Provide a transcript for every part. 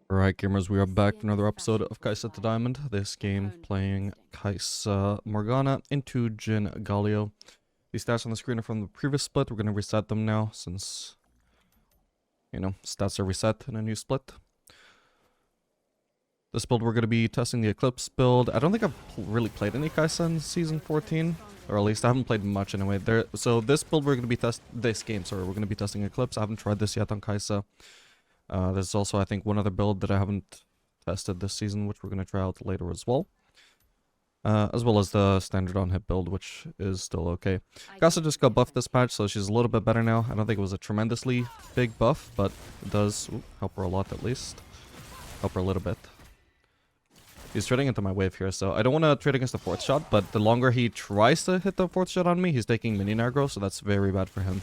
Alright gamers, we are back for another episode of Kai'Sa to Diamond. This game playing Kai'Sa Morgana into Jhin Galio. These stats on the screen are from the previous split. We're going to reset them now since, you know, stats are reset in a new split. This build we're going to be testing the Eclipse build. I don't think I've really played any Kai'Sa in Season 14. Or at least I haven't played much anyway. So this build we're going to be we're going to be testing Eclipse. I haven't tried this yet on Kai'Sa. There's also, I think, one other build that I haven't tested this season, which we're going to try out later as well. As well as the standard on-hit build, which is still okay. Kai'Sa just got buffed this patch, so she's a little bit better now. I don't think it was a tremendously big buff, but it does help her a lot at least. Help her a little bit. He's trading into my wave here, so I don't want to trade against the 4th shot, but the longer he tries to hit the 4th shot on me, he's taking minion aggro, so that's very bad for him.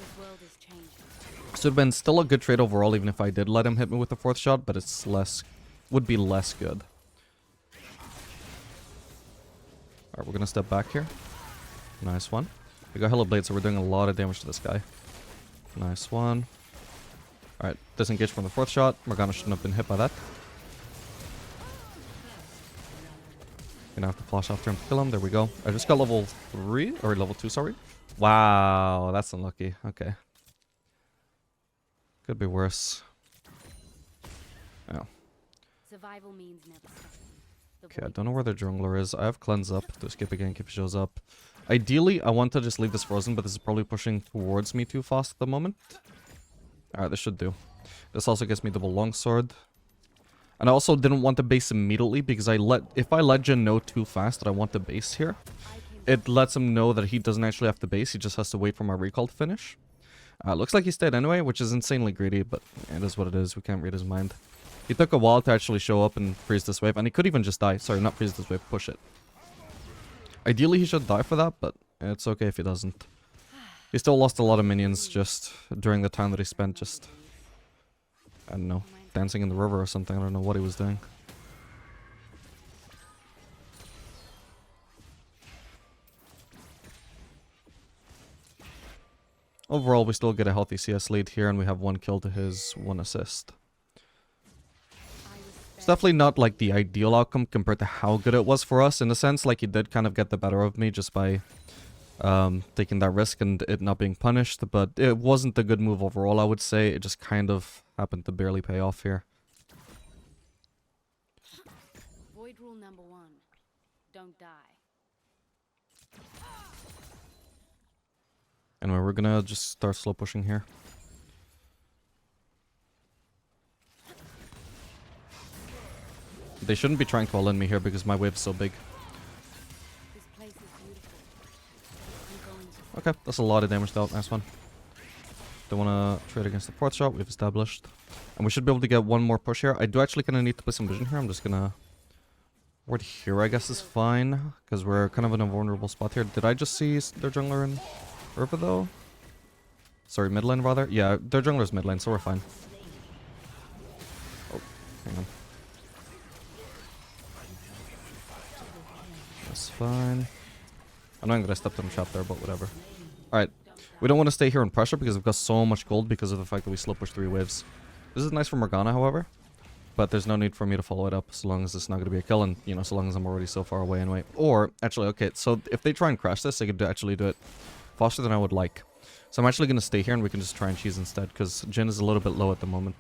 So it'd been still a good trade overall, even if I did let him hit me with the 4th shot, but it's would be less good. Alright, we're gonna step back here. Nice one. We got Hello Blade, so we're doing a lot of damage to this guy. Nice one. Alright, disengage from the 4th shot. Morgana shouldn't have been hit by that. Gonna have to flash after him to kill him. There we go. I just got level 3, or level 2, sorry. Wow, that's unlucky. Okay. Could be worse. Oh. Survival means never. Okay, I don't know where the jungler is. I have cleanse up to escape again if he shows up. Ideally, I want to just leave this frozen, but this is probably pushing towards me too fast at the moment. Alright, this should do. This also gets me double longsword. And I also didn't want to base immediately because if I let Jhin know too fast that I want to base here, it lets him know that he doesn't actually have to base, he just has to wait for my recall to finish. Looks like he stayed anyway, which is insanely greedy, but it is what it is. We can't read his mind. He took a while to actually show up and freeze this wave, and he could even just die. Sorry, not freeze this wave, push it. Ideally, he should die for that, but it's okay if he doesn't. He still lost a lot of minions just during the time that he spent just, I don't know, dancing in the river or something. I don't know what he was doing. Overall, we still get a healthy CS lead here, and we have 1 kill to his 1 assist. It's definitely not like the ideal outcome compared to how good it was for us. In a sense, like he did kind of get the better of me just by taking that risk and it not being punished. But it wasn't a good move overall, I would say. It just kind of happened to barely pay off here. Void rule number 1. Don't die. Anyway, we're gonna just start slow pushing here. They shouldn't be trying to all-in me here because my wave's so big. This place is beautiful. I'm going to... Okay, that's a lot of damage dealt. Nice one. Don't want to trade against the 4th shot. We've established. And we should be able to get one more push here. I do actually kind of need to put some vision here. I'm just going to... ward here, I guess, is fine. Because we're kind of in a vulnerable spot here. Did I just see their jungler in River, though? Sorry, mid lane, rather? Yeah, their jungler's mid lane, so we're fine. Oh, hang on. That's fine. I know I'm gonna step to the trap there, but whatever. Alright. We don't want to stay here in pressure because we've got so much gold because of the fact that we slow push 3 waves. This is nice for Morgana, however. But there's no need for me to follow it up so long as it's not going to be a kill and, you know, so long as I'm already so far away anyway. Or, actually, okay, so if they try and crash this, they could actually do it faster than I would like. So I'm actually going to stay here and we can just try and cheese instead because Jhin is a little bit low at the moment.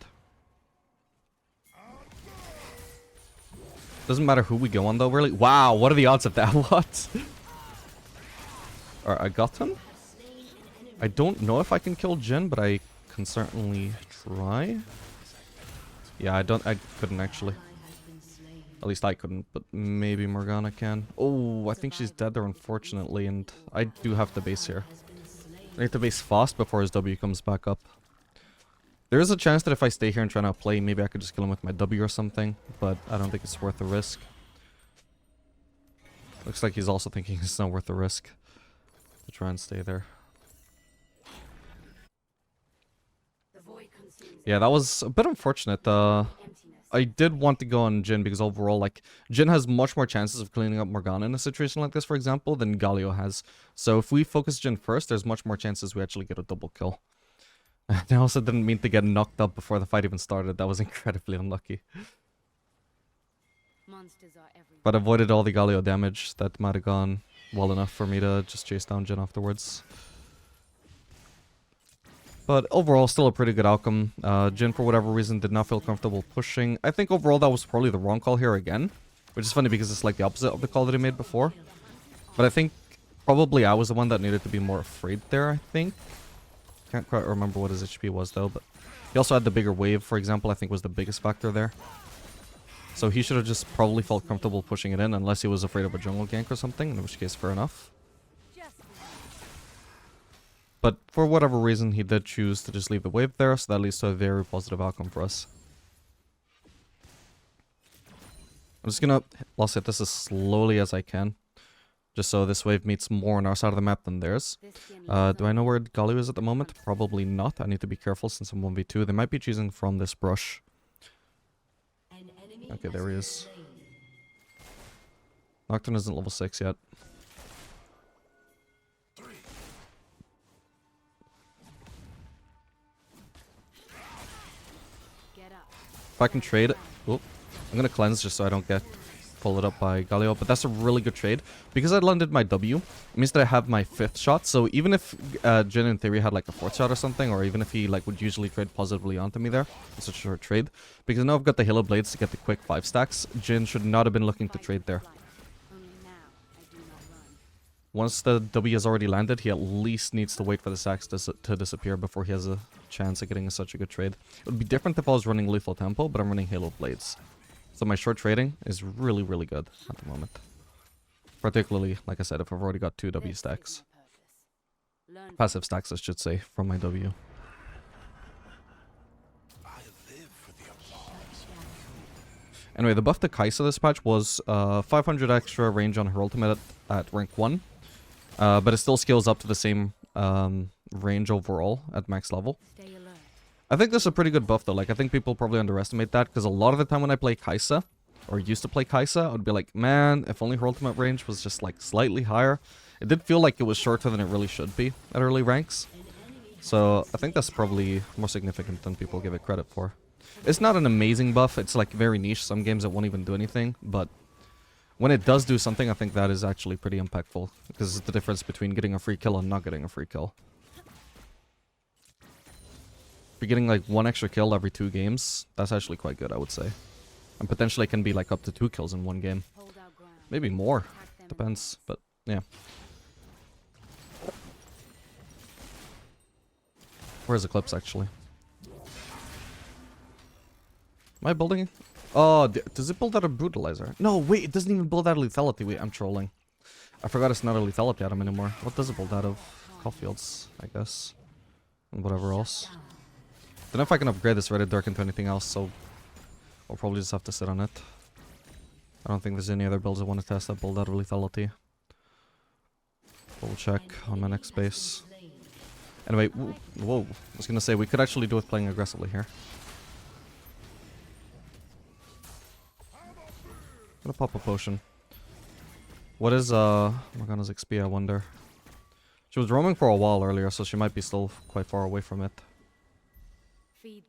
Doesn't matter who we go on though, really. Wow, what are the odds of that? What? Alright, I got him. I don't know if I can kill Jhin, but I can certainly try. Yeah, I couldn't actually. At least I couldn't, but maybe Morgana can. Oh, I think she's dead there, unfortunately, and I do have to base here. I need to base fast before his W comes back up. There is a chance that if I stay here and try not play, maybe I could just kill him with my W or something, but I don't think it's worth the risk. Looks like he's also thinking it's not worth the risk to try and stay there. Yeah, that was a bit unfortunate. I did want to go on Jhin because overall, like, Jhin has much more chances of cleaning up Morgana in a situation like this, for example, than Galio has. So if we focus Jhin first, there's much more chances we actually get a double kill. I also didn't mean to get knocked up before the fight even started. That was incredibly unlucky. Monsters are everywhere. But avoided all the Galio damage. That might have gone well enough for me to just chase down Jin afterwards. But overall, still a pretty good outcome. Jin, for whatever reason, did not feel comfortable pushing. I think overall that was probably the wrong call here again. Which is funny because it's like the opposite of the call that he made before. But I think probably I was the one that needed to be more afraid there, I think. Can't quite remember what his HP was though, but he also had the bigger wave, for example, I think was the biggest factor there. So he should have just probably felt comfortable pushing it in unless he was afraid of a jungle gank or something, in which case fair enough. But for whatever reason, he did choose to just leave the wave there, so that leads to a very positive outcome for us. I'm just gonna lost hit this as slowly as I can, just so this wave meets more on our side of the map than theirs. Do I know where Galio is at the moment? Probably not. I need to be careful since I'm 1v2. They might be choosing from this brush. Okay, there he is. Nocturne isn't level 6 yet. If I can trade it... Oh, I'm gonna cleanse just so I don't get followed up by Galio, but that's a really good trade. Because I landed my W, it means that I have my 5th shot, so even if Jin in theory had like a 4th shot or something, or even if he like would usually trade positively onto me there, it's such a short trade. Because now I've got the Halo Blades to get the quick 5 stacks, Jin should not have been looking to trade there. Once the W has already landed, he at least needs to wait for the stacks to disappear before he has a chance of getting such a good trade. It would be different if I was running Lethal Tempo, but I'm running Halo Blades. So my short trading is really, really good at the moment. Particularly, like I said, if I've already got 2 W stacks. Passive stacks, I should say, from my W. Anyway, the buff to Kai'Sa this patch was 500 extra range on her ultimate at rank 1. But it still scales up to the same range overall at max level. I think this is a pretty good buff though. Like, I think people probably underestimate that because a lot of the time when I play Kai'Sa, or used to play Kai'Sa, I would be like, man, if only her ultimate range was just like slightly higher. It did feel like it was shorter than it really should be at early ranks. So I think that's probably more significant than people give it credit for. It's not an amazing buff. It's like very niche. Some games it won't even do anything, but when it does do something, I think that is actually pretty impactful because it's the difference between getting a free kill and not getting a free kill. If you're getting like 1 extra kill every 2 games, that's actually quite good, I would say. And potentially can be like up to 2 kills in 1 game. Maybe more. Depends, but yeah. Where's Eclipse actually? Am I building? Oh, does it build out a brutalizer? No, wait, it doesn't even build out a lethality. Wait, I'm trolling. I forgot it's not a lethality item anymore. What does it build out of? Caulfields, I guess. And whatever else. Don't know if I can upgrade this Reddit Dark into anything else, so I'll probably just have to sit on it. I don't think there's any other builds I want to test that build out of lethality. Double check on my next base. Anyway, whoa. I was gonna say, we could actually do with playing aggressively here. I'm gonna pop a potion. What is Morgana's XP, I wonder? She was roaming for a while earlier, so she might be still quite far away from it.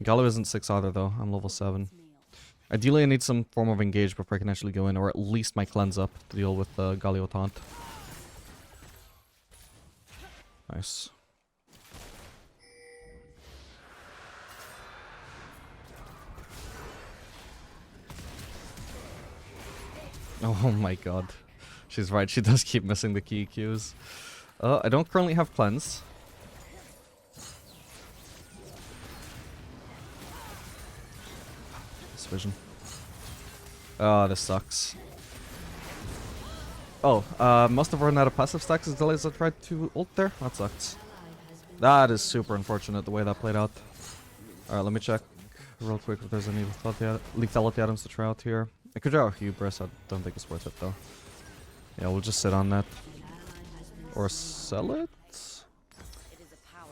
Galio isn't 6 either though, I'm level 7. Ideally I need some form of engage before I can actually go in, or at least my cleanse up to deal with the Galio taunt. Nice. Oh my god. She's right, she does keep missing the key cues. I don't currently have cleanse. This vision. Oh, this sucks. Oh, must have run out of passive stacks as I tried to ult there? That sucks. That is super unfortunate the way that played out. Alright, let me check real quick if there's any lethality items to try out here. I could try out Hubris, I don't think it's worth it though. Yeah, we'll just sit on that. Or sell it?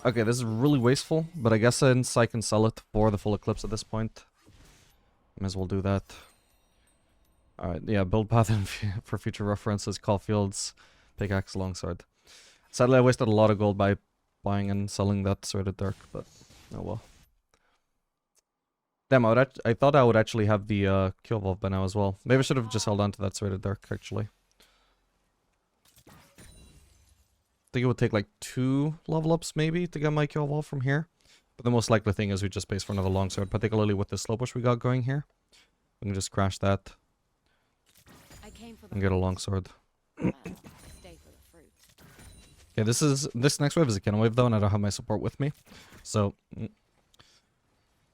Okay, this is really wasteful, but I guess since I can sell it for the full eclipse at this point, may as well do that. Alright, yeah, build path for future references, Caulfields, pickaxe, longsword. Sadly, I wasted a lot of gold by buying and selling that Sword of Dark, but oh well. Damn, I thought I would actually have the Q evolve by now as well. Maybe I should have just held on to that Serrated Dark, actually. I think it would take like 2 level ups maybe to get my Q evolve from here. But the most likely thing is we just base for another longsword, particularly with the slow push we got going here. We can just crash that and get a longsword. Okay, this next wave is a cannon wave though, and I don't have my support with me. So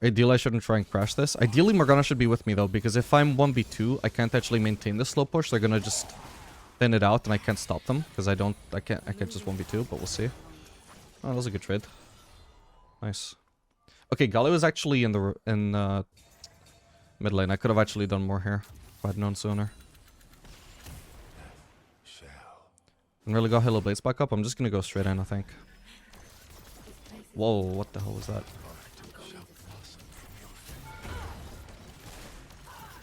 ideally I shouldn't try and crash this. Ideally Morgana should be with me though, because if I'm 1v2, I can't actually maintain the slow push. They're gonna just thin it out and I can't stop them because I can't just 1v2, but we'll see. Oh, that was a good trade. Nice. Okay, Galio is actually in mid lane. I could have actually done more here if I'd known sooner. And really got Halo Blades back up. I'm just gonna go straight in, I think. Whoa, what the hell was that?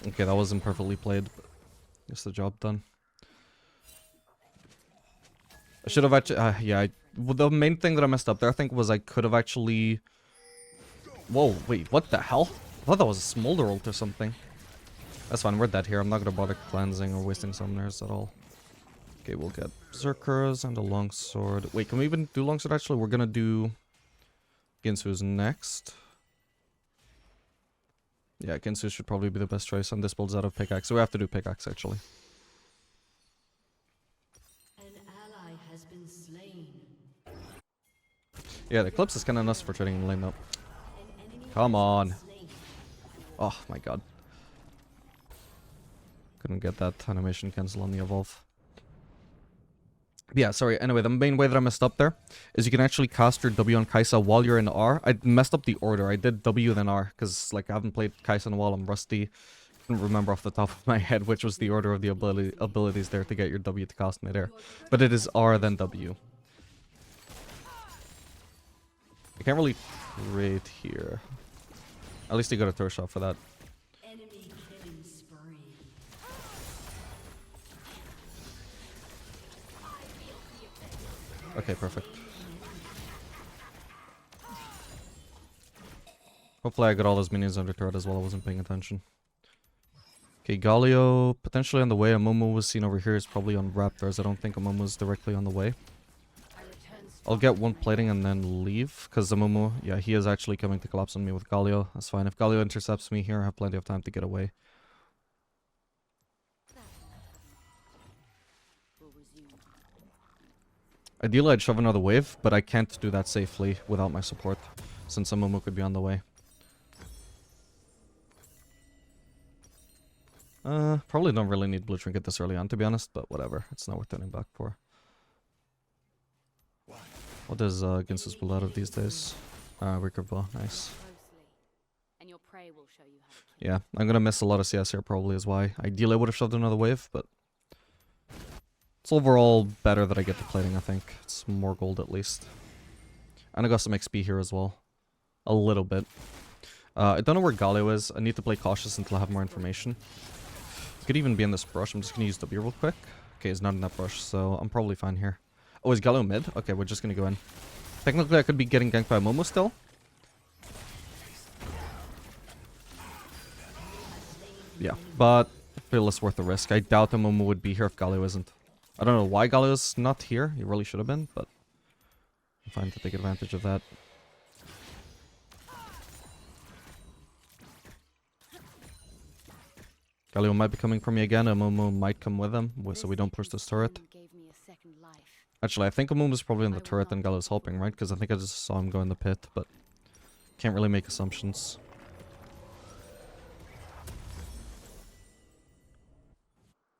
Okay, that wasn't perfectly played, but gets the job done. I should have actually, yeah, well, the main thing that I messed up there, I think, was I could have actually... Whoa, wait, what the hell? I thought that was a Smolder ult or something. That's fine, we're dead here. I'm not gonna bother cleansing or wasting summoners at all. Okay, we'll get Berserkers and a longsword. Wait, can we even do longsword actually? We're gonna do Ginsu's next. Yeah, Ginsu should probably be the best choice, and this builds out of pickaxe, so we have to do pickaxe actually. An ally has been slain. Yeah, the Eclipse is kinda nuts for trading in lane though. Come on. Oh my god. Couldn't get that animation cancel on the evolve. Yeah, sorry. Anyway, the main way that I messed up there is you can actually cast your W on Kai'Sa while you're in R. I messed up the order. I did W then R because like I haven't played Kai'Sa in a while. I'm rusty. Couldn't remember off the top of my head which was the order of the abilities there to get your W to cast midair. But it is R then W. I can't really trade here. At least you got a throw shot for that. Enemy killing spree. Okay, perfect. Hopefully I got all those minions under turret as well. I wasn't paying attention. Okay, Galio potentially on the way. Amumu was seen over here. Is probably on Raptors. I don't think Amumu is directly on the way. I'll get one plating and then leave, because Amumu, yeah, he is actually coming to collapse on me with Galio. That's fine. If Galio intercepts me here, I have plenty of time to get away. Ideally, I'd shove another wave, but I can't do that safely without my support, since Amumu could be on the way. Probably don't really need Blue Trinket this early on, to be honest, but whatever. It's not worth turning back for. What does Ginsu's pull out of these days? Recurve Bow, nice. Yeah, I'm gonna miss a lot of CS here probably is why. Ideally I would have shoved another wave, but it's overall better that I get the plating, I think. It's more gold at least. And I got some XP here as well. A little bit. I don't know where Galio is. I need to play cautious until I have more information. It could even be in this brush. I'm just gonna use W real quick. Okay, he's not in that brush, so I'm probably fine here. Oh, is Galio mid? Okay, we're just gonna go in. Technically, I could be getting ganked by Momo still. Yeah, but I feel it's worth the risk. I doubt the Momo would be here if Galio isn't. I don't know why Galio's not here. He really should have been, but I'm fine to take advantage of that. Galio might be coming for me again. Momo might come with him, so we don't push this turret. Actually, I think Amumu is probably in the turret and Galio's helping, right? Because I think I just saw him go in the pit, but can't really make assumptions.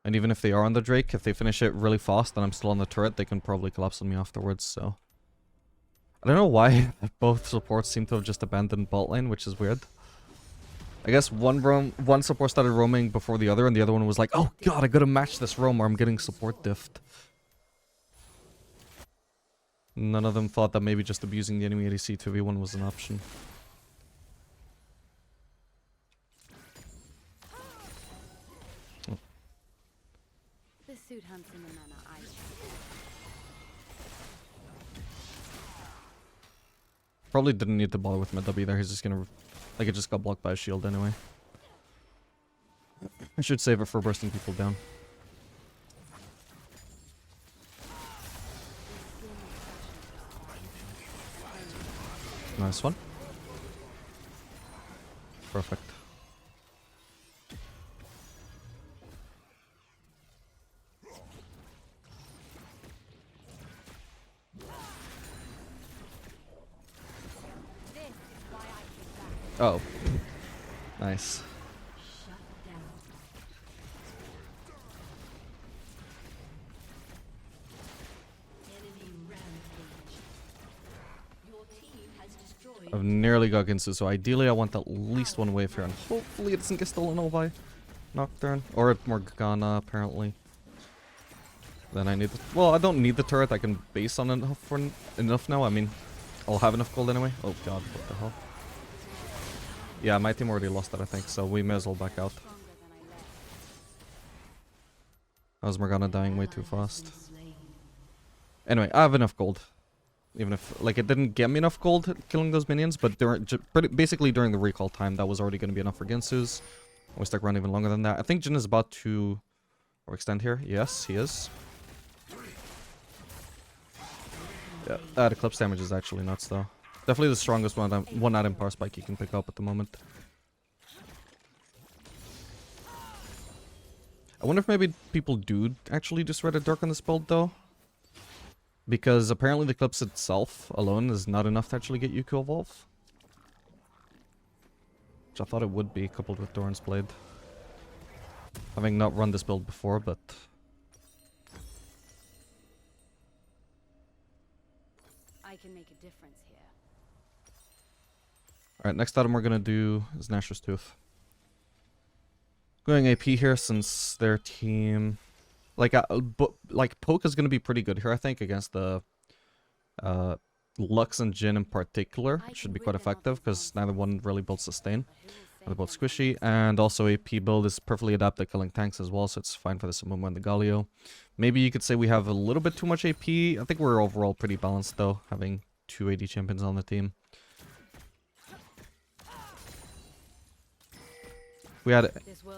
And even if they are on the Drake, if they finish it really fast and I'm still on the turret, they can probably collapse on me afterwards, so... I don't know why both supports seem to have just abandoned bot lane, which is weird. I guess one support started roaming before the other, and the other one was like, oh god, I gotta match this roam or I'm getting support diffed. None of them thought that maybe just abusing the enemy ADC 2v1 was an option. Oh. The suit hunts in the manner I Probably didn't need to bother with my W there. He's just gonna Like, it just got blocked by a shield anyway. I should save it for bursting people down. Nice one. Perfect. Oh. Nice. I've nearly got Ginsu, so ideally I want at least one wave here, and hopefully it doesn't get stolen all by Nocturne. Or Morgana, apparently. Then I need the... Well, I don't need the turret, I can base on enough for enough now. I mean, I'll have enough gold anyway. Oh god, what the hell. Yeah, my team already lost that, I think, so we may as well back out. I was Morgana dying way too fast. Anyway, I have enough gold. Even if, like, it didn't get me enough gold killing those minions, but basically during the recall time, that was already going to be enough for Ginsu's. We stuck around even longer than that. I think Jin is about to overextend here. Yes, he is. Yeah, that Eclipse damage is actually nuts, though. Definitely the strongest one item power spike you can pick up at the moment. I wonder if maybe people do actually discredit Dark on this build, though. Because apparently the Eclipse itself alone is not enough to actually get you to evolve. Which I thought it would be, coupled with Doran's Blade. Having not run this build before, but... I can make a difference here. Alright, next item we're gonna do is Nashor's Tooth. Going AP here since their team... Like Poke is going to be pretty good here, I think, against the Lux and Jin in particular. It should be quite effective, because neither one really builds sustain. They're both squishy, and also AP build is perfectly adapted killing tanks as well, so it's fine for the Sumumu and the Galio. Maybe you could say we have a little bit too much AP. I think we're overall pretty balanced, though, having 2 AD champions on the team. If we had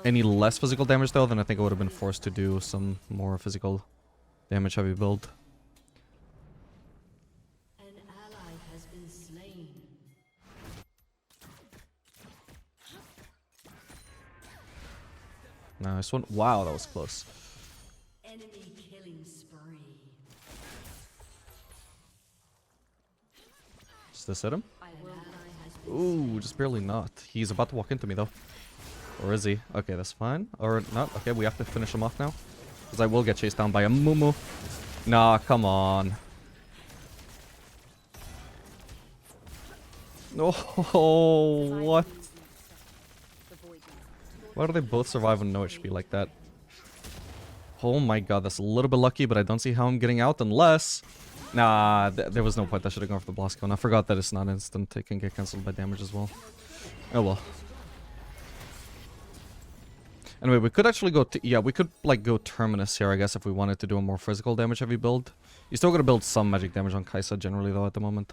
any less physical damage, though, then I think I would have been forced to do some more physical damage heavy build. An ally has been slain. Nice one. Wow, that was close. Enemy killing spree. Does this hit him? An ally has been Ooh, just barely not. He's about to walk into me, though. Or is he? Okay, that's fine. Or not. Okay, we have to finish him off now. Because I will get chased down by a Mumu. Nah, come on. Oh, what? Why do they both survive on no HP like that? Oh my god, that's a little bit lucky, but I don't see how I'm getting out unless... Nah, there was no point. I should have gone for the blast cone. I forgot that it's not instant. It can get cancelled by damage as well. Oh well. Anyway, we could actually go... yeah, we could, like, go Terminus here, I guess, if we wanted to do a more physical damage heavy build. You still gotta build some magic damage on Kai'Sa generally, though, at the moment.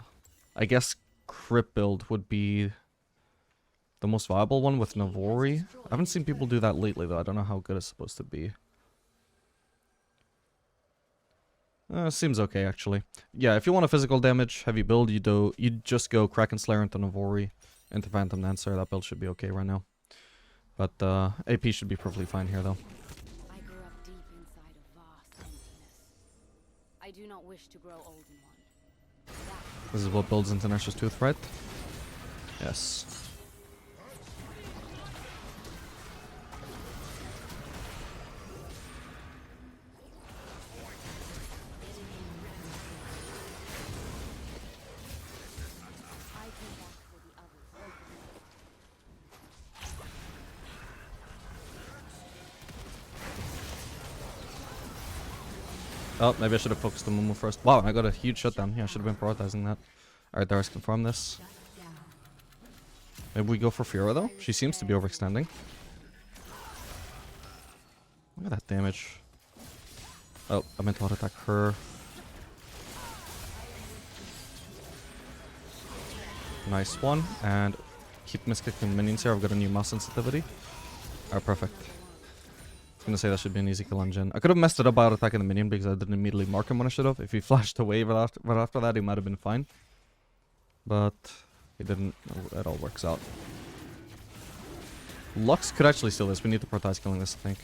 I guess Crypt build would be the most viable one with Navori. I haven't seen people do that lately, though. I don't know how good it's supposed to be. Seems okay, actually. Yeah, if you want a physical damage heavy build, you just go Kraken Slayer into Navori into Phantom Dancer. That build should be okay right now. But AP should be perfectly fine here, though. I grew up deep inside a vast emptiness. I do not wish to grow old in one. This is what builds into Nashor's Tooth, right? Yes. I came back for the others. Oh, maybe I should have focused on Mumu first. Wow, I got a huge shutdown. Yeah, I should have been prioritizing that. Alright, Darius, confirm this. Maybe we go for Fiora, though? She seems to be overextending. Look at that damage. Oh, I meant to auto-attack her. Nice one, and keep miskicking minions here. I've got a new mouse sensitivity. Alright, perfect. I was gonna say that should be an easy kill on Jhin. I could have messed it up by attacking the minion because I didn't immediately mark him when I should have. If he flashed away right after that, he might have been fine. But he didn't. It all works out. Lux could actually steal this. We need to prioritize killing this, I think.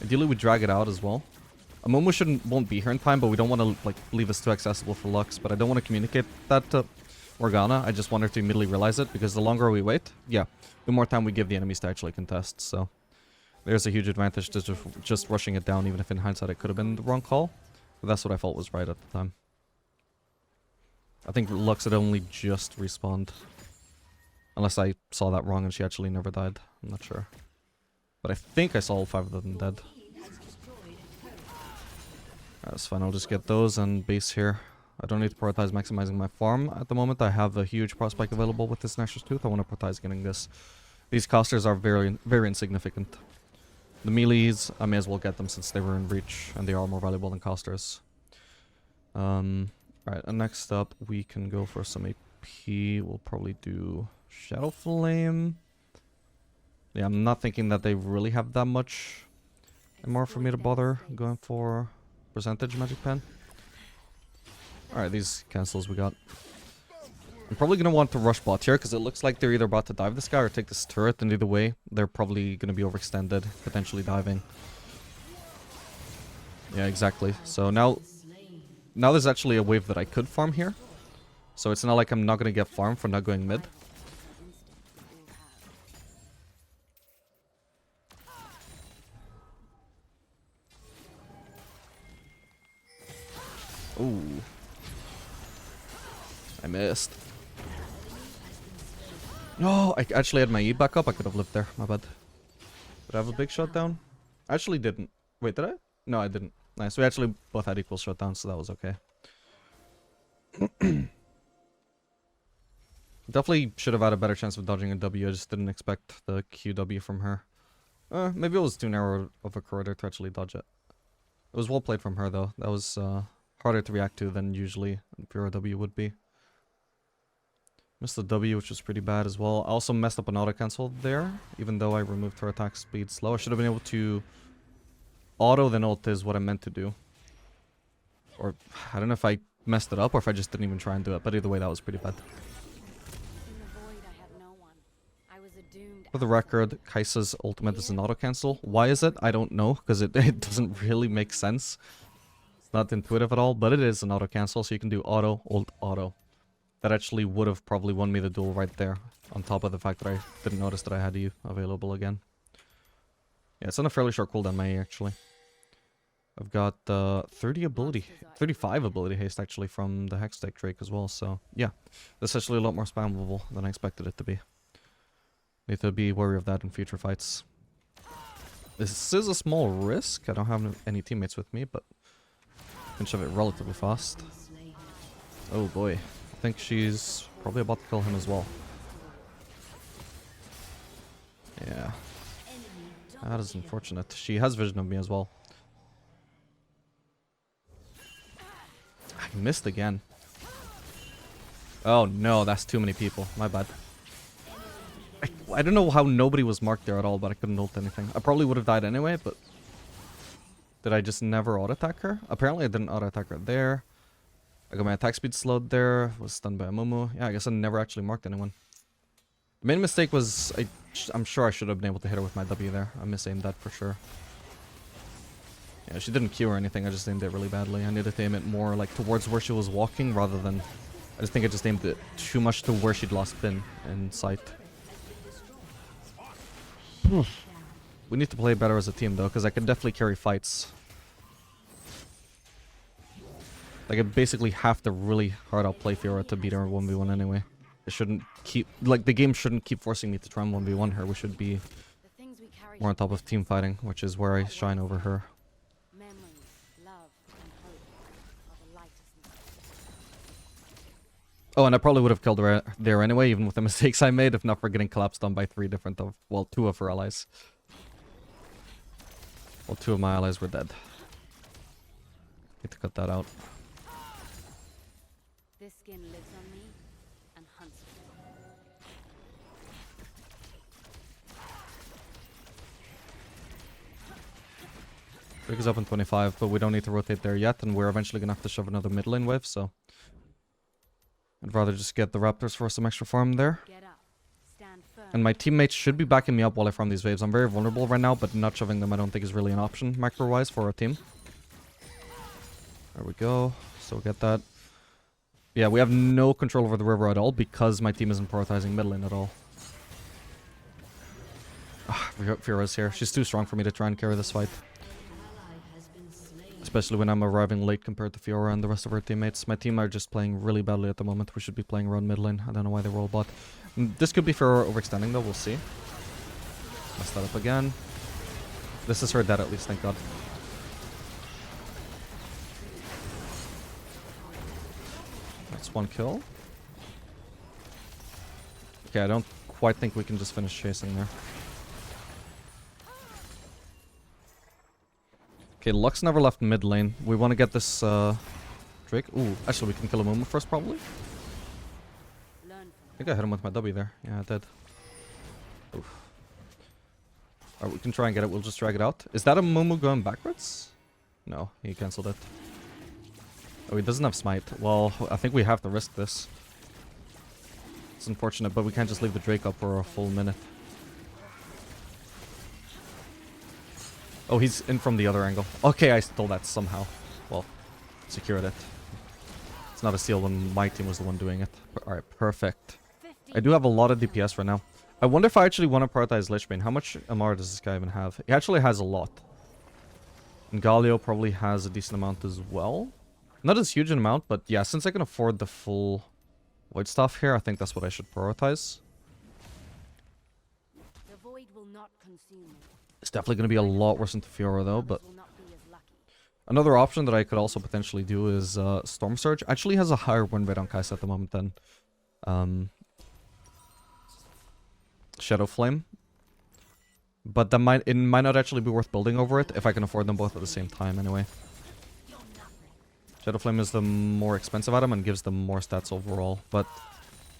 Ideally, we drag it out as well. Amumu won't be here in time, but we don't want to like leave this too accessible for Lux. But I don't want to communicate that to Morgana. I just want her to immediately realize it, because the longer we wait, yeah, the more time we give the enemies to actually contest. So there's a huge advantage to just rushing it down, even if in hindsight it could have been the wrong call. But that's what I felt was right at the time. I think Lux had only just respawned. Unless I saw that wrong and she actually never died. I'm not sure. But I think I saw all 5 of them dead. That's fine, I'll just get those and base here. I don't need to prioritize maximizing my farm at the moment. I have a huge prospect available with this Nashor's Tooth. I want to prioritize getting this. These casters are very, very insignificant. The melees, I may as well get them since they were in reach and they are more valuable than casters. Alright, and next up we can go for some AP. We'll probably do Shadow Flame. Yeah, I'm not thinking that they really have that much more for me to bother going for percentage Magic Pen. Alright, these cancels we got. I'm probably going to want to rush bot here because it looks like they're either about to dive this guy or take this turret, and either way, they're probably going to be overextended, potentially diving. Yeah, exactly. So now there's actually a wave that I could farm here. So it's not like I'm not going to get farmed for not going mid. Ooh. I missed. No, I actually had my E back up. I could have lived there. My bad. Did I have a big shutdown? I actually didn't. Wait, did I? No, I didn't. Nice. We actually both had equal shutdowns, so that was okay. Definitely should have had a better chance of dodging a W. I just didn't expect the QW from her. Maybe it was too narrow of a corridor to actually dodge it. It was well played from her, though. That was harder to react to than usually a pure W would be. Missed the W, which was pretty bad as well. I also messed up an auto cancel there, even though I removed her attack speed slow. I should have been able to auto then ult is what I meant to do. Or, I don't know if I messed it up or if I just didn't even try and do it, but either way that was pretty bad. For the record, Kai'Sa's ultimate is an auto cancel. Why is it? I don't know, because it doesn't really make sense. It's not intuitive at all, but it is an auto cancel, so you can do auto, ult, auto. That actually would have probably won me the duel right there, on top of the fact that I didn't notice that I had you available again. Yeah, it's on a fairly short cooldown, my actually. I've got 35 ability haste actually from the Hextech Drake as well, so yeah. That's actually a lot more spammable than I expected it to be. Need to be wary of that in future fights. This is a small risk. I don't have any teammates with me, but I can shove it relatively fast. Oh boy. I think she's probably about to kill him as well. Yeah. That is unfortunate. She has vision of me as well. I missed again. Oh no, that's too many people. My bad. I don't know how nobody was marked there at all, but I couldn't ult anything. I probably would have died anyway, but... Did I just never auto-attack her? Apparently I didn't auto-attack her there. I got my attack speed slowed there. Was stunned by Amumu. Yeah, I guess I never actually marked anyone. The main mistake was... I'm sure I should have been able to hit her with my W there. I misaimed that for sure. Yeah, she didn't Q or anything. I just aimed it really badly. I needed to aim it more like towards where she was walking rather than... I just think I just aimed it too much to where she'd lost pin in sight. We need to play better as a team though, because I can definitely carry fights. Like I basically have to really hard outplay Fiora to beat her 1v1 anyway. It shouldn't keep, like the game shouldn't keep forcing me to try and 1v1 her. We should be more on top of team fighting, which is where I shine over her. Oh, and I probably would have killed her there anyway, even with the mistakes I made, if not for getting collapsed on by 2 of her allies. Well, 2 of my allies were dead. Need to cut that out. This skin lives on me and hunts Drake is up in 25, but we don't need to rotate there yet, and we're eventually gonna have to shove another mid lane wave, so I'd rather just get the Raptors for some extra farm there. Get up. Stand firm. And my teammates should be backing me up while I farm these waves. I'm very vulnerable right now, but not shoving them I don't think is really an option macro-wise for our team. There we go. So we get that. Yeah, we have no control over the river at all because my team isn't prioritizing mid lane at all. Fiora''s here. She's too strong for me to try and carry this fight. Especially when I'm arriving late compared to Fiora and the rest of her teammates. My team are just playing really badly at the moment. We should be playing around mid lane. I don't know why they roll bot. This could be Fiora overextending though, we'll see. Mess that up again. This is her dead at least, thank god. That's one kill. Okay, I don't quite think we can just finish chasing there. Okay, Lux never left mid lane. We want to get this Drake. Ooh, actually we can kill a Mumu first probably. I think I hit him with my W there. Yeah, I did. Oof. Alright, we can try and get it. We'll just drag it out. Is that a Mumu going backwards? No, he cancelled it. Oh, he doesn't have smite. Well, I think we have to risk this. It's unfortunate, but we can't just leave the Drake up for a full minute. Oh, he's in from the other angle. Okay, I stole that somehow. Well, secured it. It's not a steal when my team was the one doing it. Alright, perfect. I do have a lot of DPS right now. I wonder if I actually want to prioritize Lich Bane. How much MR does this guy even have? He actually has a lot. And Galio probably has a decent amount as well. Not as huge an amount, but yeah, since I can afford the full Void stuff here, I think that's what I should prioritize. The void will not consume me. It's definitely going to be a lot worse into Fiora though, but another option that I could also potentially do is Storm Surge. Actually has a higher win rate on Kai'Sa at the moment than Shadow Flame. But that it might not actually be worth building over it if I can afford them both at the same time anyway. Shadow Flame is the more expensive item and gives them more stats overall, but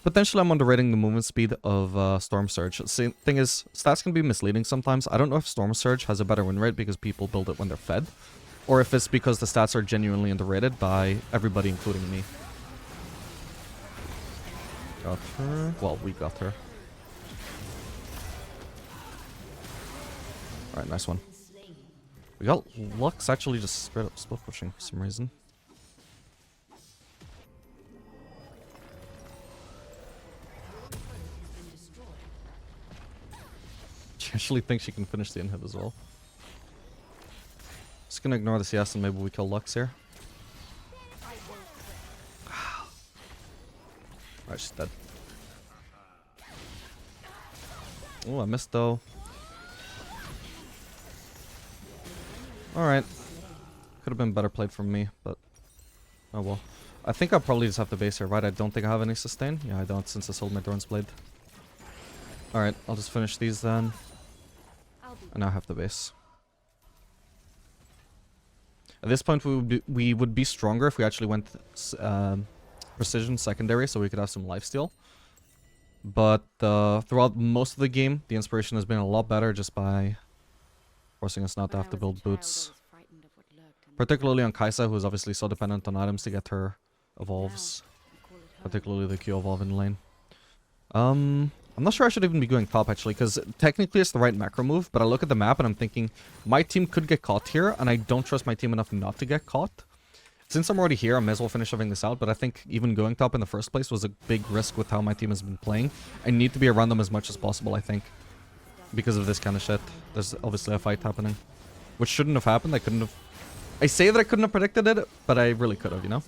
potentially I'm underrating the movement speed of Storm Surge. The thing is, stats can be misleading sometimes. I don't know if Storm Surge has a better win rate because people build it when they're fed, or if it's because the stats are genuinely underrated by everybody, including me. Got her. Well, we got her. Alright, nice one. We got Lux actually just straight up split pushing for some reason. She actually thinks she can finish the inhib as well. Just gonna ignore the CS and maybe we kill Lux here. Alright, she's dead. Oh, I missed though. Alright. Could have been better played from me, but oh well. I think I'll probably just have to base here, right? I don't think I have any sustain. Yeah, I don't since I sold my Thorn's Blade. Alright, I'll just finish these then. And now I have the base. At this point, we would be stronger if we actually went precision secondary, so we could have some lifesteal. But throughout most of the game, the inspiration has been a lot better just by forcing us not to have to build boots. Particularly on Kai'Sa, who is obviously so dependent on items to get her evolves. Particularly the Q evolve in lane. I'm not sure I should even be going top actually, because technically it's the right macro move, but I look at the map and I'm thinking, my team could get caught here, and I don't trust my team enough not to get caught. Since I'm already here, I may as well finish shoving this out, but I think even going top in the first place was a big risk with how my team has been playing. I need to be around them as much as possible, I think, because of this kind of shit. There's obviously a fight happening, which shouldn't have happened. I couldn't have... I say that I couldn't have predicted it, but I really could have, you know?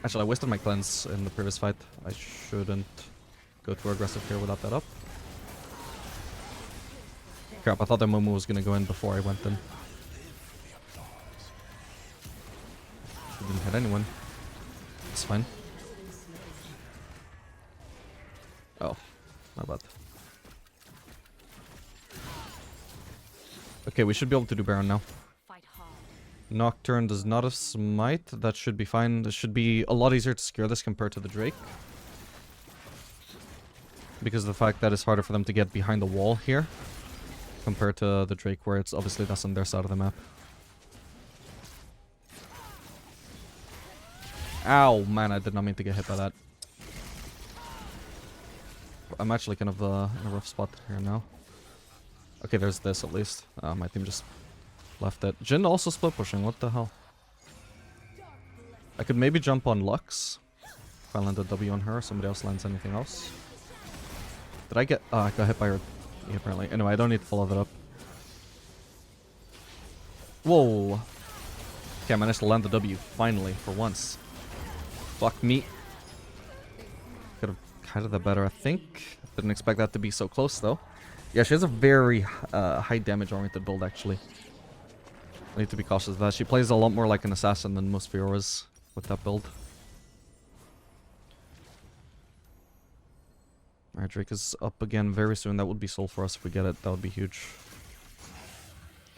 Actually, I wasted my cleanse in the previous fight. I shouldn't go too aggressive here without that up. Crap, I thought that Momo was gonna go in before I went in. Didn't hit anyone. It's fine. Oh, my bad. Okay, we should be able to do Baron now. Nocturne does not have smite. That should be fine. This should be a lot easier to secure this compared to the Drake. Because of the fact that it's harder for them to get behind the wall here. compared to the Drake, where it's obviously that's on their side of the map. Ow, man, I did not mean to get hit by that. I'm actually kind of in a rough spot here now. Okay, there's this at least. My team just left it. Jhin also split pushing, what the hell? I could maybe jump on Lux. If I land a W on her, or somebody else lands anything else. Did I get... I got hit by her apparently. Anyway, I don't need to follow that up. Whoa. Okay, I managed to land the W, finally, for once. Fuck me. Could have kited that better, I think. Didn't expect that to be so close, though. Yeah, she has a very high damage-oriented build, actually. I need to be cautious of that. She plays a lot more like an assassin than most Fioras with that build. Alright, Drake is up again very soon. That would be soul for us if we get it. That would be huge.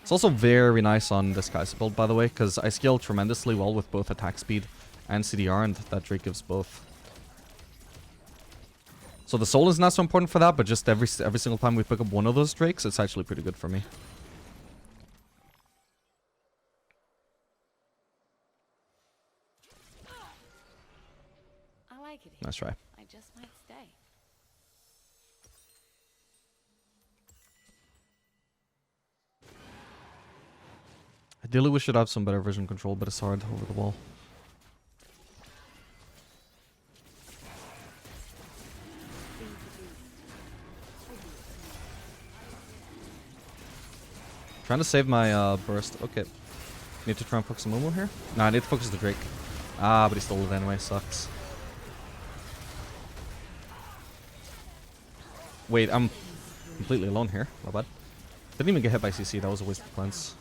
It's also very nice on this Kai'Sa build, by the way, because I scale tremendously well with both attack speed and CDR, and that Drake gives both. So the soul is not so important for that, but just every single time we pick up one of those Drakes, it's actually pretty good for me. I like it here. Nice try. I just might stay. Ideally, we should have some better vision control, but it's hard over the wall. Trying to save my burst. Okay. Need to try and focus Momo here? No, I need to focus the Drake. Ah, but he stole it anyway. Sucks. Wait, I'm completely alone here. Not bad. Didn't even get hit by CC. That was a waste of plans.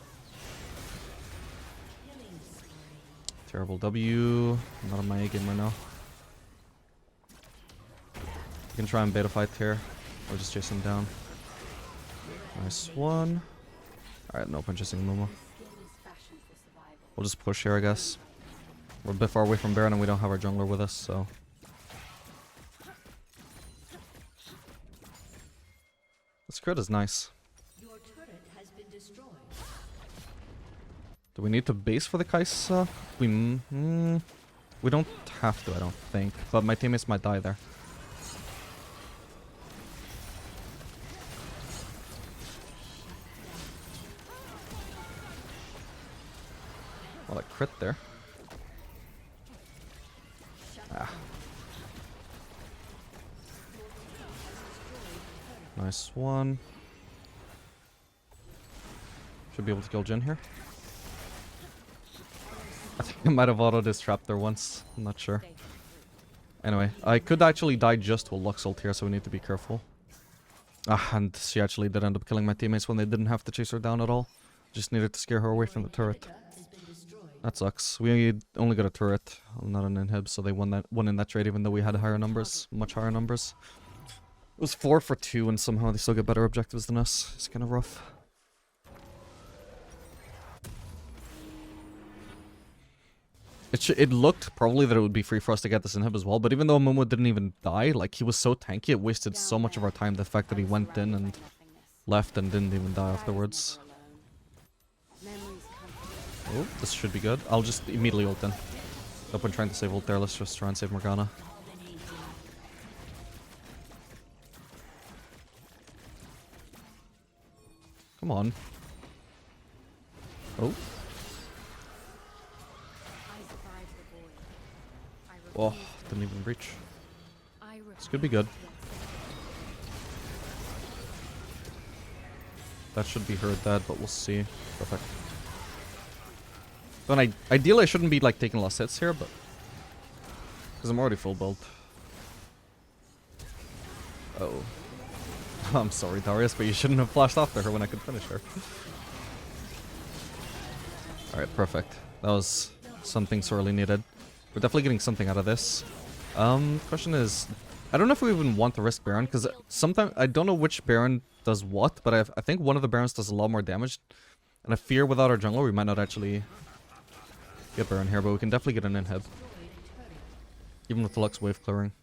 Terrible W. Not on my A game right now. We can try and beta fight here. Or just chase him down. Nice one. Alright, no point chasing Momo. We'll just push here, I guess. We're a bit far away from Baron and we don't have our jungler with us, so... This crit is nice. Your turret has been destroyed. Do we need to base for the Kai'Sa? We don't have to, I don't think. But my teammates might die there. Well, I crit there. Ah. Nice one. Should be able to kill Jhin here. I think I might have auto this trap there once. I'm not sure. Anyway, I could actually die just to a Lux ult here, so we need to be careful. Ah, and she actually did end up killing my teammates when they didn't have to chase her down at all. Just needed to scare her away from the turret. That sucks. We only got a turret, not an inhib, so they won in that trade even though we had higher numbers, much higher numbers. It was 4 for 2 and somehow they still get better objectives than us. It's kind of rough. It looked probably that it would be free for us to get this inhib as well, but even though Momo didn't even die, like he was so tanky, it wasted so much of our time. The fact that he went in and left and didn't even die afterwards. Oh, this should be good. I'll just immediately ult in. No point trying to save ult there, let's just try and save Morgana. Come on. Oh. Oh, didn't even breach. This could be good. That should be her dead, but we'll see. Perfect. Then ideally I shouldn't be like taking less hits here, but because I'm already full build. Oh. I'm sorry, Darius, but you shouldn't have flashed after her when I could finish her. Alright, perfect. That was something sorely needed. We're definitely getting something out of this. Question is, I don't know if we even want to risk Baron, because sometimes I don't know which Baron does what, but I think one of the Barons does a lot more damage. And I fear without our jungler we might not actually get Baron here, but we can definitely get an inhib. Even with the Lux wave clearing.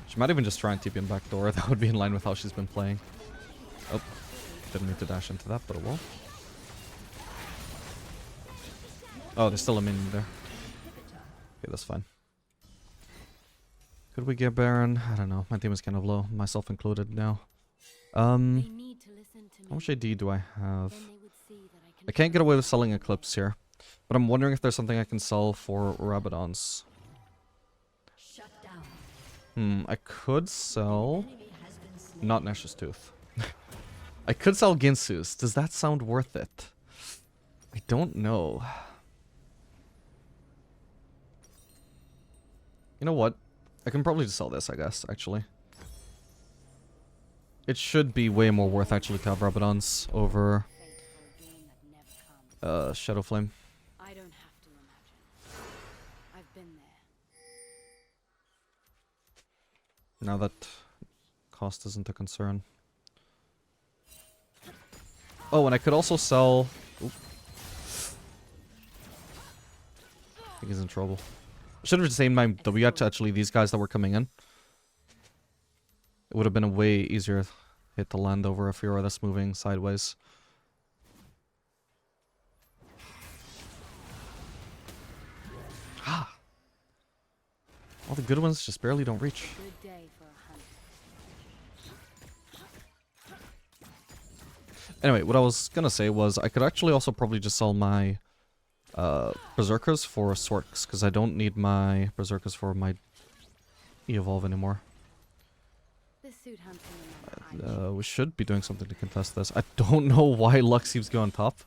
She might even just try and TP in backdoor. That would be in line with how she's been playing. Oh. Didn't mean to dash into that, but it will. Oh, there's still a minion there. Okay, that's fine. Could we get Baron? I don't know. My team is kind of low, myself included now. How much AD do I have? I can't get away with selling Eclipse here, but I'm wondering if there's something I can sell for Rabadons. I could sell... Not Nash's Tooth. I could sell Ginsu's. Does that sound worth it? I don't know. You know what? I can probably just sell this, I guess, actually. It should be way more worth, actually, to have Rabadons over Shadow Flame. I don't have to imagine. I've been there. Now that cost isn't a concern. Oh, and I could also sell... Oop. I think he's in trouble. Should have just aimed my W at actually these guys that were coming in. It would have been a way easier hit to land over if you were this moving sideways. Ah! All the good ones just barely don't reach. Good day for a hunt. Anyway, what I was gonna say was I could actually also probably just sell my Berserkers for Sorks, because I don't need my Berserkers for my E-Evolve anymore. We should be doing something to contest this. I don't know why Lux keeps going top.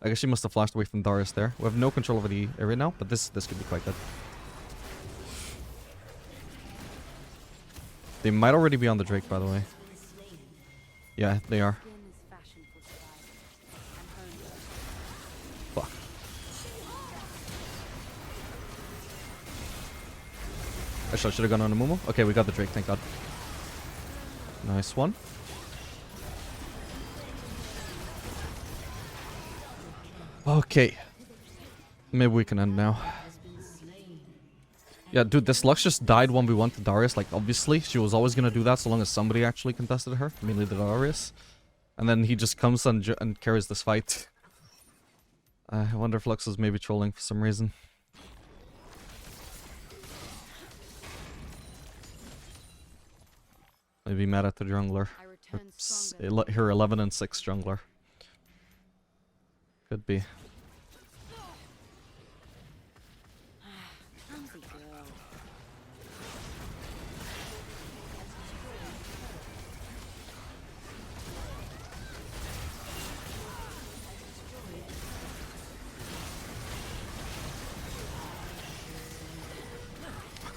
I guess she must have flashed away from Darius there. We have no control over the area now, but this could be quite good. They might already be on the Drake, by the way. Yeah, they are. Fuck. Actually, I should have gone on a Mumu. Okay, we got the Drake, thank god. Nice one. Okay. Maybe we can end now. Yeah, dude, this Lux just died 1v1 to Darius. Like, obviously, she was always gonna do that so long as somebody actually contested her. Mainly the Darius. And then he just comes and carries this fight. I wonder if Lux is maybe trolling for some reason. Maybe mad at the jungler. Her 11 and 6 jungler. Could be.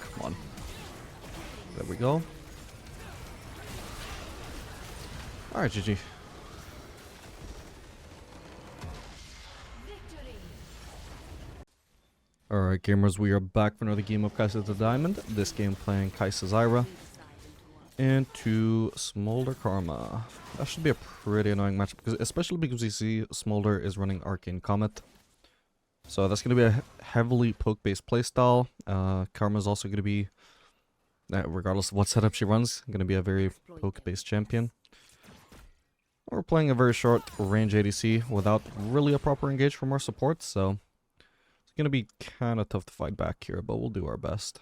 Come on. There we go. Alright, GG. Alright, gamers, we are back for another game of Kai'Sa the Diamond. This game playing Kai'Sa Zyra into Smolder Karma. That should be a pretty annoying match, especially because you see Smolder is running Arcane Comet. So that's going to be a heavily poke-based playstyle. Karma's also going to be, regardless of what setup she runs, going to be a very poke-based champion. We're playing a very short range ADC without really a proper engage from our support, so it's going to be kind of tough to fight back here, but we'll do our best.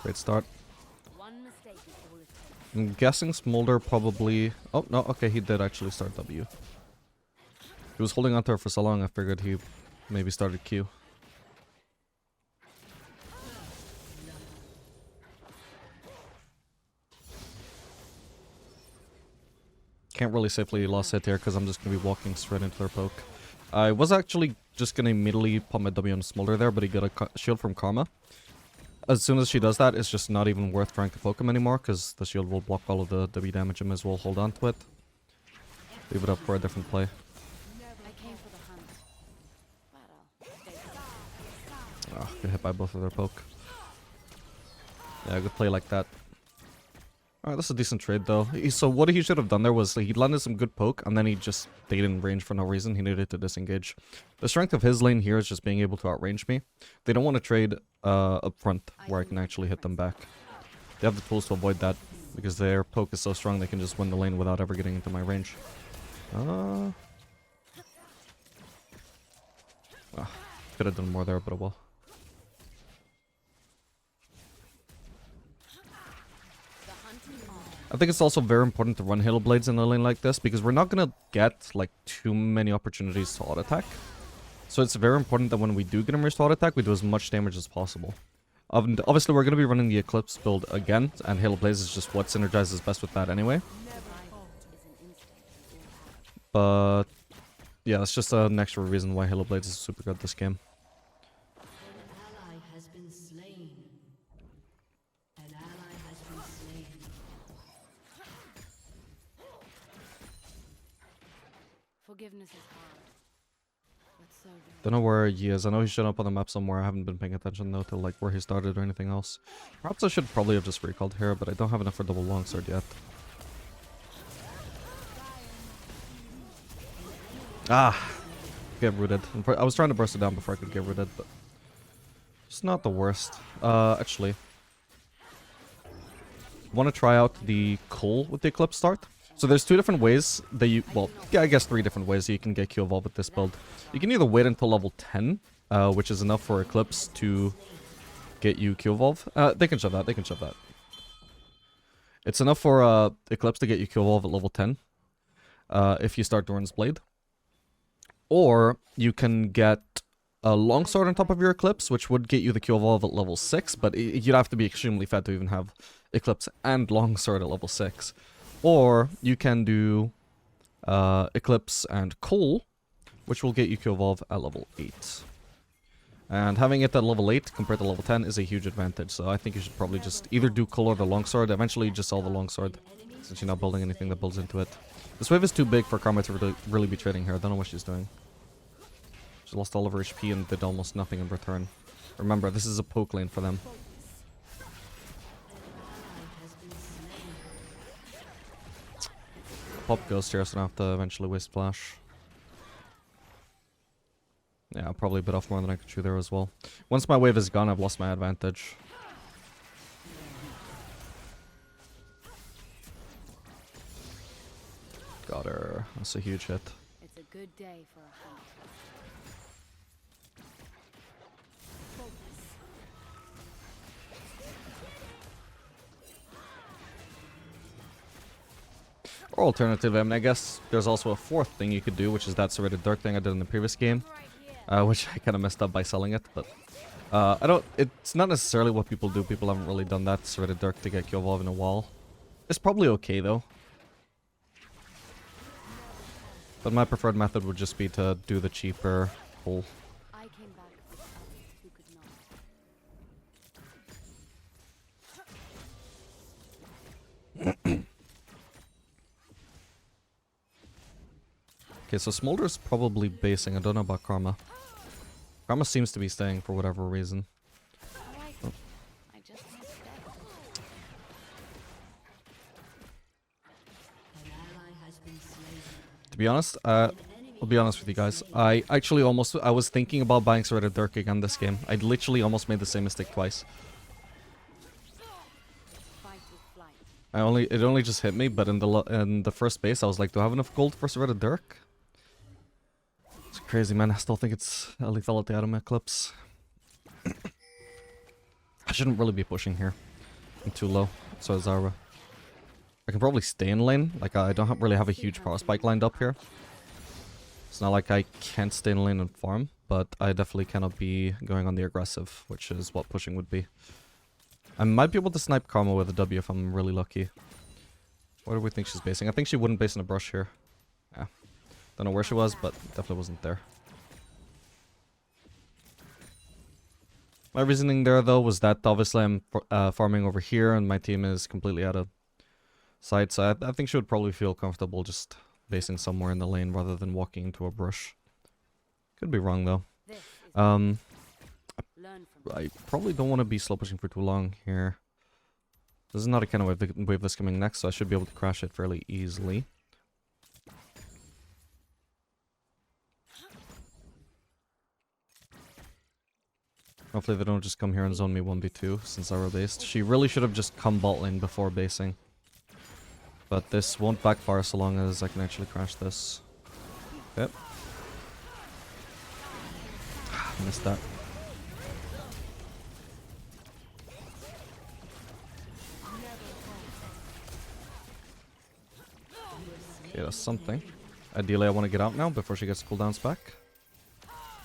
Great start. I'm guessing Smolder probably... Oh, no, okay, he did actually start W. He was holding on to her for so long, I figured he maybe started Q. Can't really safely lost hit here because I'm just going to be walking straight into their poke. I was actually just going to immediately pop my W on Smolder there, but he got a shield from Karma. As soon as she does that, it's just not even worth trying to poke him anymore because the shield will block all of the W damage and as well hold on to it. Leave it up for a different play. Oh, get hit by both of their poke. Yeah, good play like that. Alright, that's a decent trade though. So what he should have done there was he landed some good poke and then he just stayed in range for no reason. He needed to disengage. The strength of his lane here is just being able to outrange me. They don't want to trade up front where I can actually hit them back. They have the tools to avoid that. because their poke is so strong they can just win the lane without ever getting into my range. Could have done more there, but well. I think it's also very important to run Halo Blades in a lane like this, because we're not gonna get like too many opportunities to auto attack. So it's very important that when we do get emerged to auto attack, we do as much damage as possible. And obviously we're gonna be running the Eclipse build again, and Halo Blades is just what synergizes best with that anyway. But yeah, that's just an extra reason why Halo Blades is super good this game. Forgiveness is hard, but so Don't know where he is. I know he's shown up on the map somewhere. I haven't been paying attention though to like where he started or anything else. Perhaps I should probably have just recalled here, but I don't have enough for double longsword yet. Get rooted. I was trying to burst it down before I could get rooted, but it's not the worst. Actually, want to try out the Cole with the Eclipse start? So there's two different ways that you, well, yeah, I guess 3 different ways that you can get Q evolve with this build. You can either wait until level 10, which is enough for Eclipse to get you Q evolve. They can shove that, they can shove that. It's enough for Eclipse to get you Q evolve at level 10, if you start Doran's Blade. Or you can get a longsword on top of your Eclipse, which would get you the Q evolve at level 6, but you'd have to be extremely fed to even have Eclipse and longsword at level 6. Or you can do Eclipse and Cole, which will get you Q evolve at level 8. And having it at level 8 compared to level 10 is a huge advantage, so I think you should probably just either do Cole or the longsword. Eventually just sell the longsword, since you're not building anything that builds into it. This wave is too big for Karma to really be trading here. I don't know what she's doing. She lost all of her HP and did almost nothing in return. Remember, this is a poke lane for them. Pop Ghost here, so I don't have to eventually waste Flash. Yeah, I'll probably bit off more than I could chew there as well. Once my wave is gone, I've lost my advantage. Got her. That's a huge hit. it's a good day for a hunt. Or alternatively, I mean, I guess there's also a fourth thing you could do, which is that serrated dark thing I did in the previous game. Which I kind of messed up by selling it, but it's not necessarily what people do. People haven't really done that serrated dark to get Q evolve in a while. It's probably okay though. But my preferred method would just be to do the cheaper pull. I came back for others who could not. Okay, so Smolder's probably basing. I don't know about Karma. Karma seems to be staying for whatever reason. I just missed that. To be honest, I'll be honest with you guys. I was thinking about buying Serrated Dirk again this game. I literally almost made the same mistake twice. Fight with flight. It only just hit me, but in the first base I was like, do I have enough gold for Serrated Dirk? It's crazy, man. I still think it's a lethality out of my Eclipse. I shouldn't really be pushing here. I'm too low. So is Zara. I can probably stay in lane. Like, I don't really have a huge power spike lined up here. It's not like I can't stay in lane and farm, but I definitely cannot be going on the aggressive, which is what pushing would be. I might be able to snipe Karma with a W if I'm really lucky. Where do we think she's basing? I think she wouldn't base in a brush here. Yeah. Don't know where she was, but definitely wasn't there. My reasoning there, though, was that obviously I'm farming over here and my team is completely out of sight. So I think she would probably feel comfortable just basing somewhere in the lane rather than walking into a brush. Could be wrong, though. Learn from I probably don't want to be slow pushing for too long here. This is not a kind of wave that's coming next, so I should be able to crash it fairly easily. Hopefully they don't just come here and zone me 1v2 since Zara based. She really should have just come bot lane before basing. But this won't backfire so long as I can actually crash this. Yep. Missed that. Okay, that's something. Ideally, I want to get out now before she gets cooldowns back.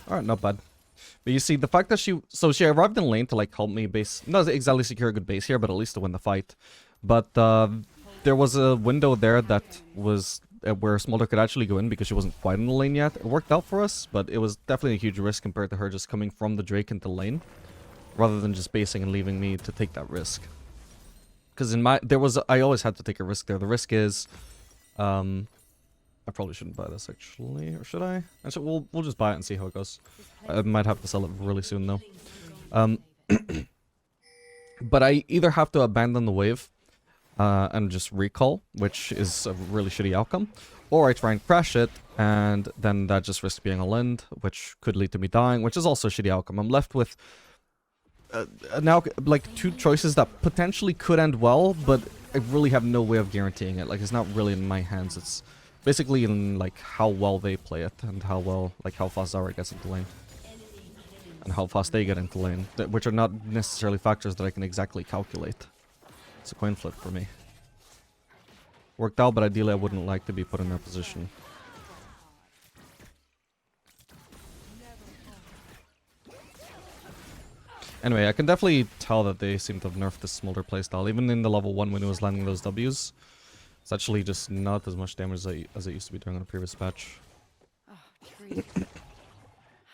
Alright, not bad. But you see, the fact that she... So she arrived in lane to, like, help me base... Not exactly secure a good base here, but at least to win the fight. But there was a window there that was... where Smolder could actually go in because she wasn't quite in the lane yet. It worked out for us, but it was definitely a huge risk compared to her just coming from the Drake into lane. Rather than just basing and leaving me to take that risk. Because in my... I always had to take a risk there. The risk is... I probably shouldn't buy this, actually. Or should I? Actually, we'll just buy it and see how it goes. I might have to sell it really soon, though. But I either have to abandon the wave and just recall, which is a really shitty outcome, or I try and crash it, and then that just risks being all end, which could lead to me dying, which is also a shitty outcome. I'm left with now, like, two choices that potentially could end well, but I really have no way of guaranteeing it. Like, it's not really in my hands. It's basically in, like, how well they play it, and how well, like, how fast Zara gets into lane. And how fast they get into lane, which are not necessarily factors that I can exactly calculate. It's a coin flip for me. Worked out, but ideally I wouldn't like to be put in that position. Anyway, I can definitely tell that they seem to have nerfed the Smolder playstyle. Even in the level 1 when it was landing those Ws, it's actually just not as much damage as it used to be during on a previous patch. Oh, trees.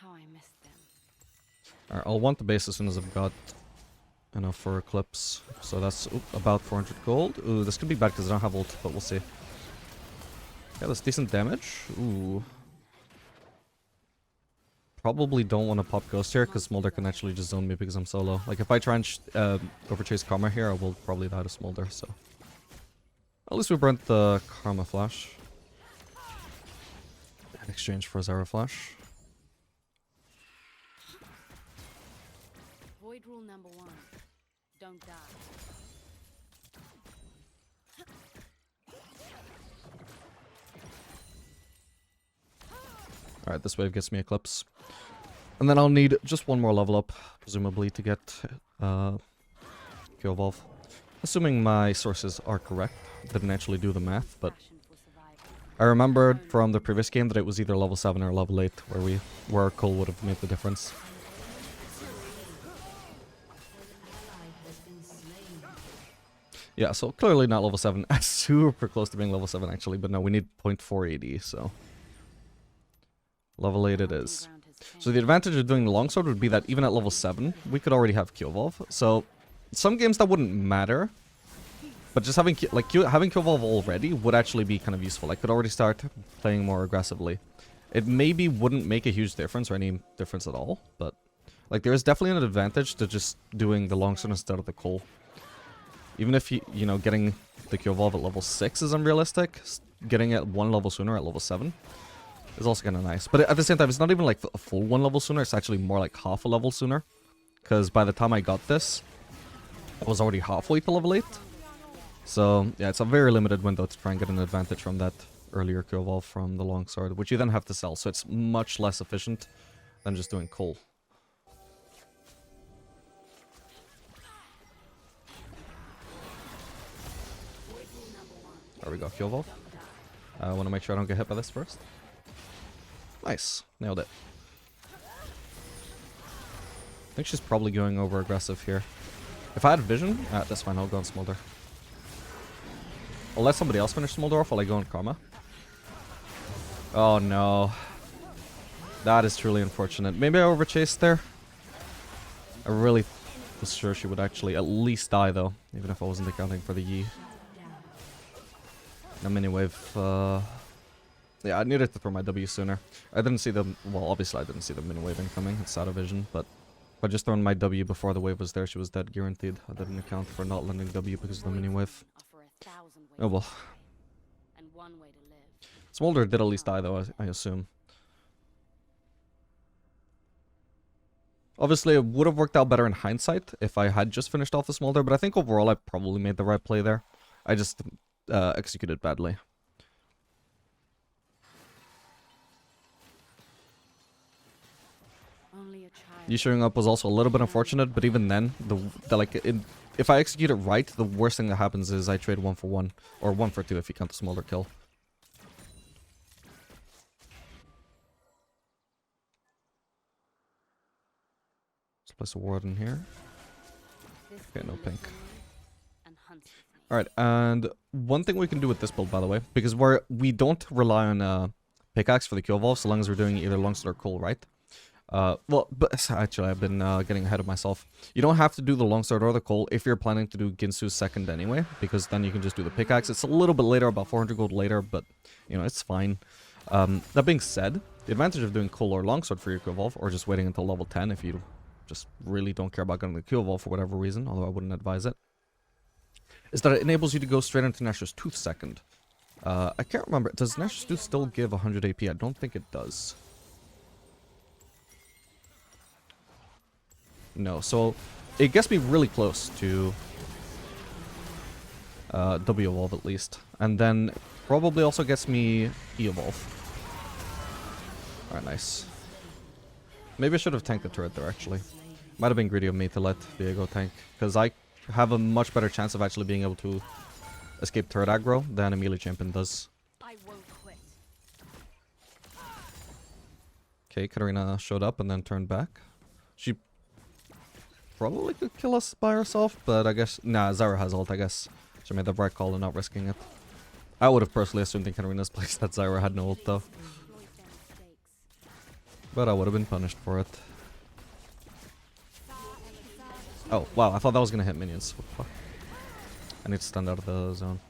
How I missed them. Alright, I'll want the base as soon as I've got enough for Eclipse. So that's about 400 gold. Ooh, this could be bad because I don't have ult, but we'll see. Yeah, that's decent damage. Ooh. Probably don't want to pop Ghost here because Smolder can actually just zone me because I'm solo. Like, if I try and overchase Karma here, I will probably die to Smolder, so... At least we burnt the Karma Flash. In exchange for a Zara Flash. Void rule number 1. Don't die. Alright, this wave gets me Eclipse. And then I'll need just one more level up, presumably, to get Q Evolve. Assuming my sources are correct. Didn't actually do the math, but I remembered from the previous game that it was either level 7 or level 8 where Cole would have made the difference. Yeah, so clearly not level 7. Super close to being level 7 actually, but no, we need 0.4 AD, so... Level 8 it is. So the advantage of doing the longsword would be that even at level 7, we could already have Q Evolve. So, some games that wouldn't matter, but just having having Q Evolve already would actually be kind of useful. I could already start playing more aggressively. It maybe wouldn't make a huge difference or any difference at all, but like there is definitely an advantage to just doing the longsword instead of the Cole. Even if you know, getting the Q Evolve at level 6 is unrealistic, getting it one level sooner at level 7 is also kind of nice. But at the same time, it's not even like a full one level sooner, it's actually more like half a level sooner. Because by the time I got this, I was already halfway to level 8. So, yeah, it's a very limited window to try and get an advantage from that earlier Q Evolve from the longsword, which you then have to sell, so it's much less efficient than just doing Cole. There we go, Q Evolve. I want to make sure I don't get hit by this first. Nice. Nailed it. I think she's probably going over aggressive here. If I had vision, that's fine, I'll go on Smolder. I'll let somebody else finish Smolder off while I go on Karma. Oh no. That is truly unfortunate. Maybe I overchased there. I really was sure she would actually at least die though, even if I wasn't accounting for the Yi. The mini wave, yeah, I needed to throw my W sooner. I didn't see them, well, obviously I didn't see the mini wave incoming, it's out of vision, but if I just thrown my W before the wave was there, she was dead guaranteed. I didn't account for not landing W because of the mini wave. Oh well. Smolder did at least die though, I assume. Obviously, it would have worked out better in hindsight if I had just finished off the Smolder, but I think overall I probably made the right play there. I just executed badly. Only a child. You showing up was also a little bit unfortunate, but even then, if I execute it right, the worst thing that happens is I trade 1 for 1, or 1 for 2 if you count the smaller kill. Let's place a ward in here. Okay, no pink. Alright, and one thing we can do with this build, by the way, because we don't rely on pickaxe for the Q evolve, so long as we're doing either longsword or coal, right? Well, but actually, I've been getting ahead of myself. You don't have to do the longsword or the coal if you're planning to do Ginsu's second anyway, because then you can just do the pickaxe. It's a little bit later, about 400 gold later, but, you know, it's fine. That being said, the advantage of doing coal or longsword for your Q evolve, or just waiting until level 10 if you just really don't care about getting the Q evolve for whatever reason, although I wouldn't advise it, is that it enables you to go straight into Nashor's Tooth second. I can't remember. Does Nashor's Tooth still give 100 AP? I don't think it does. No, so it gets me really close to W evolve at least. And then probably also gets me E evolve. Alright, nice. Maybe I should have tanked the turret there actually. Might have been greedy of me to let Diego tank, because I have a much better chance of actually being able to escape turret aggro than a melee champion does. I won't quit. Okay, Katarina showed up and then turned back. She probably could kill us by herself, but I guess... Nah, Zyra has ult, I guess. She made the right call and not risking it. I would have personally assumed in Katarina's place that Zyra had no ult though. But I would have been punished for it. Oh, wow, I thought that was gonna hit minions. What the fuck? I need to stand out of the zone.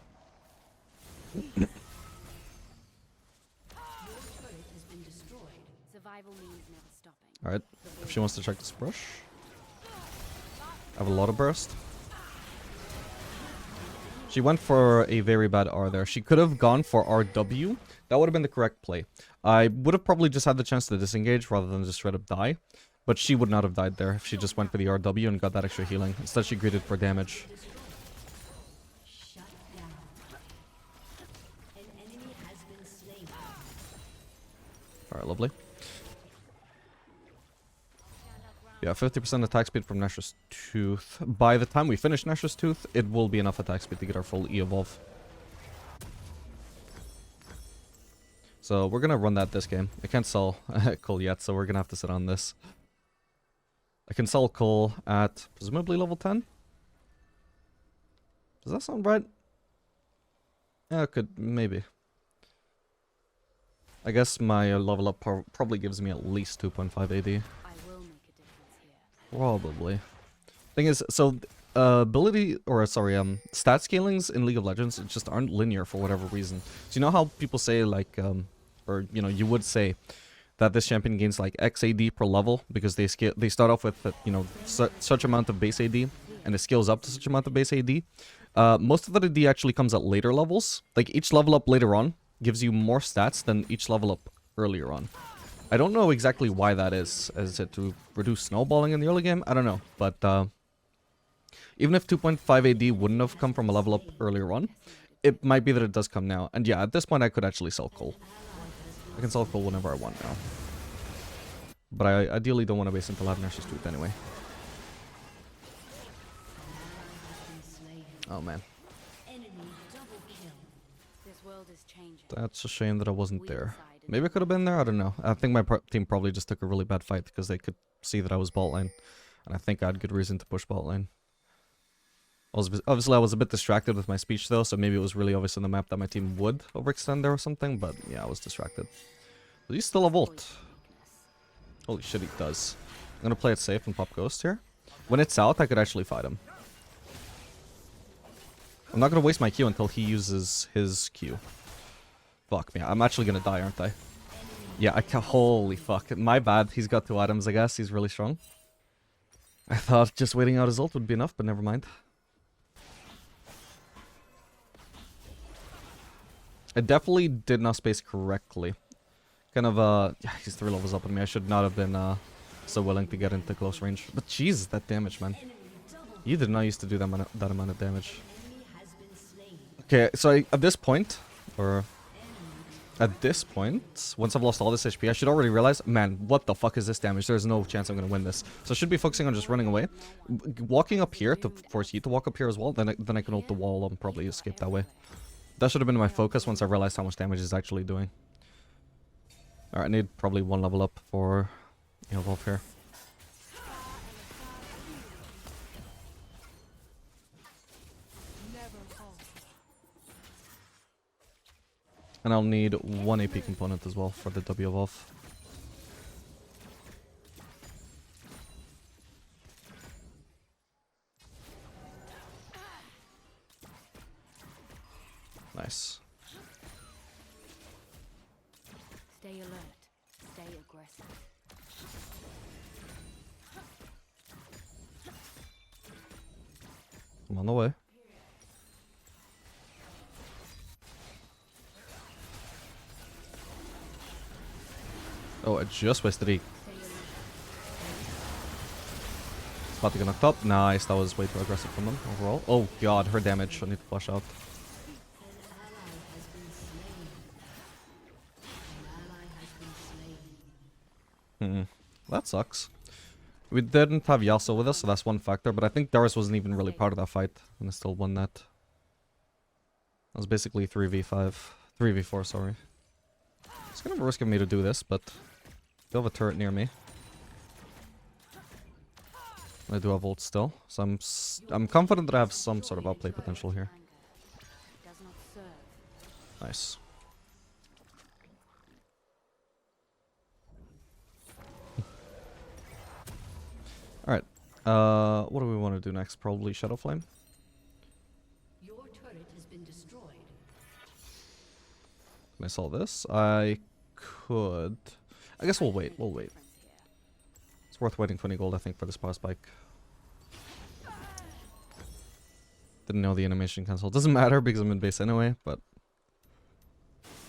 Alright, if she wants to check this brush. I have a lot of burst. She went for a very bad R there. She could have gone for RW. That would have been the correct play. I would have probably just had the chance to disengage rather than just straight up die. But she would not have died there if she just went for the RW and got that extra healing. Instead, she greeted for damage. Alright, lovely. Yeah, 50% attack speed from Nashor's Tooth. By the time we finish Nashor's Tooth, it will be enough attack speed to get our full E evolve. So we're gonna run that this game. I can't sell Cole yet, so we're gonna have to sit on this. I can sell Cole at presumably level 10. Does that sound right? Yeah, it could, maybe. I guess my level up probably gives me at least 2.5 AD. Probably. Thing is, so stat scalings in League of Legends just aren't linear for whatever reason. So you know how people say like, or you know, you would say that this champion gains like X AD per level because they start off with you know such amount of base AD and it scales up to such amount of base AD. Most of the AD actually comes at later levels. Like each level up later on gives you more stats than each level up earlier on. I don't know exactly why that is. Is it to reduce snowballing in the early game? I don't know. But even if 2.5 AD wouldn't have come from a level up earlier on, it might be that it does come now. And yeah, at this point I could actually sell Cole. I can sell Cole whenever I want now. But I ideally don't want to wait until I have Nashor's Tooth anyway. Oh man. That's a shame that I wasn't there. Maybe I could have been there, I don't know. I think my team probably just took a really bad fight because they could see that I was bot lane. And I think I had good reason to push bot lane. Obviously I was a bit distracted with my speech though, so maybe it was really obvious on the map that my team would overextend there or something, but yeah, I was distracted. Does he still have ult? Holy shit, he does. I'm gonna play it safe and pop Ghost here. When it's out, I could actually fight him. I'm not gonna waste my Q until he uses his Q. Fuck me, I'm actually gonna die, aren't I? Yeah, I can't. Holy fuck. My bad, he's got 2 items, I guess. He's really strong. I thought just waiting out his ult would be enough, but never mind. I definitely did not space correctly. Kind of, yeah, he's 3 levels up on me. I should not have been, so willing to get into close range. But Jesus, that damage, man. You did not used to do that amount of damage. Okay, so at this point, or at this point, once I've lost all this HP, I should already realize, man, what the fuck is this damage? There's no chance I'm gonna win this. So I should be focusing on just running away. Walking up here to force you to walk up here as well, then I can ult the wall and probably escape that way. That should have been my focus once I realized how much damage it's actually doing. Alright, I need probably 1 level up for evolve here. And I'll need 1 AP component as well for the W evolve. Nice. Stay alert. Stay aggressive. I'm on the way. Oh, I just wasted E. It's about to get knocked up. Nice, that was way too aggressive from them overall. Oh god, her damage. I need to flush out. That sucks. We didn't have Yasuo with us, so that's one factor, but I think Darius wasn't even really part of that fight, and I still won that. That was basically 3v5. 3v4, sorry. It's kind of a risk of me to do this, but they have a turret near me. I do have ult still, so I'm confident that I have some sort of outplay potential here. Nice. Alright, what do we want to do next? Probably Shadow Flame? Your turret has been destroyed. Can I sell this? I could. I guess we'll wait, It's worth waiting 20 gold, I think, for this power spike. Didn't know the animation cancel. Doesn't matter because I'm in base anyway, but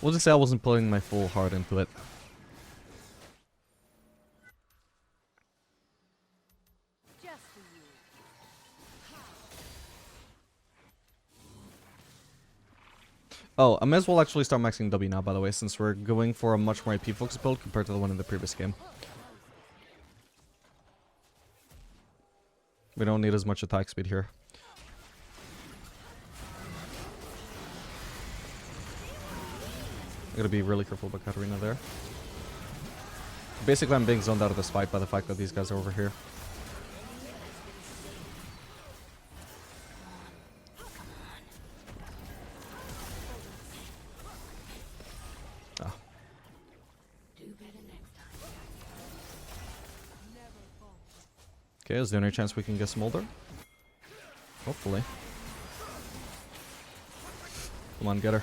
we'll just say I wasn't putting my full heart into it. Oh, I may as well actually start maxing W now, by the way, since we're going for a much more AP focus build compared to the one in the previous game. We don't need as much attack speed here. I gotta be really careful about Katarina there. Basically, I'm being zoned out of this fight by the fact that these guys are over here. Okay, is there any chance we can get Smolder? Hopefully. Come on, get her.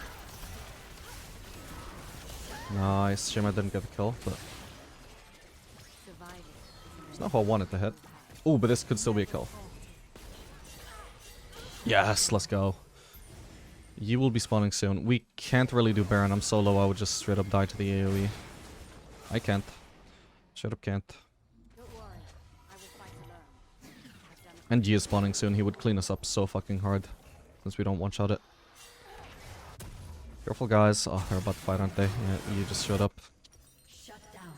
Nice. Shame I didn't get the kill, but it's not who I wanted to hit. Oh, but this could still be a kill. Yes, let's go. You will be spawning soon. We can't really do Baron. I'm so low, I would just straight up die to the AoE. I can't. Straight up can't. And G is spawning soon. He would clean us up so fucking hard. Since we don't one-shot it. Careful, guys. Oh, they're about to fight, aren't they? Yeah, you just showed up. Shut down.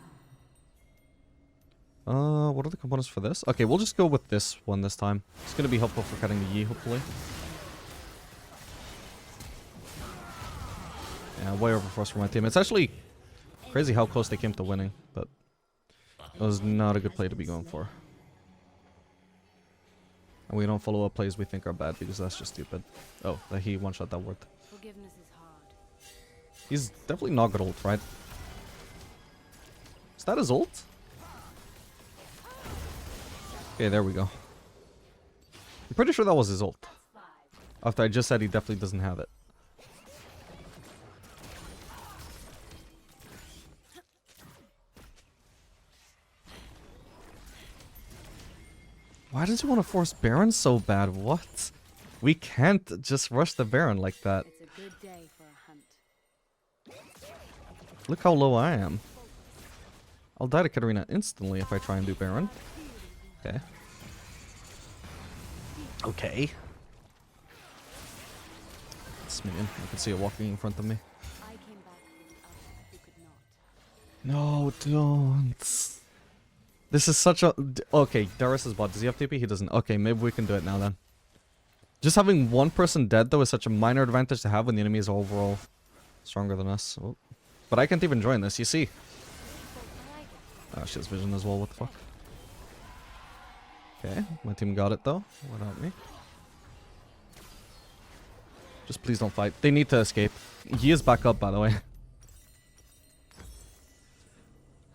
What are the components for this? Okay, we'll just go with this one this time. It's gonna be helpful for cutting the Yi, hopefully. Yeah, way overforced for my team. It's actually crazy how close they came to winning, but it was not a good play to be going for. And we don't follow up plays we think are bad because that's just stupid. Oh, that he one-shot that word. Forgiveness is hard. He's definitely not got ult, right? Is that his ult? Okay, there we go. I'm pretty sure that was his ult. After I just said he definitely doesn't have it. Why does he want to force Baron so bad? What? We can't just rush the Baron like that. It's a good day for a hunt. Look how low I am. I'll die to Katarina instantly if I try and do Baron. Okay. Okay. It's this minion. I can see it walking in front of me. I came back for the other who could not. No, don't. This is such a... Okay, Darius is bot. Does he have TP? He doesn't. Okay, maybe we can do it now then. Just having one person dead, though, is such a minor advantage to have when the enemy is overall stronger than us. Oh. But I can't even join this, you see. Oh, she has vision as well, what the fuck. Okay, my team got it, though. Without me. Just please don't fight. They need to escape. He is back up, by the way.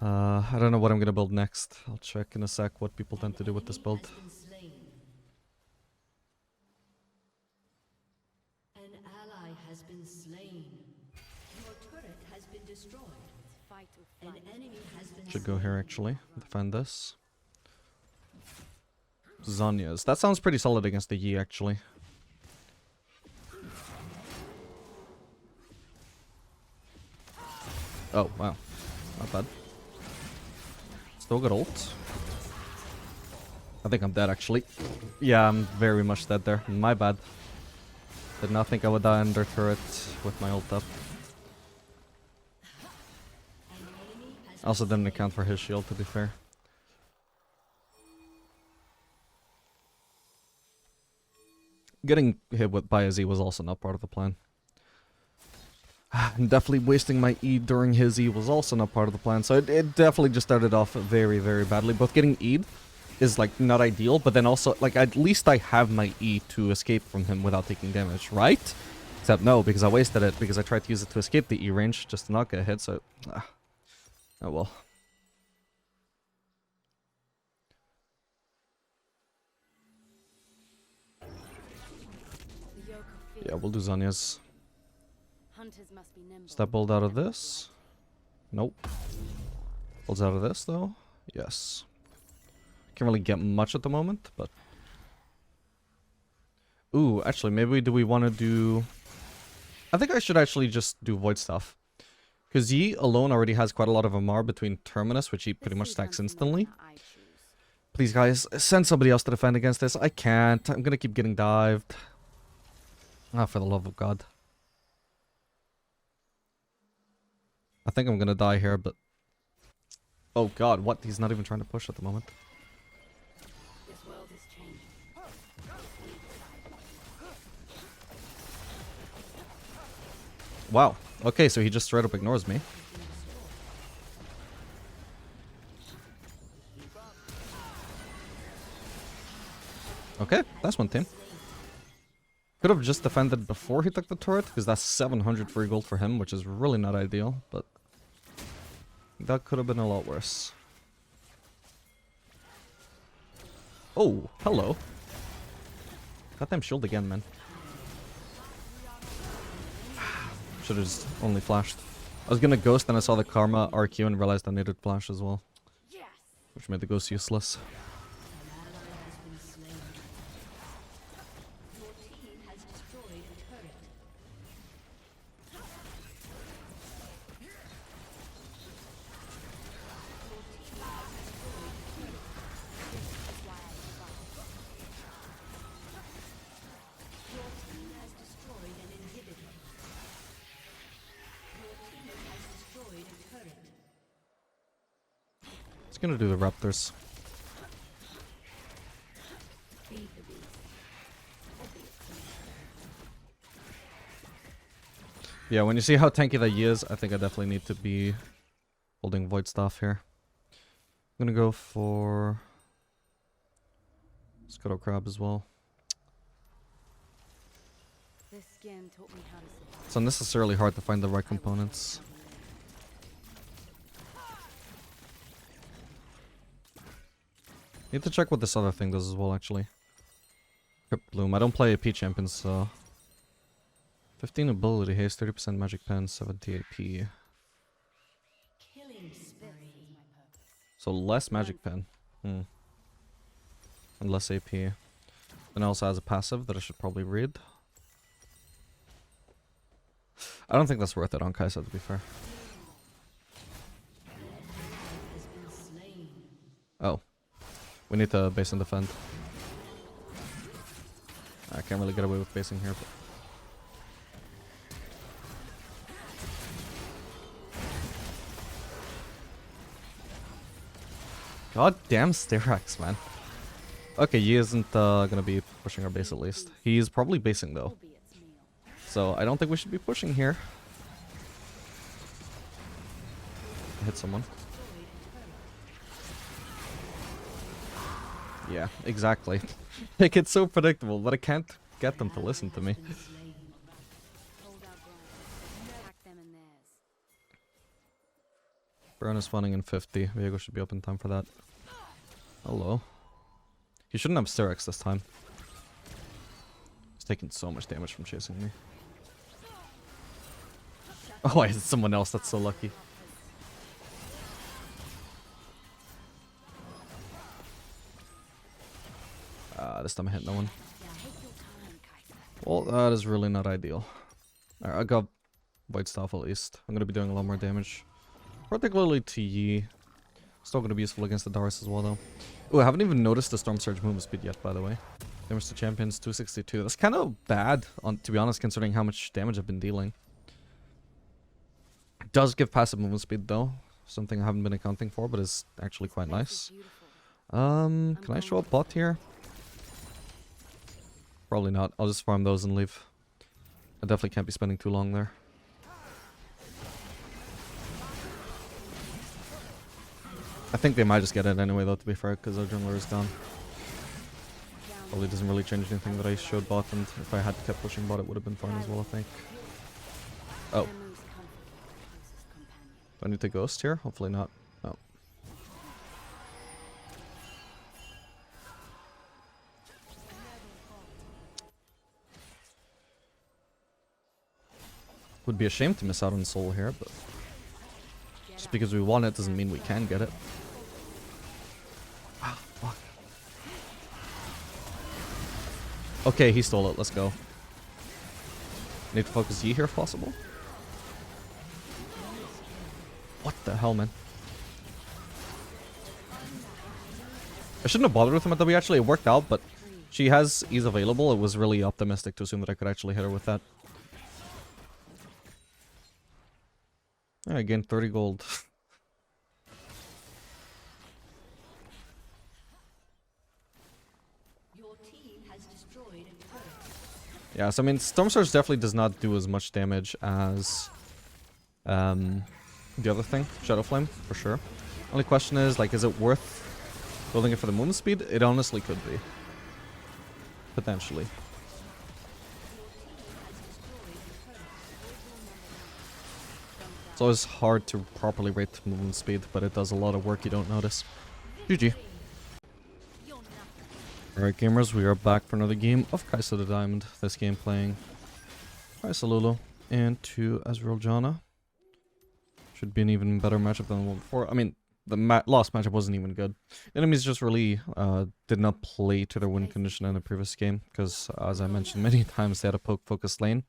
I don't know what I'm gonna build next. I'll check in a sec what people tend to do with this build. An ally has been slain. Your turret has been destroyed. Fight or An flight. enemy has been Should go here, actually. Defend this. Zhonya's. That sounds pretty solid against the Yi, actually. Oh, wow. Not bad. Still got ult. I think I'm dead, actually. Yeah, I'm very much dead there. My bad. Did not think I would die under turret with my ult up. Also didn't account for his shield, to be fair. Getting hit by a Z was also not part of the plan. And definitely wasting my E during his E was also not part of the plan. So it definitely just started off very, very badly. Both getting E'd is like not ideal, but then also like at least I have my E to escape from him without taking damage, right? Except no, because I wasted it because I tried to use it to escape the E range just to not get hit, so... Oh well. The yoke of fear. Yeah, we'll do Zhonya's. Hunters must be nimble. Step build out of this. Nope. Builds out of this though. Yes. Can't really get much at the moment, but... Ooh, actually, maybe do we want to do... I think I should actually just do Void stuff. Because Yi alone already has quite a lot of MR between Terminus, which he pretty much stacks instantly. Please, guys, send somebody else to defend against this. I can't. I'm gonna keep getting dived. Ah, for the love of God. I think I'm gonna die here, but... Oh God, what? He's not even trying to push at the moment. This world is changing. Wow. Okay, so he just straight up ignores me. Okay, that's one team. Could have just defended before he took the turret, because that's 700 free gold for him, which is really not ideal, but... That could have been a lot worse. Oh, hello. Goddamn shield again, man. Should have just only flashed. I was gonna ghost and I saw the Karma RQ and realized I needed flash as well. Yes. Which made the ghost useless. An ally has been slain. Your team has destroyed a turret. Your team has destroyed an inhibitor. Your team has destroyed a turret. It's gonna do the Raptors. Yeah, when you see how tanky that Yi is, I think I definitely need to be holding Void Staff here. I'm gonna go for Scuttle Crab as well. This skin taught me how to survive. It's unnecessarily hard to find the right components. Need to check what this other thing does as well, actually. Crypt Bloom. I don't play AP champions, so... 15 ability haste, 30% magic pen, 70 AP. Killing This spree. is my purpose. So less magic pen. And less AP. And also has a passive that I should probably read. I don't think that's worth it on Kai'Sa, to be fair. Has been slain. Oh. We need to base and defend. I can't really get away with basing here, but... God damn Styrax, man. Okay, he isn't gonna be pushing our base at least. He's probably basing though. So I don't think we should be pushing here. Hit someone. Yeah, exactly. Like, it's so predictable, but I can't get them to listen to me. Burn is spawning in 50. Viego should be up in time for that. Hello. He shouldn't have Styrax this time. He's taking so much damage from chasing me. Oh, it's someone else. That's so lucky. This time I hit no one. Well, that is really not ideal. Alright, I got Void Staff at least. I'm gonna be doing a lot more damage. Particularly to Yi. Still gonna be useful against the Darius as well though. Oh, I haven't even noticed the Storm Surge movement speed yet, by the way. Damage to champions, 262. That's kind of bad, to be honest, considering how much damage I've been dealing. It does give passive movement speed though. Something I haven't been accounting for, but is actually quite nice. Can I show up bot here? Probably not. I'll just farm those and leave. I definitely can't be spending too long there. I think they might just get it anyway though, to be fair, because our jungler is down. Probably doesn't really change anything that I showed bot, and if I had kept pushing bot it would have been fine as well, I think. Oh. Do I need to ghost here? Hopefully not. Oh. Would be a shame to miss out on soul here, but just because we want it doesn't mean we can get it. Ah, fuck. Okay, he stole it. Let's go. Need to focus Yi here if possible. What the hell, man? I shouldn't have bothered with him at W. Actually, it worked out, but she has ease available. It was really optimistic to assume that I could actually hit her with that. Yeah, I gained 30 gold. Your team has destroyed a turret. Yeah, so I mean, Storm Surge definitely does not do as much damage as the other thing, Shadow Flame, for sure. Only question is, like, is it worth building it for the movement speed? It honestly could be. Potentially. It's always hard to properly rate movement speed, but it does a lot of work you don't notice. GG. Alright gamers, we are back for another game of Kai'Sa the Diamond. This game playing Kai'Sa Lulu into Ezreal Janna. Should be an even better matchup than the one before. I mean, the last matchup wasn't even good. Enemies just really did not play to their win condition in the previous game, because as I mentioned many times, they had a poke focused lane.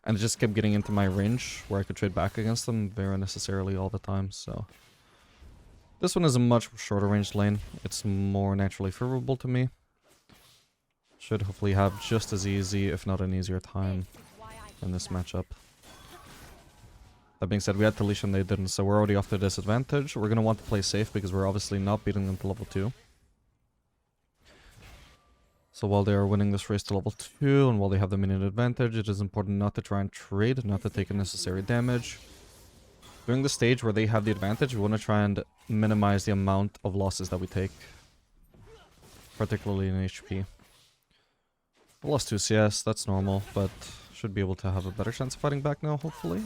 And it just kept getting into my range where I could trade back against them very unnecessarily all the time, so... This one is a much shorter range lane. It's more naturally favorable to me. Should hopefully have just as easy, if not an easier time in this matchup. That being said, we had Talisha and they didn't, so we're already off to a disadvantage. We're going to want to play safe because we're obviously not beating them to level 2. So while they are winning this race to level 2, and while they have the minion advantage, it is important not to try and trade, not to take unnecessary damage. During the stage where they have the advantage, we want to try and minimize the amount of losses that we take. Particularly in HP. I lost 2 CS, that's normal, but should be able to have a better chance of fighting back now, hopefully.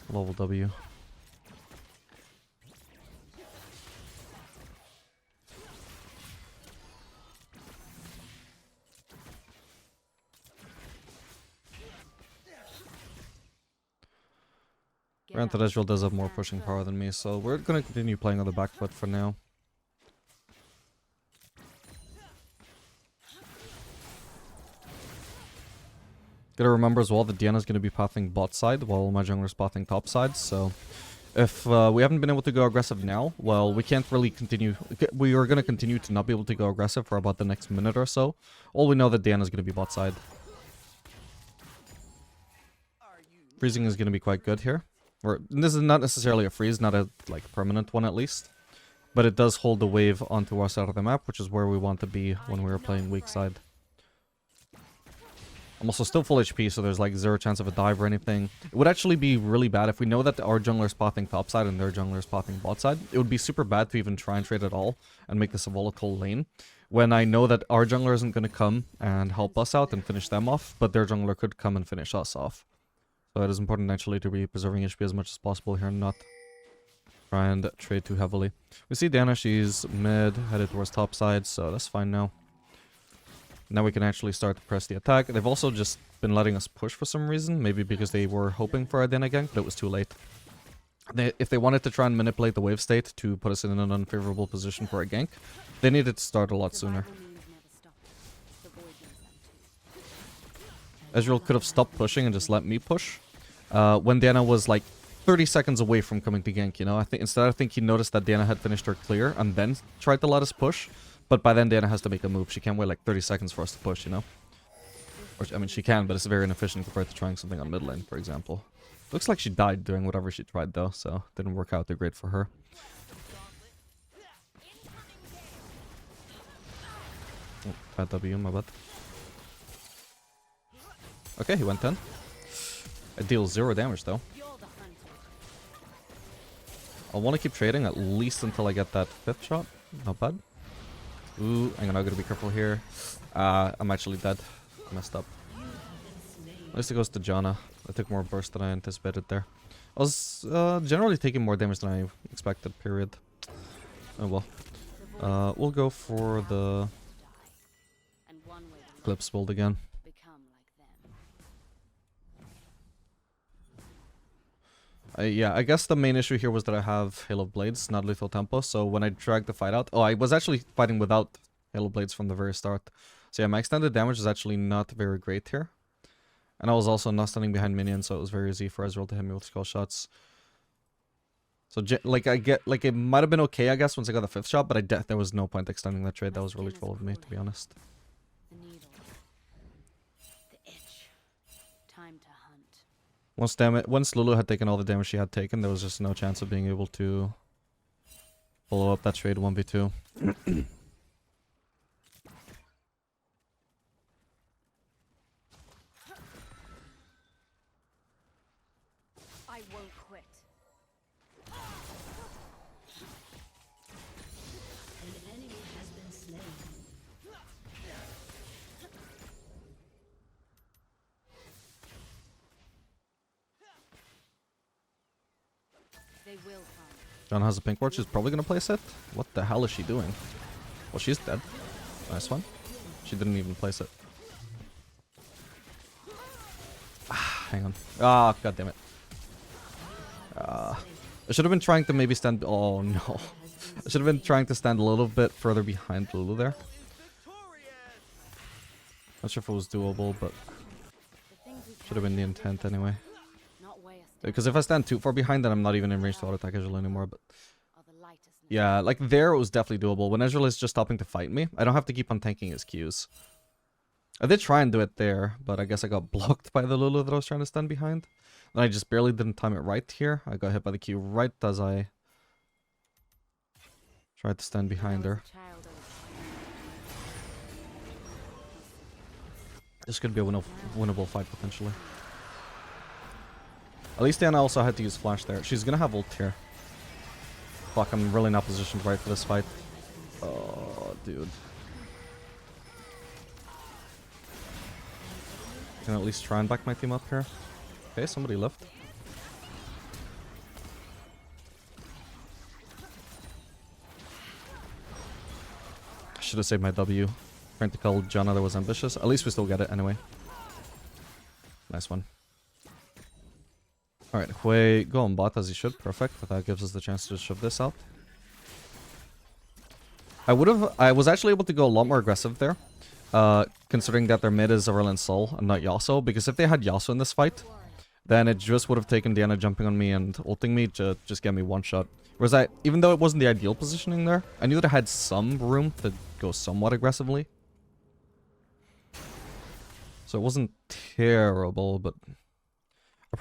Level W. Granted, Ezreal does have more pushing power than me, so we're gonna continue playing on the back foot for now. Gotta remember as well that Diana's gonna be pathing bot side while my jungler's pathing top side, so if we haven't been able to go aggressive now, well, we can't really continue. We are gonna continue to not be able to go aggressive for about the next minute or so. All we know that Diana's gonna be bot side. Freezing is gonna be quite good here. Or this is not necessarily a freeze, not a like permanent one at least. But it does hold the wave onto our side of the map, which is where we want to be when we are playing weak side. I'm also still full HP, so there's like 0 chance of a dive or anything. It would actually be really bad if we know that our jungler is popping top side and their jungler is popping bot side. It would be super bad to even try and trade at all and make this a volatile lane. When I know that our jungler isn't going to come and help us out and finish them off, but their jungler could come and finish us off. So it is important actually to be preserving HP as much as possible here and not try and trade too heavily. We see Diana, she's mid, headed towards top side, so that's fine now. Now we can actually start to press the attack. They've also just been letting us push for some reason, maybe because they were hoping for a Diana gank, but it was too late. If they wanted to try and manipulate the wave state to put us in an unfavorable position for a gank, they needed to start a lot sooner. Ezreal could have stopped pushing and just let me push. When Diana was like 30 seconds away from coming to gank, you know? I think he noticed that Diana had finished her clear and then tried to let us push. But by then Diana has to make a move. She can't wait like 30 seconds for us to push, you know? Or, I mean, she can, but it's very inefficient compared to trying something on mid lane, for example. Looks like she died doing whatever she tried though, so didn't work out too great for her. Oh, bad W, my bad. Okay, he went 10. It deals 0 damage though. I want to keep trading at least until I get that 5th shot. Not bad. Ooh, I'm not gonna be careful here. I'm actually dead. I messed up. At least it goes to Janna. I took more burst than I anticipated there. I was generally taking more damage than I expected, period. Oh well. We'll go for the Eclipse build again. Yeah, I guess the main issue here was that I have Hail of Blades, not Lethal Tempo, so when I dragged the fight out... Oh, I was actually fighting without Hail of Blades from the very start. So yeah, my extended damage is actually not very great here. And I was also not standing behind minions, so it was very easy for Ezreal to hit me with skull shots. So, like, it might have been okay, I guess, once I got the 5th shot, but there was no point extending that trade. That was really troll of me, to be honest. Once Lulu had taken all the damage she had taken, there was just no chance of being able to follow up that trade 1v2. I won't quit. An enemy has been slain. They will come. John has a pink ward. She's probably gonna place it. What the hell is she doing? Well, she's dead. Nice one. She didn't even place it. Ah, hang on. Ah, god damn it. I should have been trying to maybe stand... Oh, no. I should have been trying to stand a little bit further behind Lulu there. Not sure if it was doable, but... should have been the intent anyway. Because if I stand too far behind, then I'm not even in range to auto-attack Ezreal anymore, but... yeah, like there it was definitely doable. When Ezreal is just stopping to fight me, I don't have to keep on tanking his Qs. I did try and do it there, but I guess I got blocked by the Lulu that I was trying to stand behind. And I just barely didn't time it right here. I got hit by the Q right as I tried to stand behind her. This could be a winnable fight, potentially. At least Diana also had to use flash there. She's gonna have ult here. Fuck, I'm really not positioned right for this fight. Oh, dude. I can at least try and back my team up here. Okay, somebody left. I should have saved my W. Trying to call Janna that was ambitious. At least we still get it anyway. Nice one. Alright, Hui, go on bot as he should. Perfect. That gives us the chance to shove this out. I was actually able to go a lot more aggressive there. Considering that their mid is Aurel and Sol and not Yasuo. Because if they had Yasuo in this fight, then it just would have taken Diana jumping on me and ulting me to just get me one shot. Whereas even though it wasn't the ideal positioning there, I knew that I had some room to go somewhat aggressively. So it wasn't terrible, but...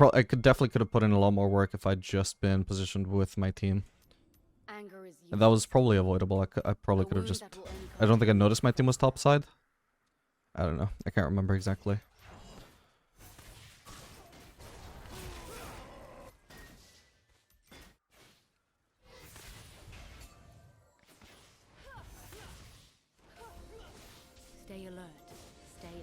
I could have put in a lot more work if I'd just been positioned with my team. Anger is And that was probably avoidable. I probably could have just... I don't think I noticed my team was topside. I don't know. I can't remember exactly. Stay alert. Stay aggressive.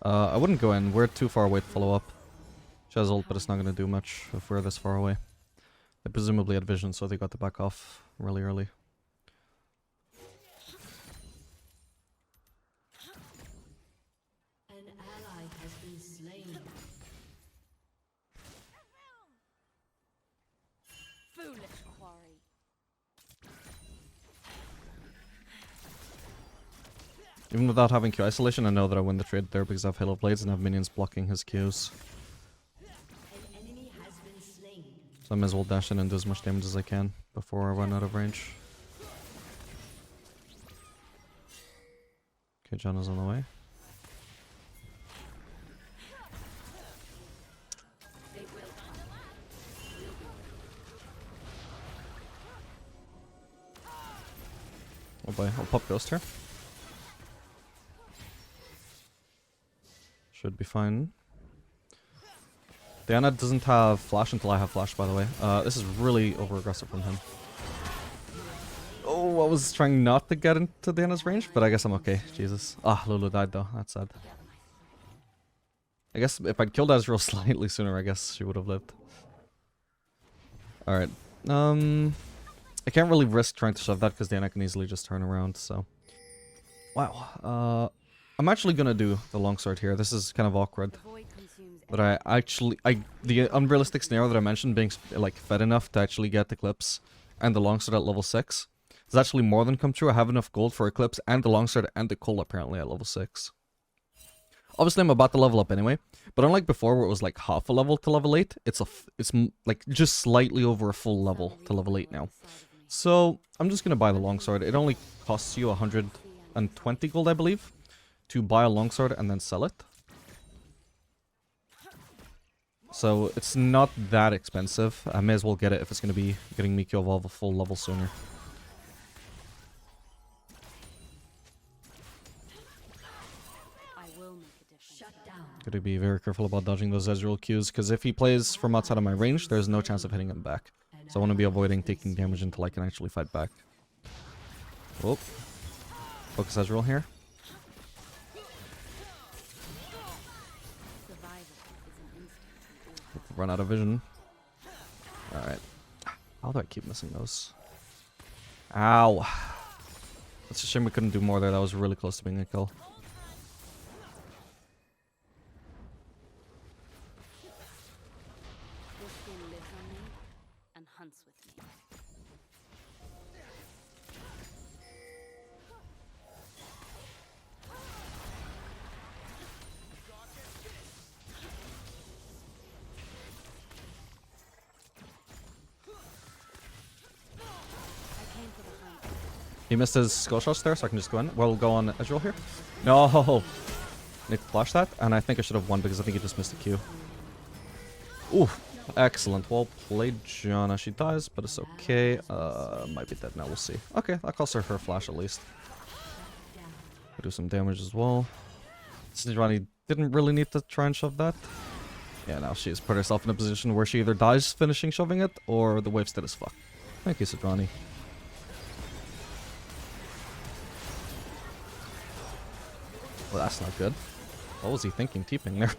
I wouldn't go in. We're too far away to follow up. She has ult, but it's not going to do much if we're this far away. They presumably had vision, so they got to back off really early. An ally has been slain. Foolish quarry. Even without having Q isolation, I know that I win the trade there because I have Halo Blades and have minions blocking his Qs. An enemy has been slain. So I may as well dash in and do as much damage as I can before I run out of range. Okay, Janna's on the way. Oh boy, I'll pop Ghost here. Should be fine. Diana doesn't have flash until I have flash, by the way. This is really over-aggressive from him. Oh, I was trying not to get into Diana's range, but I guess I'm okay. Jesus. Ah, Lulu died though. That's sad. I guess if I'd killed Ezreal slightly sooner, I guess she would have lived. Alright. I can't really risk trying to shove that because Diana can easily just turn around, so... Wow. I'm actually gonna do the longsword here. This is kind of awkward. But the unrealistic scenario that I mentioned, being like fed enough to actually get Eclipse and the longsword at level 6, has actually more than come true. I have enough gold for Eclipse and the longsword and the Cole apparently at level 6. Obviously I'm about to level up anyway, but unlike before where it was like half a level to level 8, it's like just slightly over a full level to level 8 now. So I'm just gonna buy the longsword. It only costs you 120 gold, I believe, to buy a longsword and then sell it. So it's not that expensive. I may as well get it if it's going to be getting Mikio Evolve a full level sooner. I will make a difference. Shut down. Gotta be very careful about dodging those Ezreal Qs, because if he plays from outside of my range, there's no chance of hitting him back. So I want to be avoiding taking damage until I can actually fight back. Oh. Focus Ezreal here. Run out of vision. Alright. How do I keep missing those? Ow. It's a shame we couldn't do more there. That was really close to being a kill. This skin lives on me and hunts with me. He missed his skull shots there, so I can just go in. We'll go on Ezreal here. No! Need to flash that, and I think I should have won because I think he just missed a Q. Ooh, excellent. Well played, Janna. She dies, but it's okay. Might be dead now, we'll see. Okay, that costs her her flash at least. We'll do some damage as well. Sejuani didn't really need to try and shove that. Yeah, now she's put herself in a position where she either dies finishing shoving it, or the wave's dead as fuck. Thank you, Sejuani. Well, that's not good. What was he thinking, TPing there?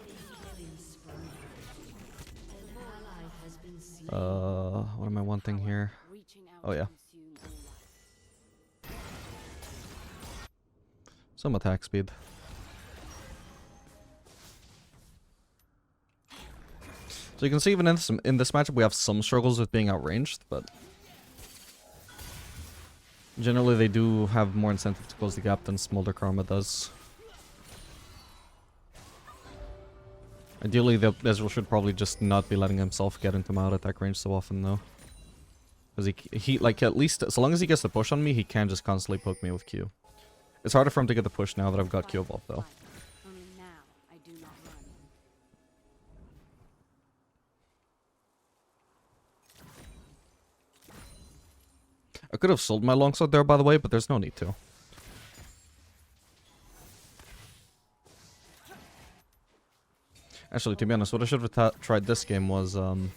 What am I wanting here? Oh yeah. Some attack speed. So you can see even in this matchup we have some struggles with being outranged, but generally they do have more incentive to close the gap than Smolder Karma does. Ideally, the Ezreal should probably just not be letting himself get into my auto attack range so often, though. Because he, like, at least, so long as he gets the push on me, he can just constantly poke me with Q. It's harder for him to get the push now that I've got Q evolved, though. Only now I do not run. I could have sold my longsword there, by the way, but there's no need to. Actually, to be honest, what I should have tried this game was the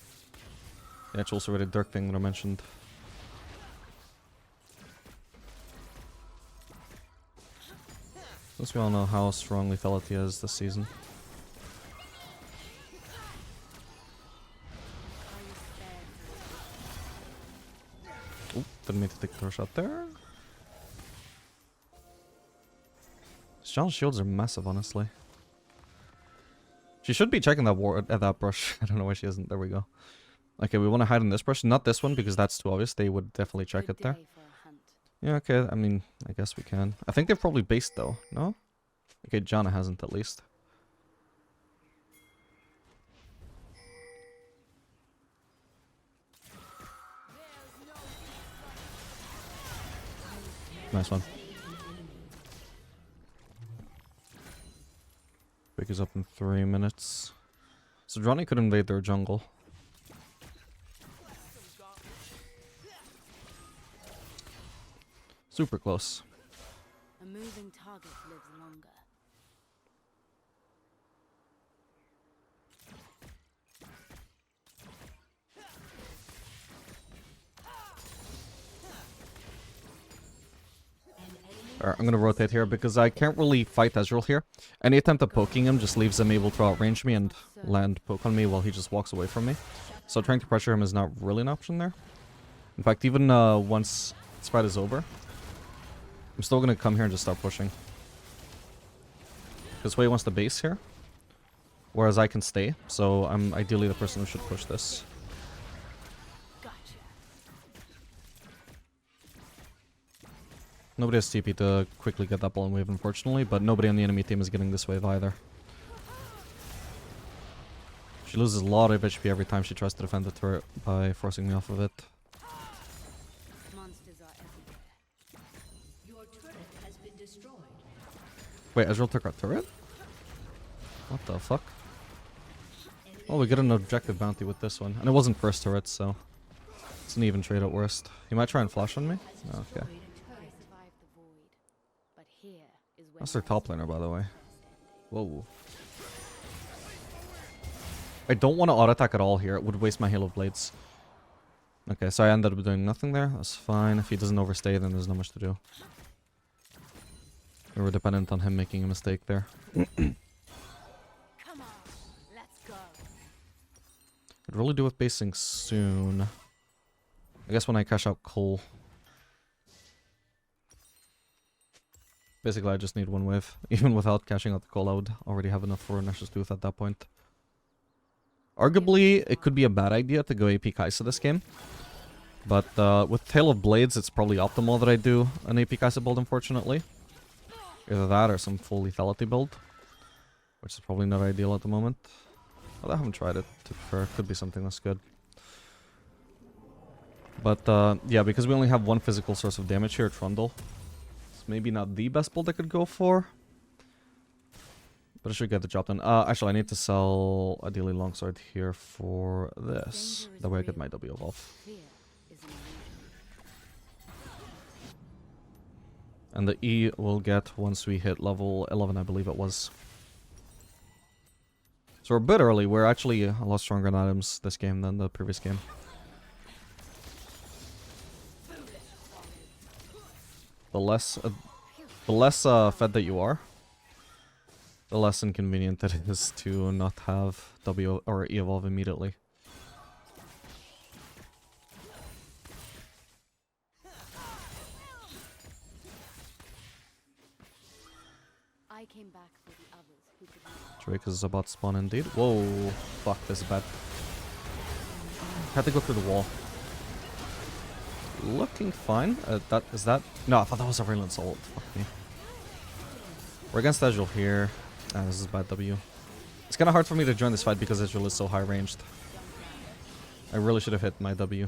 actual serrated Dirk thing that I mentioned. Since we all know how strong lethality is this season. Oop, didn't mean to take the throw shot there. John's shields are massive, honestly. She should be checking that ward at that brush. I don't know why she isn't. There we go. Okay, we want to hide in this brush. Not this one, because that's too obvious. They would definitely check it there. Yeah, okay. I mean, I guess we can. I think they've probably based, though. No? Okay, Janna hasn't, at least. Nice one. Pick is up in 3 minutes. So Johnny could invade their jungle. Super close. A moving target lives longer. Alright, I'm gonna rotate here because I can't really fight Ezreal here. Any attempt at poking him just leaves him able to outrange me and land poke on me while he just walks away from me. So trying to pressure him is not really an option there. In fact, even once this fight is over, I'm still gonna come here and just start pushing. Because Wei wants the base here, whereas I can stay, so I'm ideally the person who should push this. Nobody has TP to quickly get that ball wave, unfortunately, but nobody on the enemy team is getting this wave either. She loses a lot of HP every time she tries to defend the turret by forcing me off of it. Monsters are everywhere. Your turret has been destroyed. Wait, Ezreal took our turret? What the fuck? Well, we get an objective bounty with this one. And it wasn't first turret, so it's an even trade at worst. He might try and flash on me? No, okay. That's their top laner, by the way. Whoa. I don't want to auto-attack at all here. It would waste my Halo Blades. Okay, so I ended up doing nothing there. That's fine. If he doesn't overstay, then there's not much to do. We were dependent on him making a mistake there. Come on, let's go. Could really do with basing soon. I guess when I cash out Cole. Basically, I just need one wave. Even without cashing out the Cole, I would already have enough for Nash's Tooth at that point. Arguably, it could be a bad idea to go AP Kai'Sa this game. But with Tail of Blades, it's probably optimal that I do an AP Kai'Sa build, unfortunately. Either that or some full lethality build. Which is probably not ideal at the moment. Well, I haven't tried it, to be fair. It could be something that's good. But yeah, because we only have one physical source of damage here, Trundle. Maybe not the best build I could go for. But I should get the job done. Actually, I need to sell ideally longsword here for this. That way I get my W evolve. And the E will get once we hit level 11, I believe it was. So we're a bit early. We're actually a lot stronger in items this game than the previous game. The less fed that you are, the less inconvenient it is to not have W or E evolve immediately. I came back for the others who could not. Drake is about to spawn indeed. Whoa, fuck, this is bad. Had to go through the wall. Looking fine. That is that. No, I thought that was a Raylan Salt. Fuck me. We're against Ezreal here. This is bad W. It's kind of hard for me to join this fight because Israel is so high ranged. I really should have hit my W.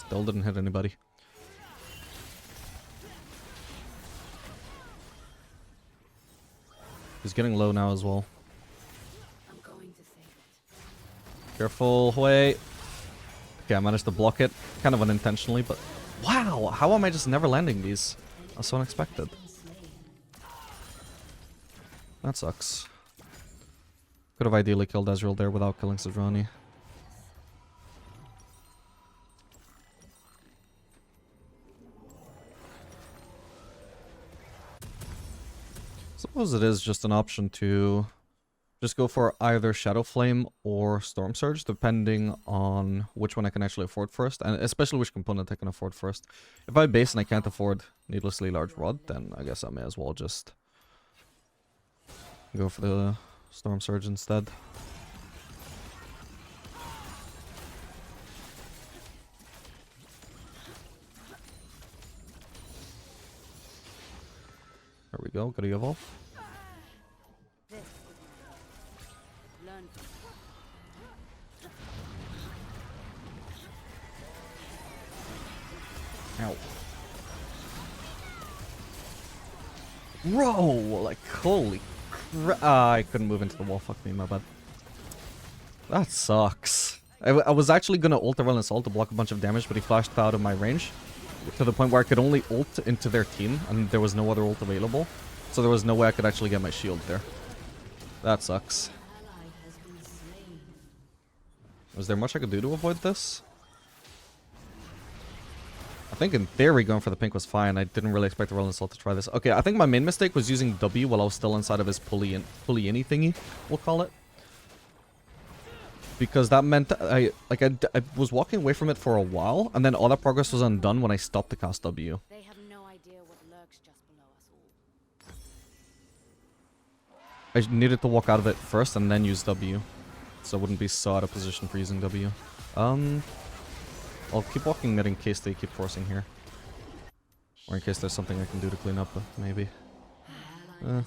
Still didn't hit anybody. He's getting low now as well. I'm going to save it. Careful, wait. Okay, I managed to block it. Kind of unintentionally, but... Wow! How am I just never landing these? That's so unexpected. That sucks. Could have ideally killed Ezreal there without killing Sejuani. Suppose it is just an option to just go for either Shadow Flame or Storm Surge, depending on which one I can actually afford first, and especially which component I can afford first. If I base and I can't afford needlessly large rod, then I guess I may as well just go for the Storm Surge instead. There we go, gotta evolve. This learn from Ow. Bro, like, holy I couldn't move into the wall, fuck me, my bad. That sucks. I was actually gonna ult the Relentless Ult to block a bunch of damage, but he flashed out of my range. To the point where I could only ult into their team, and there was no other ult available. So there was no way I could actually get my shield there. That sucks. Was there much I could do to avoid this? I think in theory going for the pink was fine. I didn't really expect the Relentless Ult to try this. Okay, I think my main mistake was using W while I was still inside of his pulley-any thingy, we'll call it. Because that meant I was walking away from it for a while, and then all that progress was undone when I stopped to cast W. They have no idea what lurks just below us all. I needed to walk out of it first and then use W, so I wouldn't be so out of position for using W. I'll keep walking mid in case they keep forcing here. Or in case there's something I can do to clean up, maybe. I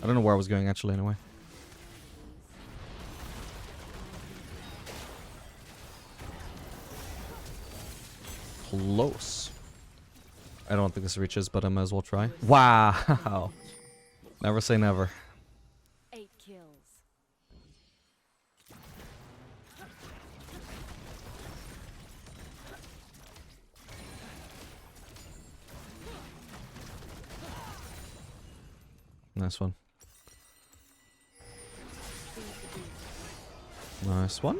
don't know where I was going actually anyway. Close. I don't think this reaches, but I might as well try. Wow! Never say never. 8 kills. Nice one. Nice one.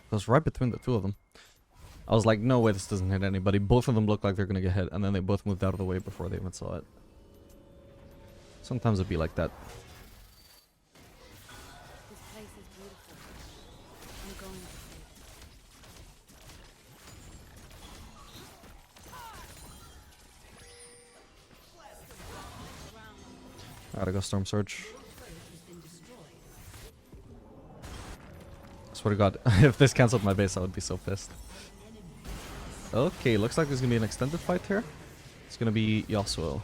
Goes right between the two of them. I was like, no way this doesn't hit anybody. Both of them look like they're gonna get hit, and then they both moved out of the way before they even saw it. Sometimes it'd be like that. This place is beautiful. I'm going to save it. I gotta go Storm Surge. Swear to God, if this cancelled my base, I would be so pissed. Okay, looks like there's gonna be an extended fight here. It's gonna be Yasuo.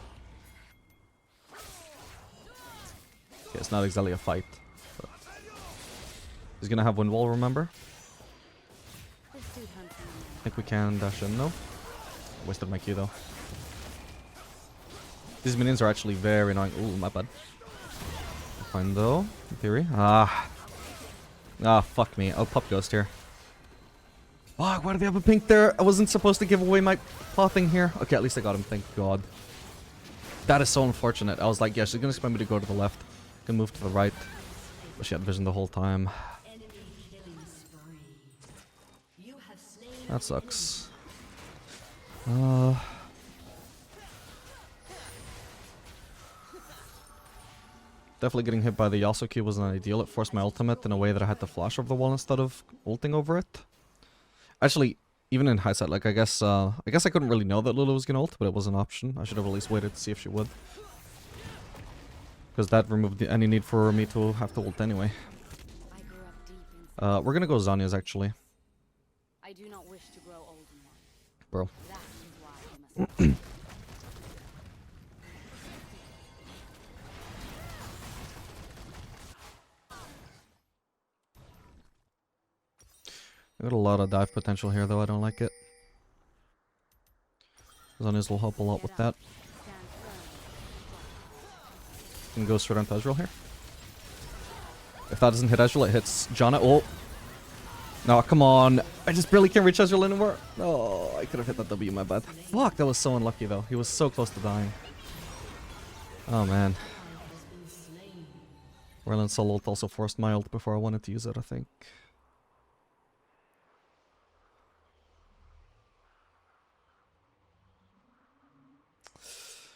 Okay, it's not exactly a fight. But he's gonna have wind wall, remember? This dude hunts me. I think we can dash in, no? Wasted my Q though. These minions are actually very annoying. Ooh, my bad. Fine though, in theory. Ah, fuck me. I'll pop Ghost here. Fuck, why do they have a pink there? I wasn't supposed to give away my paw thing here. Okay, at least I got him, thank God. That is so unfortunate. I was like, yeah, she's gonna expect me to go to the left. Can move to the right. But she had vision the whole time. That sucks. Definitely getting hit by the Yasuo Q wasn't ideal. It forced my ultimate in a way that I had to flash over the wall instead of ulting over it. Actually, even in hindsight, like I guess I couldn't really know that Lulu was gonna ult, but it was an option. I should have at least waited to see if she would. Because that removed any need for me to have to ult anyway. I grew We're gonna go Zanya's actually. I do not wish to grow old in one. Bro. That is why I must. We got a lot of dive potential here though, I don't like it. Zanya's will help a lot with that. Stand firm. Can go straight onto Ezreal here. If that doesn't hit Ezreal, it hits Janna. Oh! No, come on. I just barely can't reach Ezreal anymore. Oh, I could have hit that W, my bad. Fuck, that was so unlucky though. He was so close to dying. Oh man. Relin Sol ult also forced my ult before I wanted to use it, I think.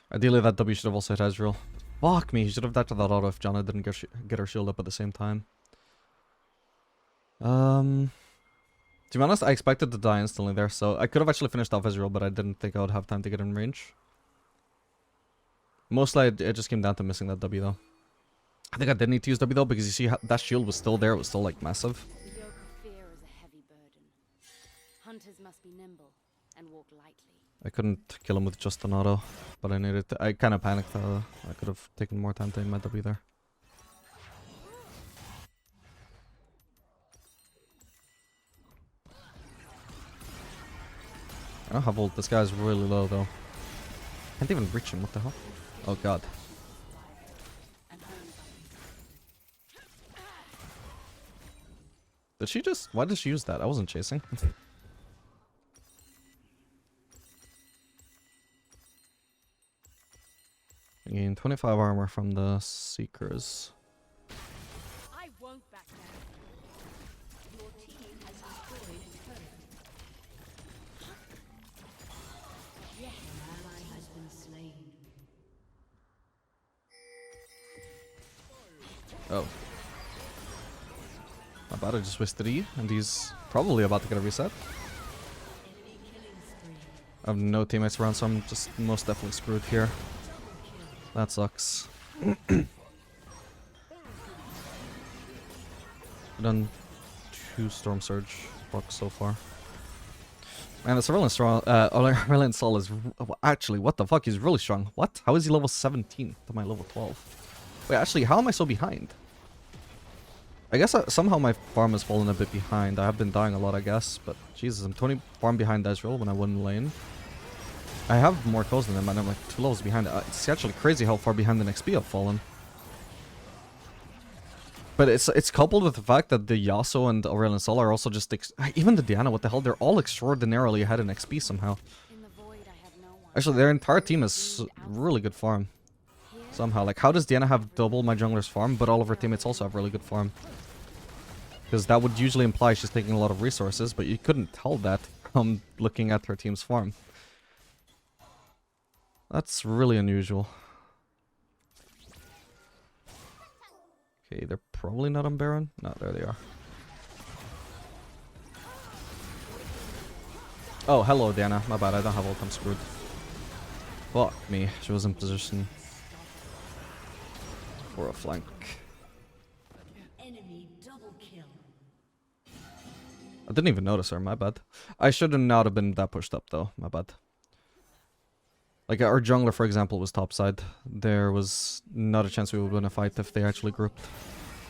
Ideally, that W should have also hit Ezreal. Fuck me, he should have died to that auto if Janna didn't get her shield up at the same time. To be honest, I expected to die instantly there, so I could have actually finished off Ezreal, but I didn't think I would have time to get in range. Mostly, it just came down to missing that W, though. I think I did need to use W, though, because you see that shield was still there. It was still, like, massive. The yoke of fear is a heavy burden. Hunters must be nimble and walk lightly. I couldn't kill him with just an auto, but I needed to. I kind of panicked. I could have taken more time to aim my W there. I don't have ult. This guy's really low, though. Can't even reach him. What the hell? Oh, God. Did she just... Why did she use that? I wasn't chasing. I gained 25 armor from the Seekers. I won't back down. Your team has destroyed a turret. Yes. An ally has been slain. Oh. My bad, I just wasted E, and he's probably about to get a reset. Enemy killing spree. I have no teammates around, so I'm just most definitely screwed here. That sucks. I've done 2 Storm Surge bucks so far. Man, the Relin Sol is... Actually, what the fuck? He's really strong. What? How is he level 17 to my level 12? Wait, actually, how am I so behind? I guess somehow my farm has fallen a bit behind. I have been dying a lot, I guess. But, Jesus, I'm 20 farm behind Ezreal when I won lane. I have more kills than him, and I'm like 2 levels behind. It's actually crazy how far behind the XP I've fallen. But it's coupled with the fact that the Yasuo and Aurelion Sol are also just... even the Diana, what the hell? They're all extraordinarily ahead in XP somehow. In the void, I have no one. Actually, their entire team is really good farm. Somehow. Like, how does Diana have double my jungler's farm, but all of her teammates also have really good farm? Because that would usually imply she's taking a lot of resources, but you couldn't tell that from looking at her team's farm. That's really unusual. Okay, they're probably not on Baron. No, there they are. Oh, hello, Diana. My bad, I don't have ult. I'm screwed. Fuck me. She was in position for a flank. Enemy double kill. I didn't even notice her. My bad. I should not have been that pushed up, though. My bad. Like, our jungler, for example, was topside. There was not a chance we would win a fight if they actually grouped.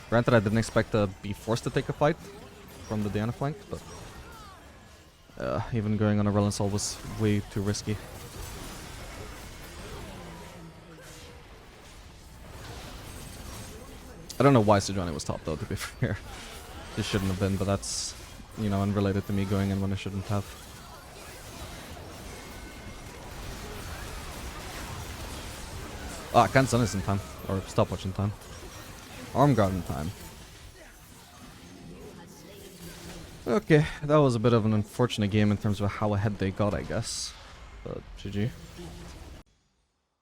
Granted, I didn't expect to be forced to take a fight from the Diana flank, but... even going on a Relin Sol was way too risky. I don't know why Sejuani was top, though, to be fair. It shouldn't have been, but that's, you know, unrelated to me going in when I shouldn't have. Ah, I can't stun this in time. Or stopwatch in time. Arm guard in time. Okay, that was a bit of an unfortunate game in terms of how ahead they got, I guess. But GG.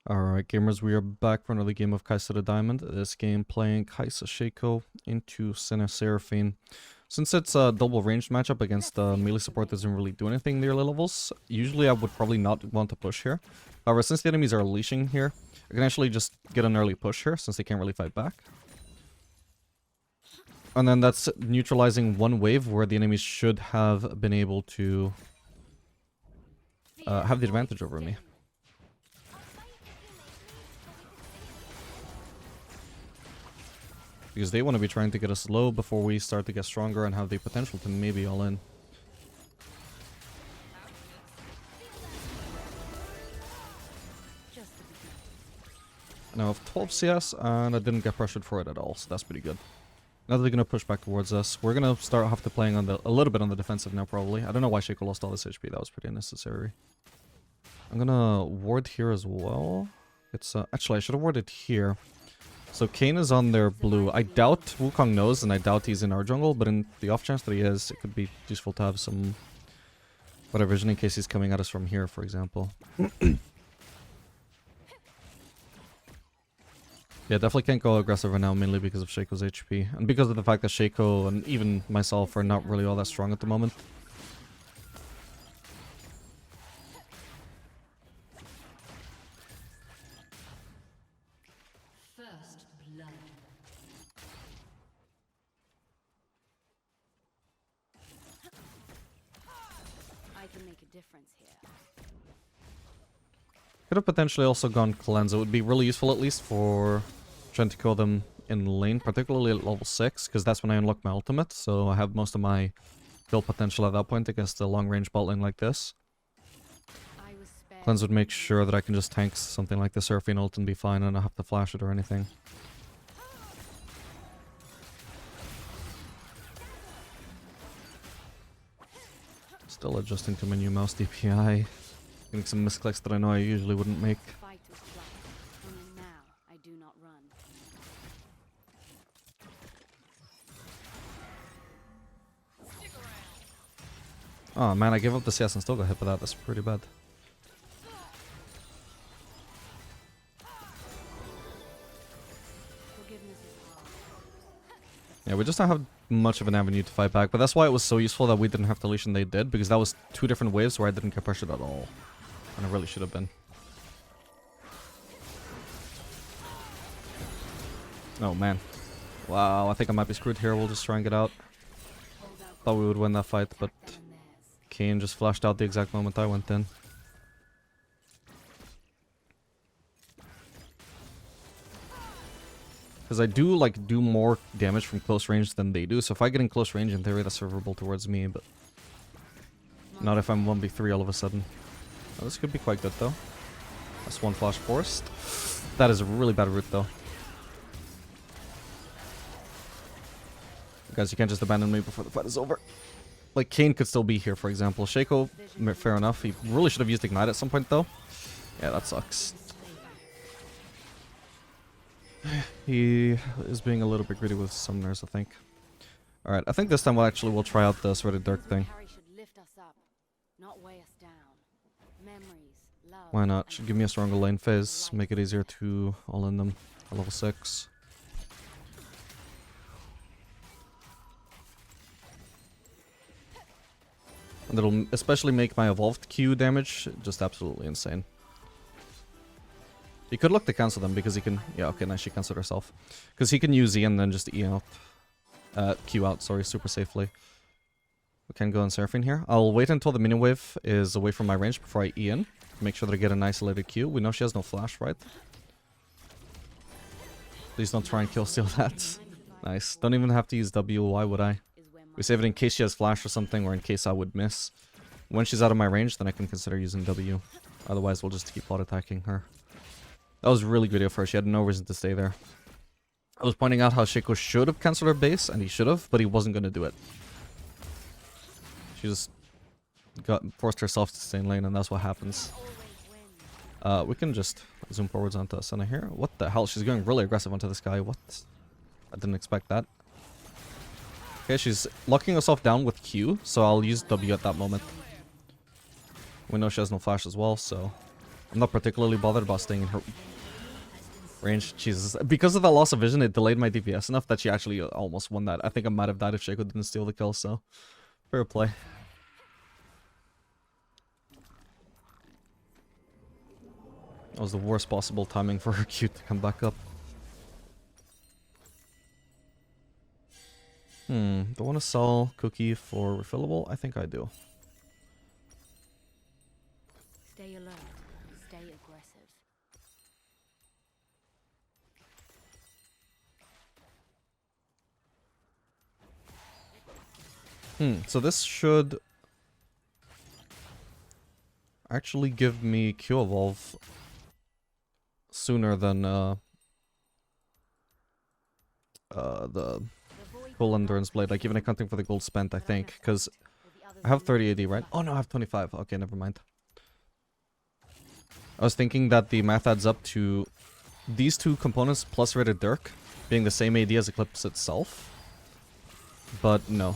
Alright, gamers, we are back for another game of Kai'Sa the Diamond. This game playing Kai'Sa Shaco into Senna Seraphine. Since it's a double ranged matchup against melee support doesn't really do anything near levels, usually I would probably not want to push here. However, since the enemies are leashing here, I can actually just get an early push here since they can't really fight back. And then that's neutralizing one wave where the enemies should have been able to have the advantage over me. Because they want to be trying to get us low before we start to get stronger and have the potential to maybe all in. Now I have 12 CS and I didn't get pressured for it at all, so that's pretty good. Now that they're gonna push back towards us, we're gonna start have to playing on a little bit on the defensive now probably. I don't know why Shaco lost all this HP, that was pretty unnecessary. I'm gonna ward here as well. It's actually I should have warded here. So Kayn is on their blue. I doubt Wukong knows and I doubt he's in our jungle, but in the off chance that he is, it could be useful to have some better vision in case he's coming at us from here, for example. Yeah, definitely can't go aggressive right now, mainly because of Shaco's HP. And because of the fact that Shaco and even myself are not really all that strong at the moment. First blood. I can make a difference here. Could have potentially also gone cleanse. It would be really useful at least for trying to kill them in lane, particularly at level 6, because that's when I unlock my ultimate, so I have most of my kill potential at that point against a long range bot lane like this. Cleanse would make sure that I can just tank something like the Seraphine ult and be fine and not have to flash it or anything. Still adjusting to my new mouse DPI. Getting some misclicks that I know I usually wouldn't make. Fight was flat. Only now I do not run. Oh man, I gave up the CS and still got hit by that. That's pretty bad. Forgiveness is hard. Yeah, we just don't have much of an avenue to fight back, but that's why it was so useful that we didn't have to leash and they did, because that was 2 different waves where I didn't get pressured at all. And I really should have been. Oh man. Wow, I think I might be screwed here. We'll just try and get out. Thought we would win that fight, but Kayn just flashed out the exact moment I went in. Because I do do more damage from close range than they do, so if I get in close range, in theory that's favorable towards me, but not if I'm 1v3 all of a sudden. Oh, this could be quite good though. That's one flash forced. That is a really bad route though. Guys, you can't just abandon me before the fight is over. Like, Kayn could still be here, for example. Shaco, fair enough. He really should have used Ignite at some point though. Yeah, that sucks. He is being a little bit greedy with summoners, I think. Alright, I think this time we'll try out the Sweated Dirk thing. Why not? Should give me a stronger lane phase, make it easier to all in them at level 6. And it'll especially make my evolved Q damage just absolutely insane. He could look to cancel them because he can... Yeah, okay, nice, she cancelled herself. Because he can use E and then just E out. Q out, sorry, super safely. We can go on Seraphine here. I'll wait until the minion wave is away from my range before I E in. Make sure that I get an isolated Q. We know she has no flash, right? Please don't try and kill steal that. Nice. Don't even have to use W, why would I? We save it in case she has flash or something, or in case I would miss. When she's out of my range, then I can consider using W. Otherwise, we'll just keep auto attacking her. That was really good of her. She had no reason to stay there. I was pointing out how Shaco should have cancelled her base, and he should have, but he wasn't going to do it. She just forced herself to stay in lane, and that's what happens. We can just zoom forwards onto Senna here. What the hell? She's going really aggressive onto this guy. What? I didn't expect that. Okay, she's locking herself down with Q, so I'll use W at that moment. We know she has no flash as well, so I'm not particularly bothered about staying in her range. Jesus. Because of that loss of vision, it delayed my DPS enough that she actually almost won that. I think I might have died if Shaco didn't steal the kill, so fair play. That was the worst possible timing for her Q to come back up. Do I want to sell Cookie for refillable? I think I do. Stay alert. Stay aggressive. So this should actually give me Q Evolve sooner than the Full Endurance Blade, like even accounting for the gold spent, I think, because I have 30 AD, right? Oh no, I have 25. Okay, never mind. I was thinking that the math adds up to these two components plus Rated Dirk being the same AD as Eclipse itself. But no,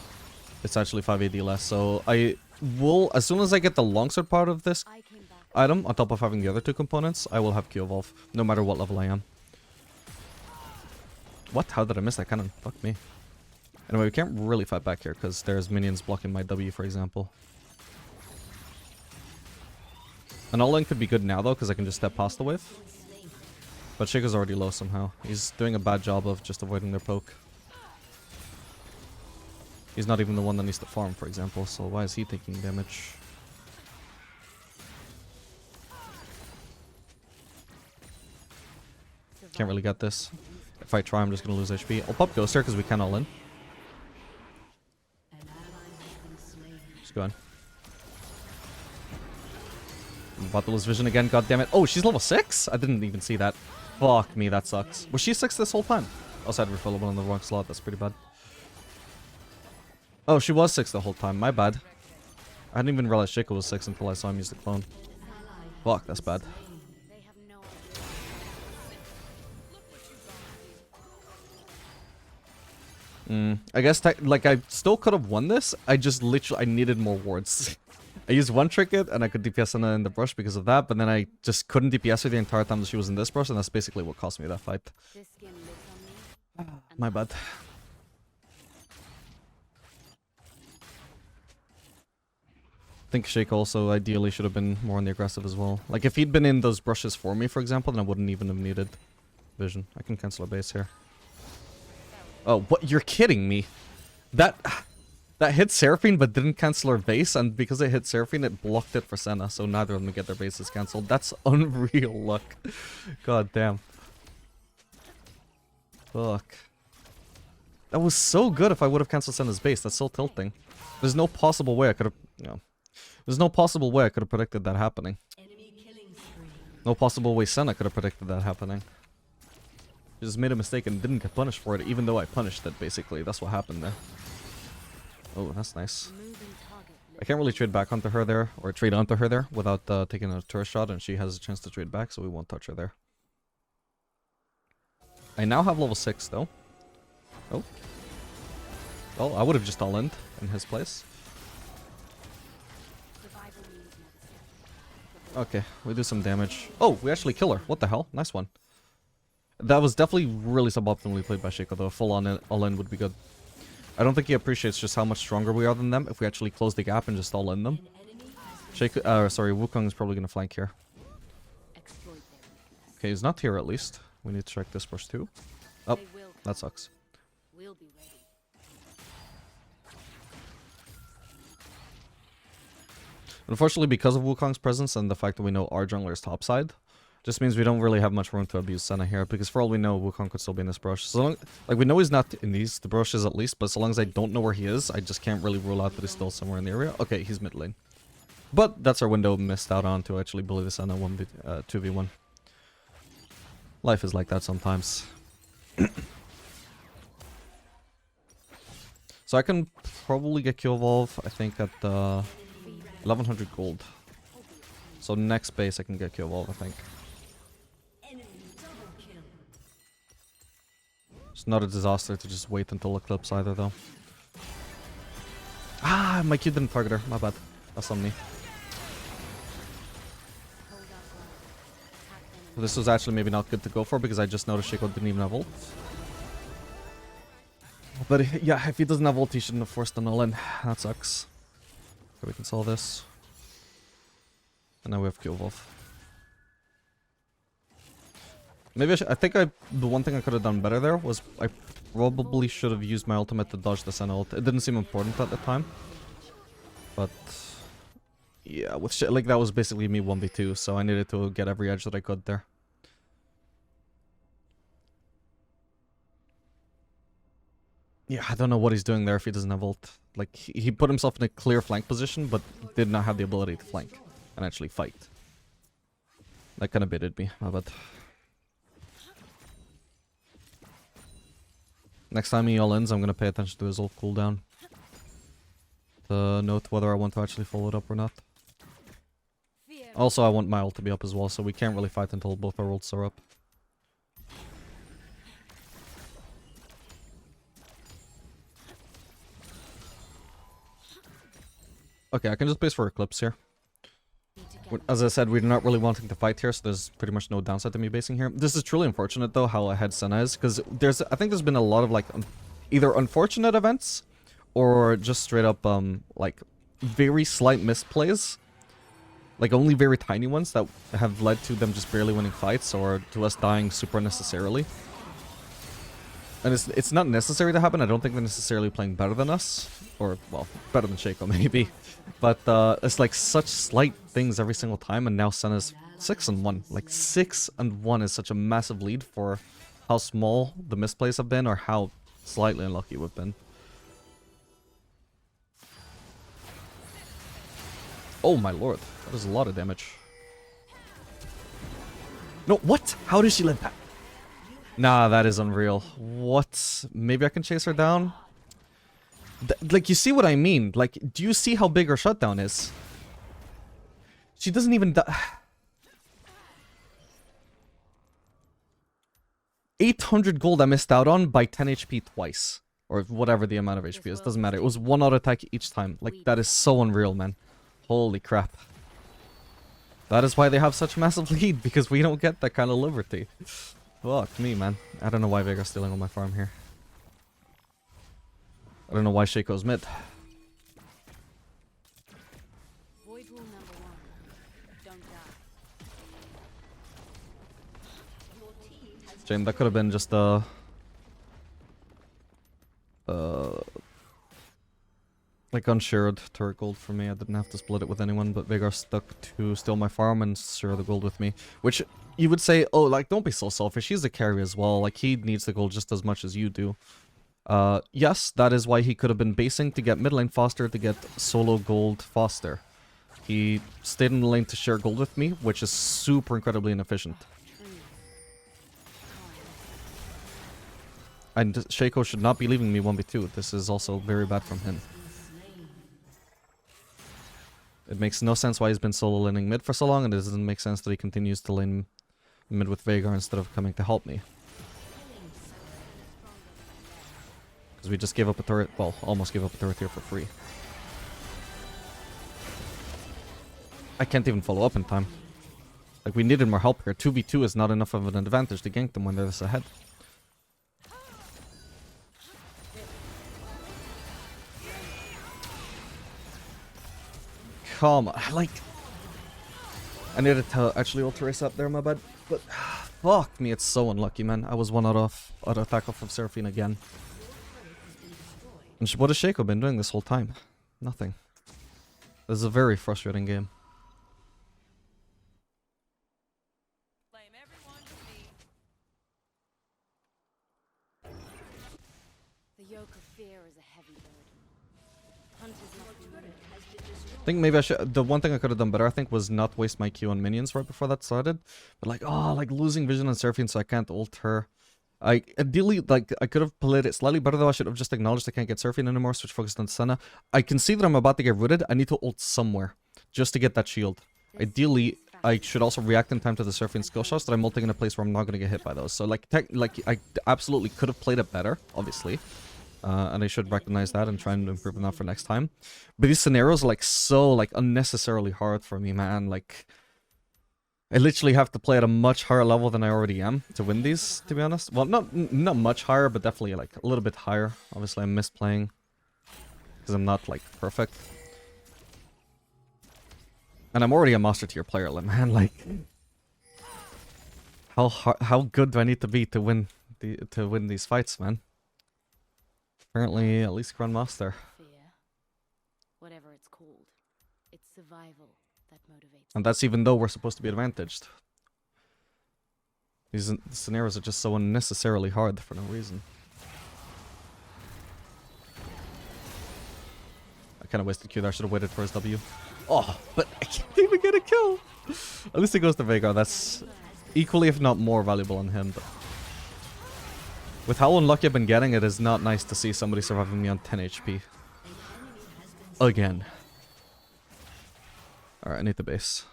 it's actually 5 AD less. So I will, as soon as I get the longsword part of this item, on top of having the other two components, I will have Q Evolve, no matter what level I am. What? How did I miss that cannon? Fuck me. Anyway, we can't really fight back here because there's minions blocking my W, for example. An all-in could be good now, though, because I can just step past the wave. But Shaco's already low somehow. He's doing a bad job of just avoiding their poke. He's not even the one that needs to farm, for example, so why is he taking damage? Can't really get this. If I try, I'm just going to lose HP. I'll pop Ghost here because we can all in. Just go on. I'm about to lose vision again, god damn it. Oh, she's level 6? I didn't even see that. Fuck me, that sucks. Was she 6 this whole time? Also had refillable in the wrong slot, that's pretty bad. Oh, she was 6 the whole time, my bad. I didn't even realize Shaco was 6 until I saw him use the clone. Fuck, that's bad. I guess, like, I still could have won this. I just literally, I needed more wards. I used one trinket, and I could DPS Senna in the brush because of that, but then I just couldn't DPS her the entire time that she was in this brush, and that's basically what cost me that fight. My bad. I think Shake also ideally should have been more on the aggressive as well. Like, if he'd been in those brushes for me, for example, then I wouldn't even have needed vision. I can cancel a base here. Oh, what? You're kidding me. That hit Seraphine but didn't cancel her base, and because it hit Seraphine, it blocked it for Senna, so neither of them get their bases cancelled. That's unreal luck. God damn. Fuck. That was so good if I would have cancelled Senna's base. That's so tilting. There's no possible way I could have... No. There's no possible way I could have predicted that happening. No possible way Senna could have predicted that happening. She just made a mistake and didn't get punished for it, even though I punished it, basically. That's what happened there. Oh, that's nice. I can't really trade back onto her there, or trade onto her there, without taking a turret shot, and she has a chance to trade back, so we won't touch her there. I now have level 6, though. Oh. Well, I would have just all-in his place. Okay, we do some damage. Oh, we actually kill her. What the hell? Nice one. That was definitely really suboptimally played by Shaco, though. Full on all-in would be good. I don't think he appreciates just how much stronger we are than them if we actually close the gap and just all-in them. Shaco, sorry, Wukong is probably going to flank here. Okay, he's not here at least. We need to check this brush too. Oh, that sucks. Unfortunately, because of Wukong's presence and the fact that we know our jungler is topside, just means we don't really have much room to abuse Senna here, because for all we know, Wukong could still be in this brush. So long, like, we know he's not in the brushes at least, but so long as I don't know where he is, I just can't really rule out that he's still somewhere in the area. Okay, he's mid lane. But that's our window missed out on to actually bully the Senna 2v1. Life is like that sometimes. So I can probably get Q Evolve, I think, at 1100 gold. So next base I can get Q Evolve, I think. It's not a disaster to just wait until Eclipse either, though. Ah, my Q didn't target her. My bad. That's on me. This was actually maybe not good to go for because I just noticed Shaco didn't even have ult. But yeah, if he doesn't have ult, he shouldn't have forced an all-in. That sucks. Okay, we can solve this. And now we have Q Evolve. Maybe I think the one thing I could have done better there was I probably should have used my ultimate to dodge the Senna ult. It didn't seem important at the time. But yeah, with shit like that was basically me 1v2, so I needed to get every edge that I could there. Yeah, I don't know what he's doing there if he doesn't have ult. Like, he put himself in a clear flank position, but did not have the ability to flank and actually fight. That kind of baited me, my bad. Next time he all-ins, I'm gonna pay attention to his ult cooldown. To note whether I want to actually follow it up or not. Also, I want my ult to be up as well, so we can't really fight until both our ults are up. Okay, I can just base for Eclipse here. As I said, we're not really wanting to fight here, so there's pretty much no downside to me basing here. This is truly unfortunate, though, how ahead Senna is, because I think there's been a lot of, like, either unfortunate events, or just straight up, like, very slight misplays. Like, only very tiny ones that have led to them just barely winning fights, or to us dying super unnecessarily. And it's not necessary to happen. I don't think they're necessarily playing better than us. Or, well, better than Shaco, maybe. But it's like such slight things every single time, and now Senna's 6-1. Like, 6-1 is such a massive lead for how small the misplays have been, or how slightly unlucky we've been. Oh my lord, that is a lot of damage. No, what? How did she live that? Nah, that is unreal. What? Maybe I can chase her down? Like, you see what I mean? Like, do you see how big her shutdown is? She doesn't even die. 800 gold I missed out on by 10 HP twice. Or whatever the amount of HP is. Doesn't matter. It was one auto attack each time. Like, that is so unreal, man. Holy crap. That is why they have such a massive lead. Because we don't get that kind of liberty. Fuck me, man. I don't know why Vega's stealing on my farm here. I don't know why Shaco's mid. Void rule number 1. Don't die. Shame, that could have been just a... like unshared turret gold for me. I didn't have to split it with anyone, but Veigar stuck to steal my farm and share the gold with me. Which you would say, oh, like, don't be so selfish. He's a carry as well. Like, he needs the gold just as much as you do. Yes, that is why he could have been basing to get mid lane faster, to get solo gold faster. He stayed in the lane to share gold with me, which is super incredibly inefficient. And Shaco should not be leaving me 1v2. This is also very bad from him. It makes no sense why he's been solo laning mid for so long, and it doesn't make sense that he continues to lane mid with Veigar instead of coming to help me. Because we just gave up a turret, well, almost gave up a turret here for free. I can't even follow up in time. Like, we needed more help here. 2v2 is not enough of an advantage to gank them when they're this ahead. Come on, like... I needed to actually ult race up there, my bad. But, fuck me, it's so unlucky, man. I was one auto attack off of Seraphine again. And what has Shaco been doing this whole time? Nothing. This is a very frustrating game. Blame everyone but me. The yoke of fear is a heavy burden. Hunters must be moved. I think maybe I should... The one thing I could have done better, I think, was not waste my Q on minions right before that started. But like, oh, like losing vision on Seraphine, so I can't ult her. Ideally, like, I could have played it slightly better, though. I should have just acknowledged I can't get Seraphine anymore, switch focused on Senna. I can see that I'm about to get rooted. I need to ult somewhere, just to get that shield. Ideally, I should also react in time to the Seraphine skill shots that I'm ulting in a place where I'm not going to get hit by those. So, like, I absolutely could have played it better, obviously. And I should recognize that and try and improve on that for next time. But these scenarios are, like, so, like, unnecessarily hard for me, man. Like... I literally have to play at a much higher level than I already am to win these, to be honest. Well, not much higher, but definitely like a little bit higher. Obviously, I'm misplaying because I'm not like perfect. And I'm already a master tier player, man. Like, How good do I need to be to win these fights, man? Apparently, at least Grandmaster. Fear, whatever it's called, it's survival that motivates. And that's even though we're supposed to be advantaged. These scenarios are just so unnecessarily hard for no reason. I kind of wasted Q there. I should have waited for his W. Oh, but I can't even get a kill. At least it goes to Veigar. That's equally, if not more, valuable on him. But with how unlucky I've been getting, it is not nice to see somebody surviving me on 10 HP. Again. Alright, I need the base.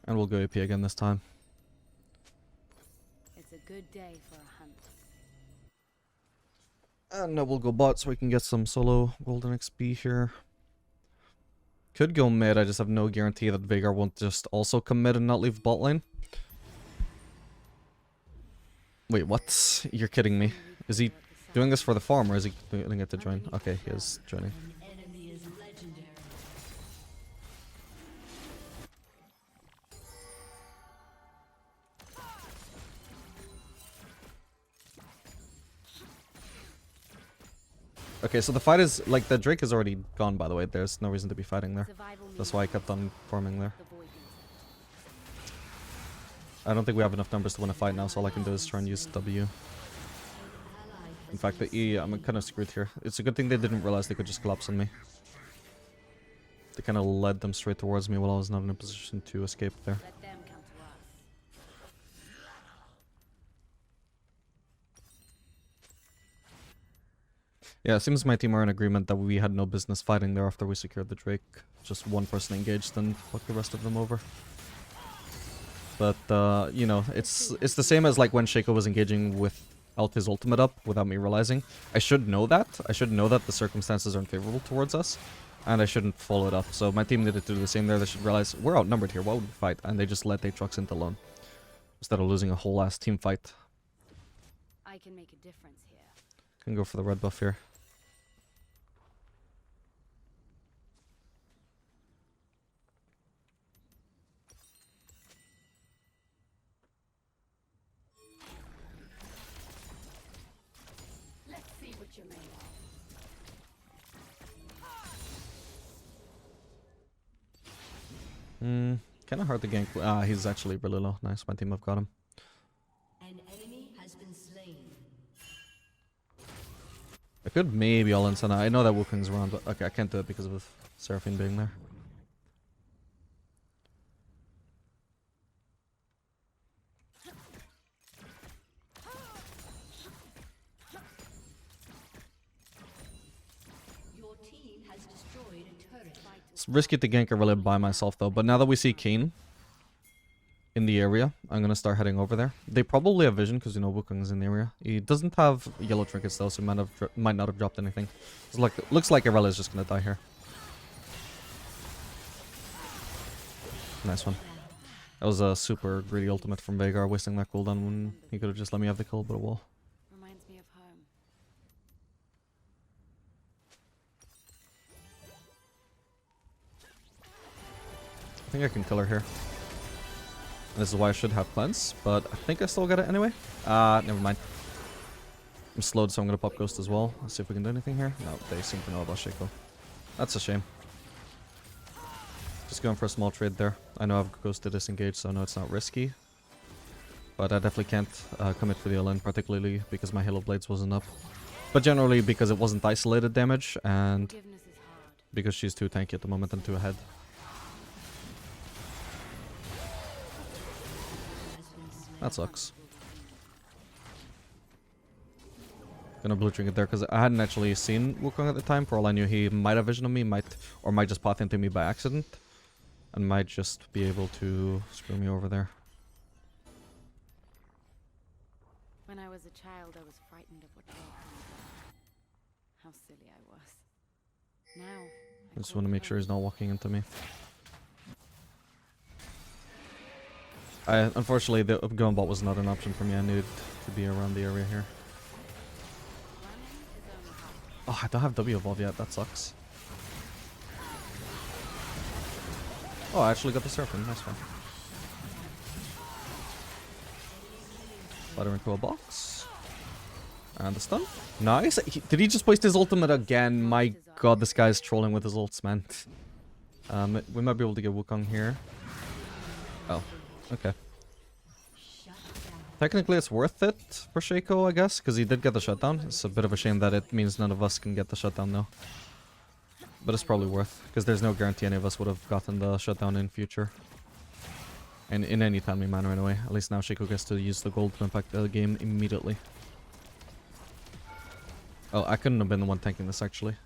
And we'll go AP again this time. It's a good day for a hunt. And now we'll go bot so we can get some solo golden XP here. Could go mid, I just have no guarantee that Veigar won't just also come mid and not leave bot lane. Wait, what? You're kidding me. Is he doing this for the farm or is he doing it to join? Okay, he is joining. Okay, so the fight is, like, the Drake is already gone, by the way. There's no reason to be fighting there. That's why I kept on farming there. I don't think we have enough numbers to win a fight now, so all I can do is try and use W. In fact, the E, I'm kind of screwed here. It's a good thing they didn't realize they could just collapse on me. They kind of led them straight towards me while I was not in a position to escape there. Let them come to us. Yeah, it seems my team are in agreement that we had no business fighting there after we secured the Drake. Just one person engaged and fuck the rest of them over. But, you know, it's the same as like when Shaco was engaging without his ultimate up without me realizing. I should know that. I should know that the circumstances are unfavorable towards us. And I shouldn't follow it up. So my team needed to do the same there. They should realize we're outnumbered here. Why would we fight? And they just let Aatrox into alone. Instead of losing a whole ass team fight. I can make a difference here. Can go for the red buff here. Let's see what you're made of. Kind of hard to gank. Ah, he's actually really low. Nice, my team have got him. An enemy has been slain. I could maybe all in Senna. I know that Wukong's around, but okay, I can't do it because of Seraphine being there. Your team has destroyed a turret. It's risky to gank really by myself though, but now that we see Kayn in the area, I'm gonna start heading over there. They probably have vision because you know Wukong's in the area. He doesn't have yellow trinkets though, so he might not have dropped anything. It's like looks like Irelia is just gonna die here. Nice one. That was a super greedy ultimate from Veigar, wasting that cooldown when he could have just let me have the kill, but a wall. Reminds me of home. I think I can kill her here. This is why I should have cleanse, but I think I still get it anyway. Never mind. I'm slowed, so I'm gonna pop Ghost as well. Let's see if we can do anything here. No, they seem to know about Shaco. That's a shame. Just going for a small trade there. I know I've Ghost to disengage, so I know it's not risky. But I definitely can't commit for the LN, particularly because my Halo Blades wasn't up. But generally because it wasn't isolated damage, and Forgiveness is hard. because she's too tanky at the moment and too ahead. That sucks. Gonna blue trinket there because I hadn't actually seen Wukong at the time. For all I knew, he might have vision on me, might just path into me by accident, and might just be able to screw me over there. When I was a child, I was frightened of what lay coming. How silly I was. Now, I just want to make sure he's not walking into me. Unfortunately, the going bot was not an option for me. I needed to be around the area here. Oh, I don't have W evolve yet. That sucks. Oh, I actually got the Seraphim. Nice one. Let her into a box. And the stun. Nice. Did he just waste his ultimate again? My god, this guy's trolling with his ults, man. We might be able to get Wukong here. Oh, okay. Technically, it's worth it for Shaco, I guess, because he did get the shutdown. It's a bit of a shame that it means none of us can get the shutdown, though. But it's probably worth, because there's no guarantee any of us would have gotten the shutdown in future. And in any timely manner, anyway. At least now Shaco gets to use the gold to impact the game immediately. Oh, I couldn't have been the one tanking this, actually.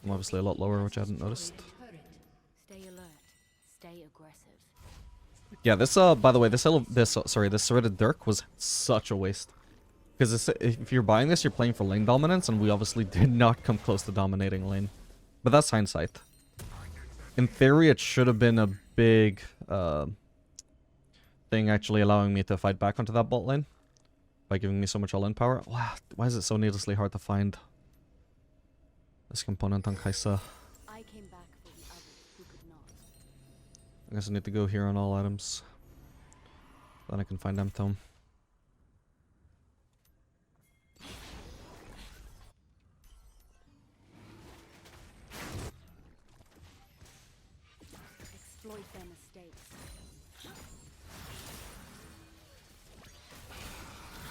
I'm obviously a lot lower, which I hadn't noticed. Stay alert. Stay aggressive. Yeah, this, by the way, this Serrated Dirk was such a waste. Because if you're buying this, you're playing for lane dominance, and we obviously did not come close to dominating lane. But that's hindsight. In theory, it should have been a big thing actually allowing me to fight back onto that bot lane. By giving me so much all-in power. Wow, why is it so needlessly hard to find this component on Kai'Sa? I came back for the others who could not. I guess I need to go here on all items. Then I can find M-Tome. Exploit their mistakes.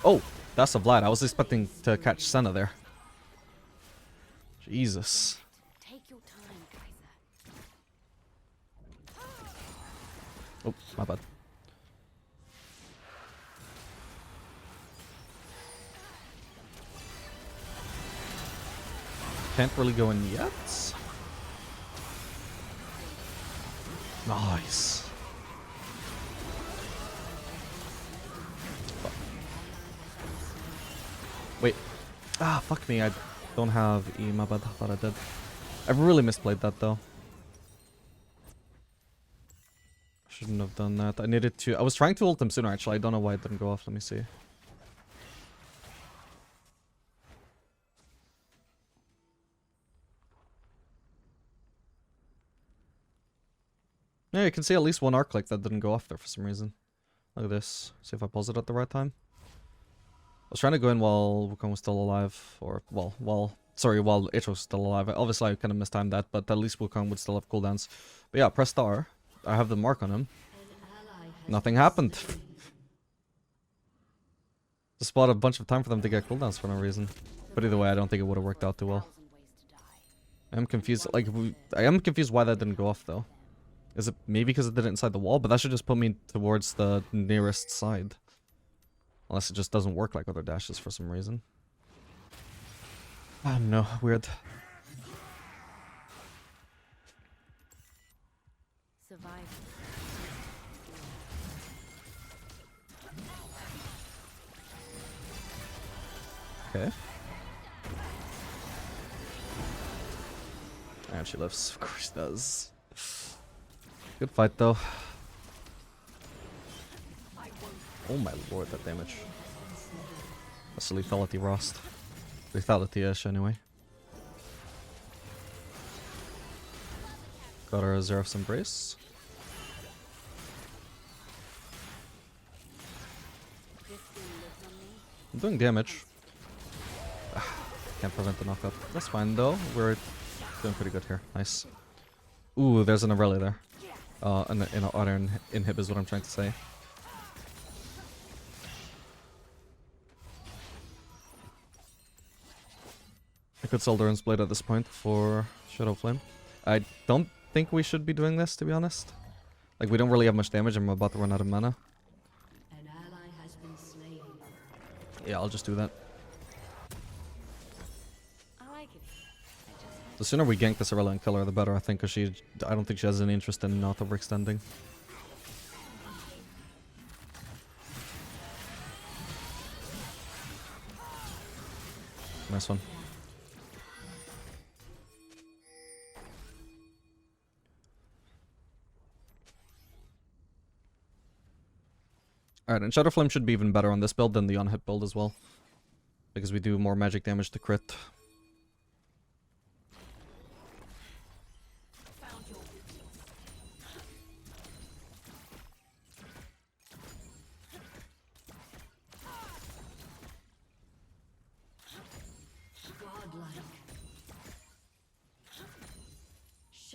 Oh, that's a Vlad. I was expecting to catch Senna there. Jesus. Take your time, Kai'Sa. Oh, my bad. Can't really go in yet. Nice. Wait. Ah, fuck me. I don't have E. My bad. I thought I did. I really misplayed that, though. Shouldn't have done that. I needed to... I was trying to ult him sooner, actually. I don't know why it didn't go off. Let me see. Yeah, you can see at least one arc click that didn't go off there for some reason. Look at this. See if I pause it at the right time. I was trying to go in while Wukong was still alive. Or, well, while Itch was still alive. Obviously, I kind of mistimed that, but at least Wukong would still have cooldowns. But yeah, press star. I have the mark on him. Nothing happened. Just bought a bunch of time for them to get cooldowns for no reason. But either way, I don't think it would have worked out too well. I am confused. Like, I am confused why that didn't go off, though. Is it maybe because it did it inside the wall? But that should just put me towards the nearest side. Unless it just doesn't work like other dashes for some reason. I don't know. Weird. Survival. Okay. And she lives. Of course she does. Good fight, though. Oh my lord, that damage. That's a lethality Rost. Lethality-ish, anyway. Got our Zeraph's Embrace. I'm doing damage. Can't prevent the knockup. That's fine, though. We're doing pretty good here. Nice. Ooh, there's an Aurelia there. An auto inhib is what I'm trying to say. I could sell Duran's Blade at this point for Shadow Flame. I don't think we should be doing this, to be honest. Like, we don't really have much damage and we're about to run out of mana. An ally has been slain. Yeah, I'll just do that. I like it. The sooner we gank this Aurelia and kill her, the better, I think, because I don't think she has any interest in not overextending. Nice one. Alright, and Shadow Flame should be even better on this build than the on-hit build as well. Because we do more magic damage to crit.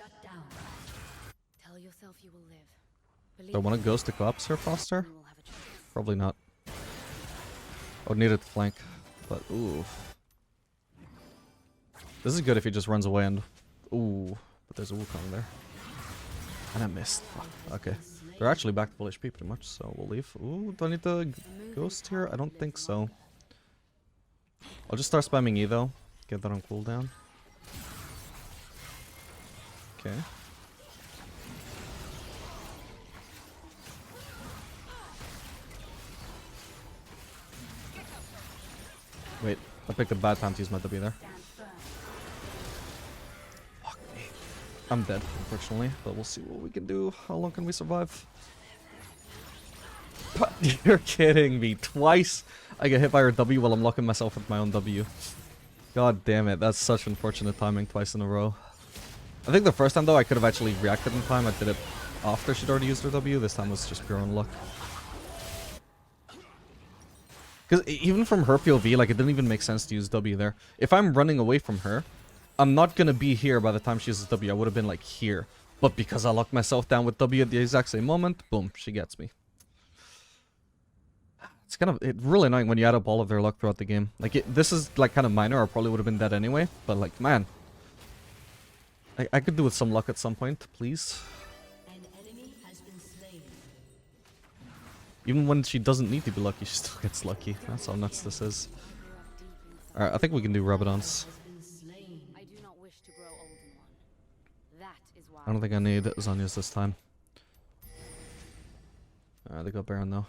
Shut down. Tell yourself you will live. Do I Believe want in to Ghost to collapse here faster? and you will have a chance. Probably not. I would need it to flank, but ooh. This is good if he just runs away and... Ooh, but there's a Wukong there. And I missed. Fuck. Okay. They're actually back to full HP pretty much, so we'll leave. Ooh, do I need to Ghost here? I don't think so. I'll just start spamming E though. Get that on cooldown. Okay. Wait, I picked a bad time to use my W there. Fuck me. I'm dead, unfortunately, but we'll see what we can do. How long can we survive? You're kidding me. Twice I get hit by her W while I'm locking myself with my own W. God damn it, that's such unfortunate timing twice in a row. I think the first time though I could have actually reacted in time. I did it after she'd already used her W. This time was just pure unluck. Because even from her POV, like, it didn't even make sense to use W there. If I'm running away from her, I'm not gonna be here by the time she uses W. I would have been, like, here. But because I locked myself down with W at the exact same moment, boom, she gets me. It's really annoying when you add up all of their luck throughout the game. Like, this is, like, kind of minor. I probably would have been dead anyway. But, like, man. I could do with some luck at some point, please. An enemy has been slain. Even when she doesn't need to be lucky, she still gets lucky. That's how nuts this is. Alright, I think we can do Rabadons. I do not wish to grow old in one. That is why I don't think I need Zanya's this time. Alright, they got Baron though.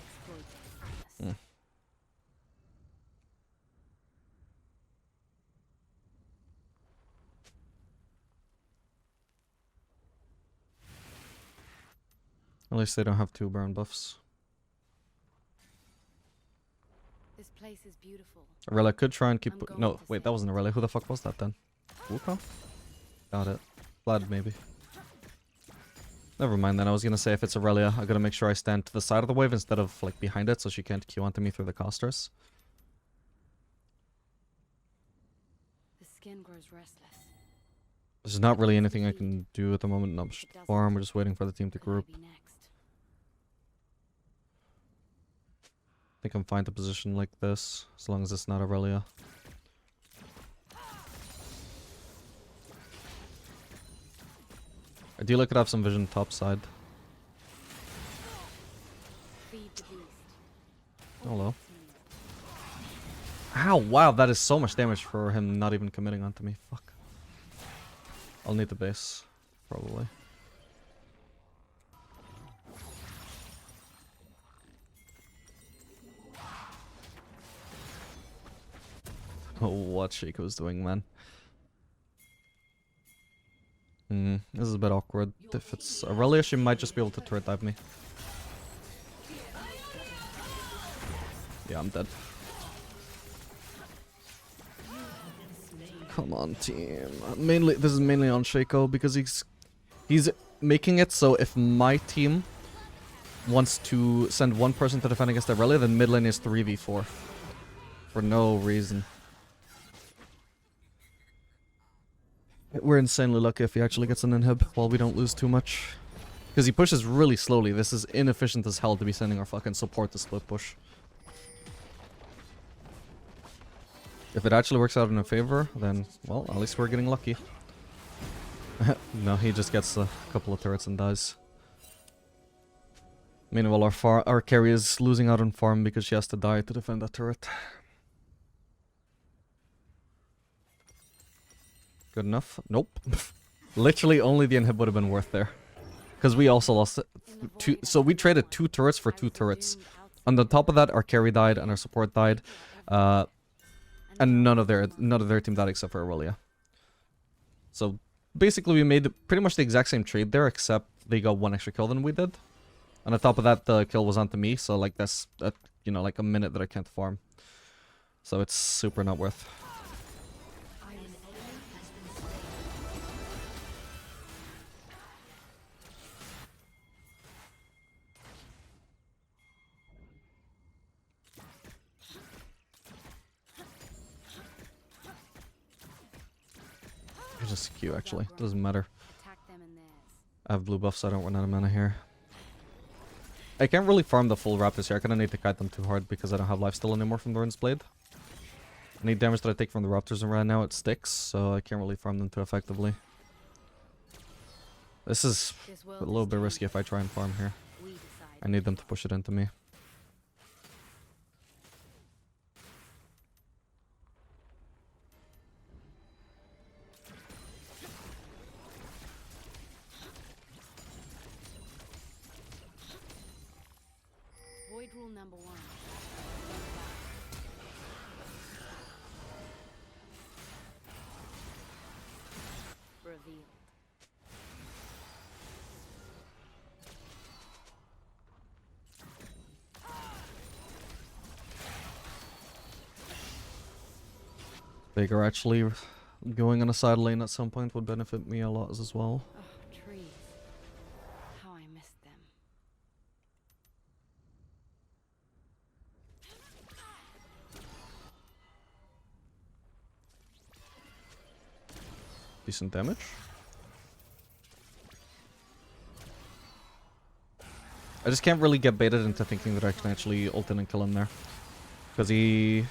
exploit their weakness. At least they don't have 2 Baron buffs. This place is beautiful. Aurelia could try and keep... I'm going No, to wait, say that wasn't Aurelia. Who the fuck was that then? Wukong? Got it. Vlad, maybe. Never mind then. I was gonna say if it's Aurelia, I gotta make sure I stand to the side of the wave instead of, like, behind it so she can't Q onto me through the casters. The skin grows restless. There's not really anything I can do at the moment. No, farm. We're just waiting for the team to Could I group. be next? I think I'm fine to position like this, as long as it's not Aurelia. Ideally, I could have some vision top side. Feed the beast. Hello. Ow, wow, that is so much damage for him not even committing onto me. Fuck. I'll need the base, probably. Oh, what Shaco's doing, man. This is a bit awkward. If it's Aurelia, she might just be able to turret dive me. Yeah, I'm dead. Come on, team. This is mainly on Shaco because he's making it so if my team wants to send one person to defend against Aurelia, then mid lane is 3v4 for no reason. We're insanely lucky if he actually gets an inhib while we don't lose too much. Because he pushes really slowly. This is inefficient as hell to be sending our fucking support to split push. If it actually works out in our favor, then, well, at least we're getting lucky. No, he just gets a couple of turrets and dies. Meanwhile, our carry is losing out on farm because she has to die to defend that turret. Good enough? Nope. Literally only the inhib would have been worth there. Because we also lost it. So we traded 2 turrets for 2 turrets. On the top of that, our carry died and our support died. And none of their team died except for Aurelia. So basically we made pretty much the exact same trade there, except they got 1 extra kill than we did. And on top of that, the kill was onto me, so like that's you know, like a minute that I can't farm. So it's super not worth. can just Q actually. Doesn't matter. Attack them and theirs. I have blue buff, so I don't run out of mana here. I can't really farm the full Raptors here. I kinda need to kite them too hard because I don't have lifesteal anymore from Doran's Blade. Any damage that I take from the Raptors and right now it sticks, so I can't really farm them too effectively. This is a little bit risky if I try and farm here. I need them to push it into me. Void rule number 1. Revealed. Veigar actually going on a side lane at some point would benefit me a lot as well. Oh, trees. How I missed them. Decent damage. I just can't really get baited into thinking that I can actually ult in and kill him there. Because he...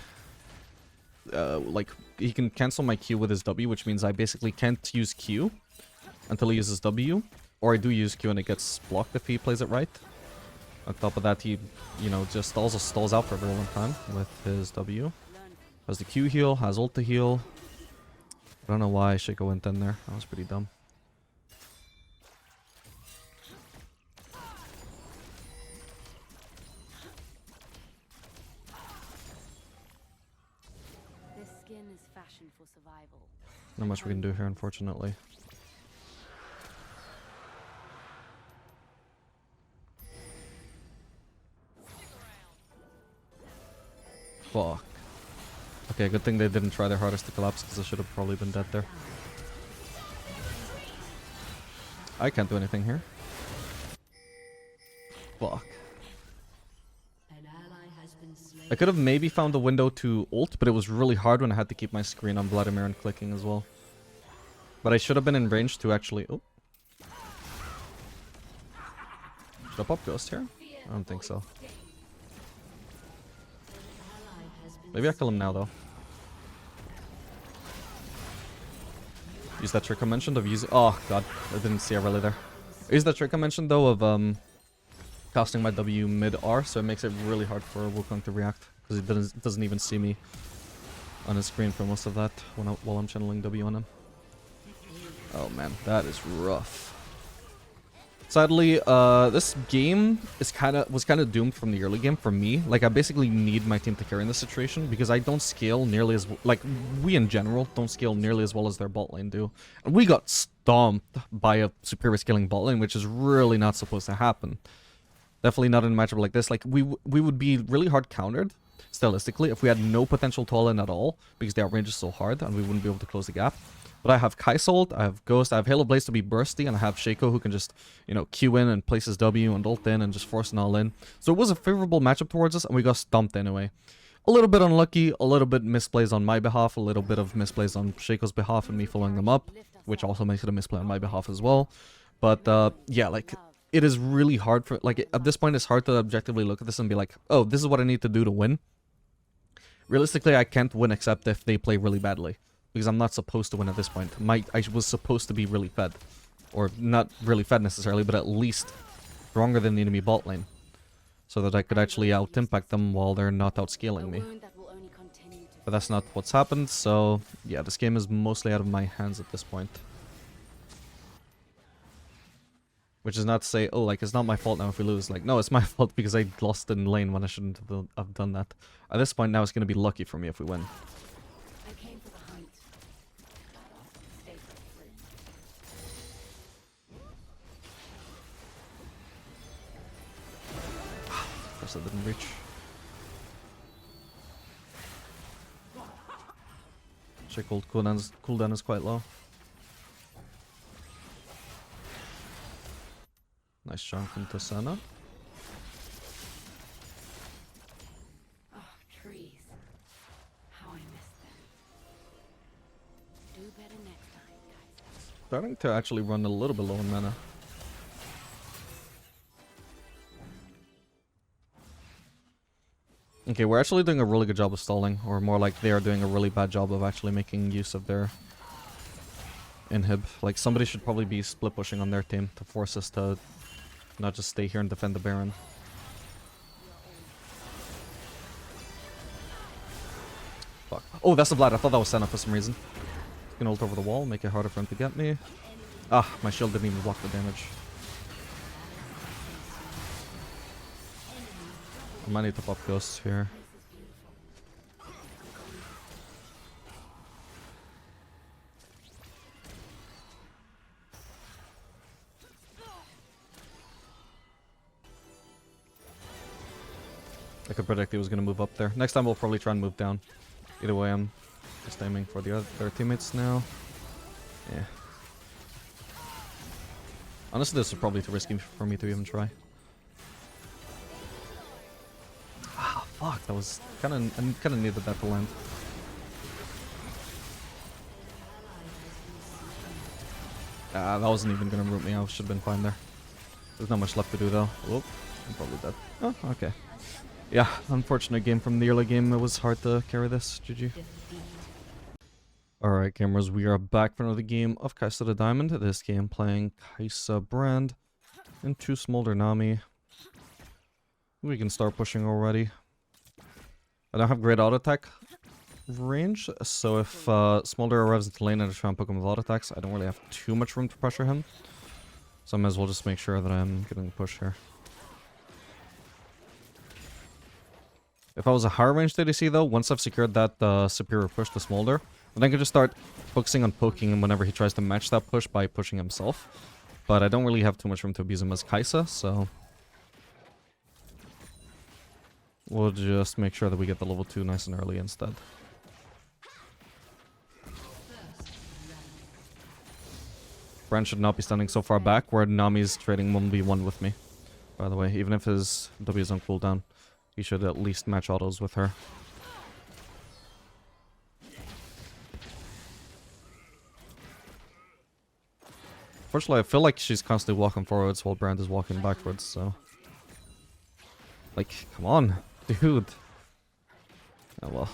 like, he can cancel my Q with his W, which means I basically can't use Q until he uses W. Or I do use Q and it gets blocked if he plays it right. On top of that, he, you know, just also stalls out for a very long time with his W. Has the Q heal, has ult to heal. I don't know why Shaco went in there. That was pretty dumb. This skin is fashioned for survival. Not much we can do here, unfortunately. Fuck. Okay, good thing they didn't try their hardest to collapse, because I should have probably been dead there. I can't do anything here. Fuck. An ally has been slain. I could have maybe found a window to ult, but it was really hard when I had to keep my screen on Vladimir and clicking as well. But I should have been in range to actually... Oh. Should I pop Ghost here? I don't think so. Maybe I kill him now, though. Use that trick I mentioned of using... Oh, God. I didn't see a rally there. Use that trick I mentioned, though, of casting my W mid-R, so it makes it really hard for Wukong to react. Because he doesn't even see me on his screen for most of that while I'm channeling W on him. Oh, man. That is rough. Sadly, this game was kind of doomed from the early game for me. Like, I basically need my team to carry in this situation because I don't scale nearly as... Like, we in general don't scale nearly as well as their bot lane do. And we got stomped by a superior scaling bot lane, which is really not supposed to happen. Definitely not in a matchup like this. Like, we would be really hard countered, stylistically, if we had no potential to all in at all, because the outrange is so hard, and we wouldn't be able to close the gap. But I have Kai'Salt, I have Ghost, I have Halo Blaze to be bursty, and I have Shaco who can just, you know, Q in and place his W and ult in and just force an all in. So it was a favorable matchup towards us, and we got stumped anyway. A little bit unlucky, a little bit misplays on my behalf, a little bit of misplays on Shaco's behalf and me following them up, which also makes it a misplay on my behalf as well. But, yeah, like, it is really hard for, like, at this point it's hard to objectively look at this and be like, oh, this is what I need to do to win. Realistically, I can't win except if they play really badly. Because I'm not supposed to win at this point. I was supposed to be really fed. Or not really fed necessarily, but at least stronger than the enemy bot lane. So that I could actually out-impact them while they're not outscaling me. But that's not what's happened, so yeah, this game is mostly out of my hands at this point. Which is not to say, oh, like, it's not my fault now if we lose. Like, no, it's my fault because I lost in lane when I shouldn't have done that. At this point now, it's going to be lucky for me if we win. That didn't reach. Check ult cooldown is quite low. Nice chunk into Senna. Oh, trees. How I missed them. Do better next time, guys. starting to actually run a little bit low in mana. Okay, we're actually doing a really good job of stalling, or more like they are doing a really bad job of actually making use of their inhib. Like, somebody should probably be split pushing on their team to force us to not just stay here and defend the Baron. Fuck. Oh, that's the Vlad. I thought that was Senna for some reason. Gonna ult over the wall, make it harder for him to get me. Ah, my shield didn't even block the damage. I might need to pop ghosts here. I could predict he was going to move up there. Next time we'll probably try and move down. Either way, I'm just aiming for the other teammates now. Yeah. Honestly, this is probably too risky for me to even try. Ah, fuck. That was I kind of needed that to land. Ah, that wasn't even going to root me. I should have been fine there. There's not much left to do though. Whoop. I'm probably dead. Oh, okay. Yeah, unfortunate game from the early game. It was hard to carry this. GG. Alright, gamers, we are back for another game of Kaisa the Diamond. This game playing Kaisa Brand into Smolder Nami. We can start pushing already. I don't have great auto attack range, so if Smolder arrives into lane and I try and poke him with auto attacks, I don't really have too much room to pressure him. So I might as well just make sure that I'm getting a push here. If I was a higher range ADC though, once I've secured that superior push to Smolder, then I can just start focusing on poking him whenever he tries to match that push by pushing himself. But I don't really have too much room to abuse him as Kaisa, so we'll just make sure that we get the level 2 nice and early instead. Brand should not be standing so far back where Nami's trading 1v1 with me. By the way, even if his W is on cooldown, he should at least match autos with her. Fortunately, I feel like she's constantly walking forwards while Brand is walking backwards, so... Like, come on, dude. Oh well.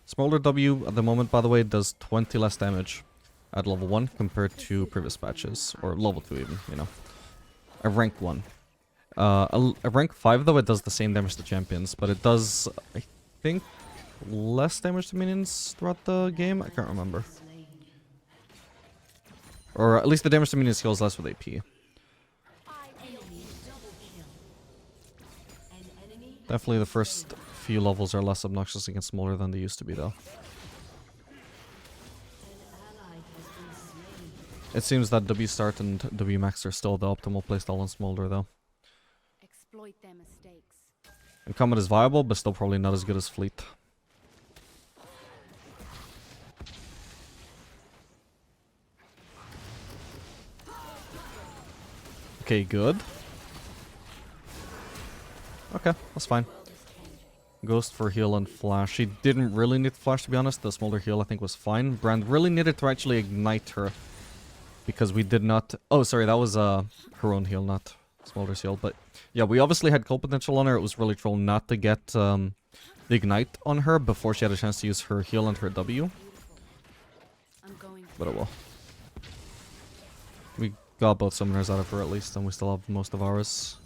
Smolder W at the moment, by the way, does 20 less damage at level 1 compared to previous patches, or level 2 even, you know. A rank 1. A rank 5 though, it does the same damage to champions, but it does, I think, less damage to minions throughout the game? I can't remember. Or at least the damage to minions heals less with AP. Definitely the first few levels are less obnoxious against Smolder than they used to be though. It seems that W start and W max are still the optimal playstyle on Smolder though. Exploit their mistakes. Incumbent is viable, but still probably not as good as Fleet. Okay, good. Okay, that's fine. Ghost for heal and flash. She didn't really need flash, to be honest. The Smolder heal I think was fine. Brand really needed to actually ignite her, because we did not... Oh, sorry, that was her own heal, not Smolder's heal. But yeah, we obviously had cold potential on her. It was really troll not to get the ignite on her before she had a chance to use her heal and her W. But oh well. We got both summoners out of her at least, and we still have most of ours.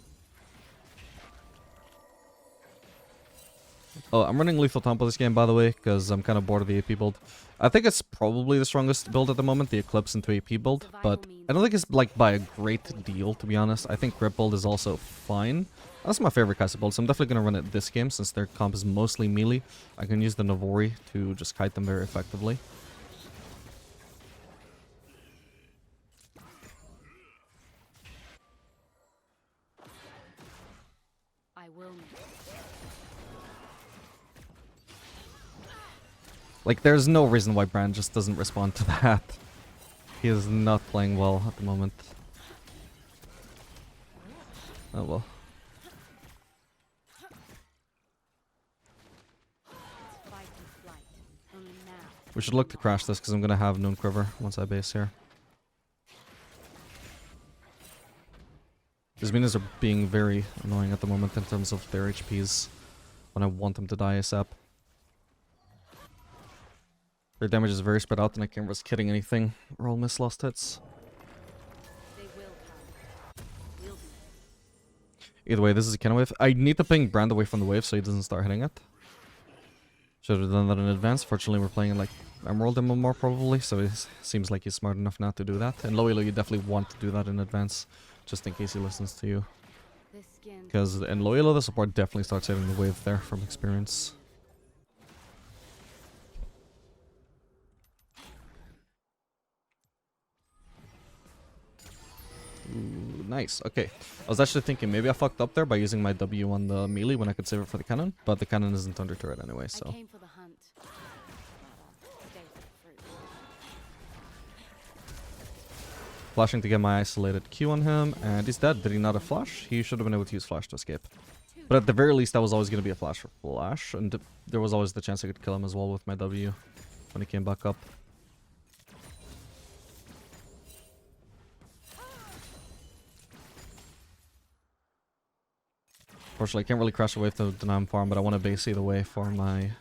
Oh, I'm running Lethal Tempo this game, by the way, because I'm kind of bored of the AP build. I think it's probably the strongest build at the moment, the Eclipse into AP build, but I don't think it's like by a great deal, to be honest. I think Grip build is also fine. That's my favorite Kaisa build, so I'm definitely going to run it this game, since their comp is mostly melee. I can use the Navori to just kite them very effectively. I will. Like, there's no reason why Brand just doesn't respond to that. He is not playing well at the moment. Oh well. We should look to crash this because I'm going to have Noon Quiver once I base here. These minions are being very annoying at the moment in terms of their HPs when I want them to die ASAP. Their damage is very spread out and I can't risk hitting anything or I'll miss last hits. They will come. We'll be Either way, this is a cannon wave. I need to ping Brand away from the wave so he doesn't start hitting it. Should have done that in advance. Fortunately, we're playing in like Emerald Demo more probably, so it seems like he's smart enough not to do that. And Loilo, you definitely want to do that in advance, just in case he listens to you. this skin. Because in Loilo, the support definitely starts hitting the wave there from experience. Ooh, nice. Okay. I was actually thinking maybe I fucked up there by using my W on the melee when I could save it for the cannon, but the cannon isn't under turret anyway, so. I came for the hunt. Stay for the fruit. Flashing to get my isolated Q on him, and he's dead. Did he not have flash? He should have been able to use flash to escape. But at the very least, that was always going to be a flash for flash, and there was always the chance I could kill him as well with my W when he came back up. Unfortunately, I can't really crash a wave to deny him farm, but I want to base either way for my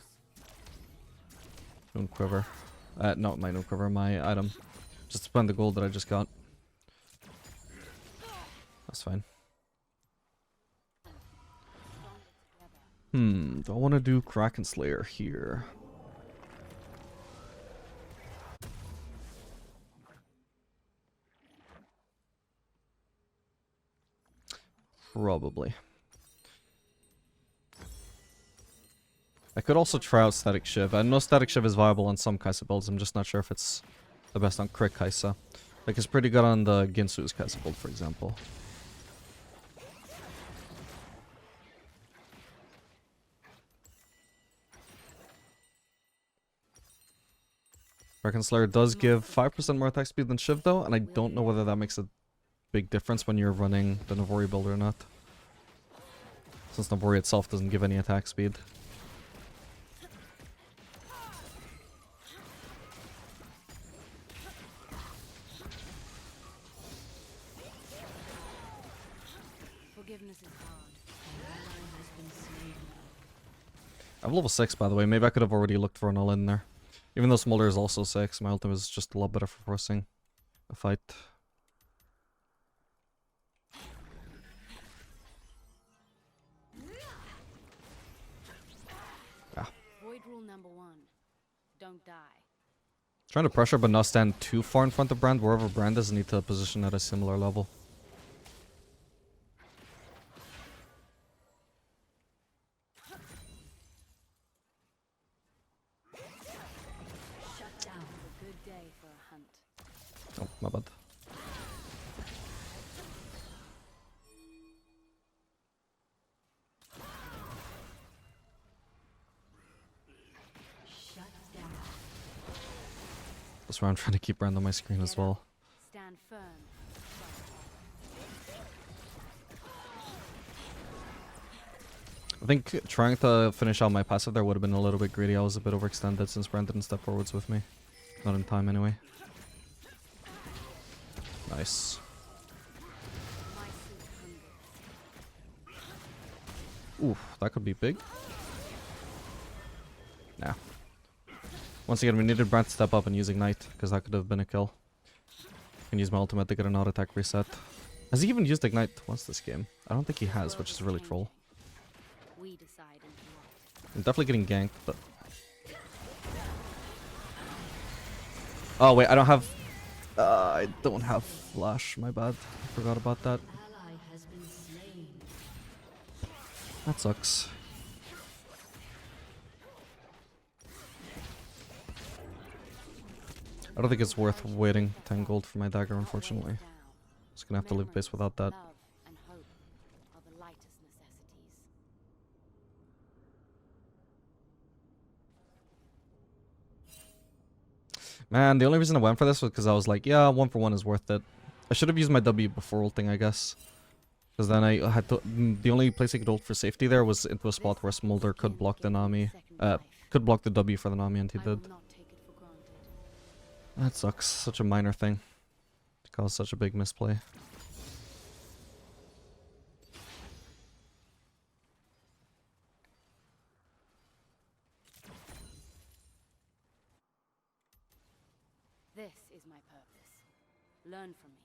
Noon Quiver. Not my Noon Quiver, my item. Just to spend the gold that I just got. That's fine. Do I want to do Kraken Slayer here? Probably. I could also try out Static Shiv. I know Static Shiv is viable on some Kai'Sa builds, I'm just not sure if it's the best on Crit Kai'Sa. Like, it's pretty good on the Ginsu's Kai'Sa build, for example. Kraken Slayer does give 5% more attack speed than Shiv though, and I don't know whether that makes a big difference when you're running the Navori build or not. Since Navori itself doesn't give any attack speed. Forgiveness is hard. I'm level 6 by the way, maybe I could have already looked for an all in there. Even though Smolder is also 6, my ultimate is just a lot better for forcing a fight. Void rule number 1. Don't die. Trying to pressure but not stand too far in front of Brand. Wherever Brand is, I need to position at a similar level. Good day for a hunt. Oh, my bad. That's why I'm trying to keep Brand on my screen as well. Stand firm. I think trying to finish out my passive there would have been a little bit greedy. I was a bit overextended since Brand didn't step forwards with me. Not in time anyway. Nice. Ooh, that could be big. Nah. Once again, we needed Brand to step up and use Ignite, because that could have been a kill. I can use my ultimate to get an auto attack reset. Has he even used Ignite once this game? I don't think he has, which is really troll. We decide into what. I'm definitely getting ganked, but... Oh wait, I don't have... I don't have flash, my bad. I forgot about that. Ally has been slain. That sucks. I don't think it's worth waiting 10 gold for my dagger, unfortunately. Just gonna have to leave base without that. Love and hope are the lightest necessities. Man, the only reason I went for this was because I was like, yeah, 1 for 1 is worth it. I should have used my W before ulting, I guess. Because then I had to... The only place I could ult for safety there was into a spot where Smolder could block the Nami. Could block the W for the Nami, and he I did. will not take it for granted. That sucks. Such a minor thing to cause such a big misplay. This is my purpose. Learn from me.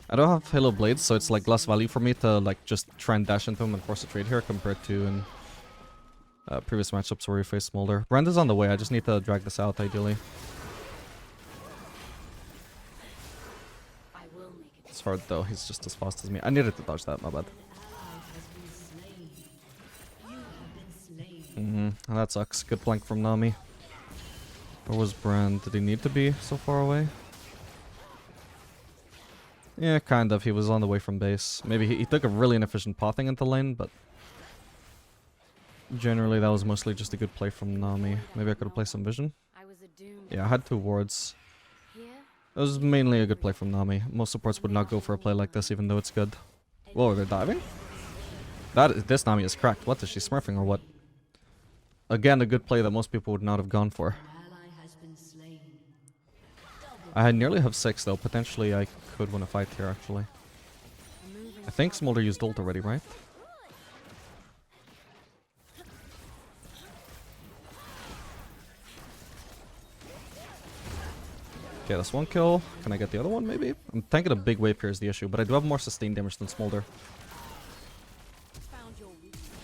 I don't have Halo Blades, so it's like less value for me to like just try and dash into him and force a trade here compared to in previous matchups where you face Smolder. Brand is on the way, I just need to drag this out ideally. I will make it. It's hard though, he's just as fast as me. I needed to dodge that, my bad. That sucks. Good flank from Nami. Where was Brand? Did he need to be so far away? Yeah, kind of. He was on the way from base. Maybe he took a really inefficient pathing into lane, but generally that was mostly just a good play from Nami. Maybe I could have played some vision. I was a doomed Yeah, I had 2 wards. here. It was mainly a good play from Nami. Most supports would not go for a play like this, even though it's good. Whoa, they're diving? This Nami is cracked. What, is she smurfing or what? Again, a good play that most people would not have gone for. I nearly have 6 though. Potentially I could win a fight here actually. I think Smolder used ult already, right? Okay, that's 1 kill. Can I get the other one maybe? I'm thinking a big wave here is the issue, but I do have more sustained damage than Smolder.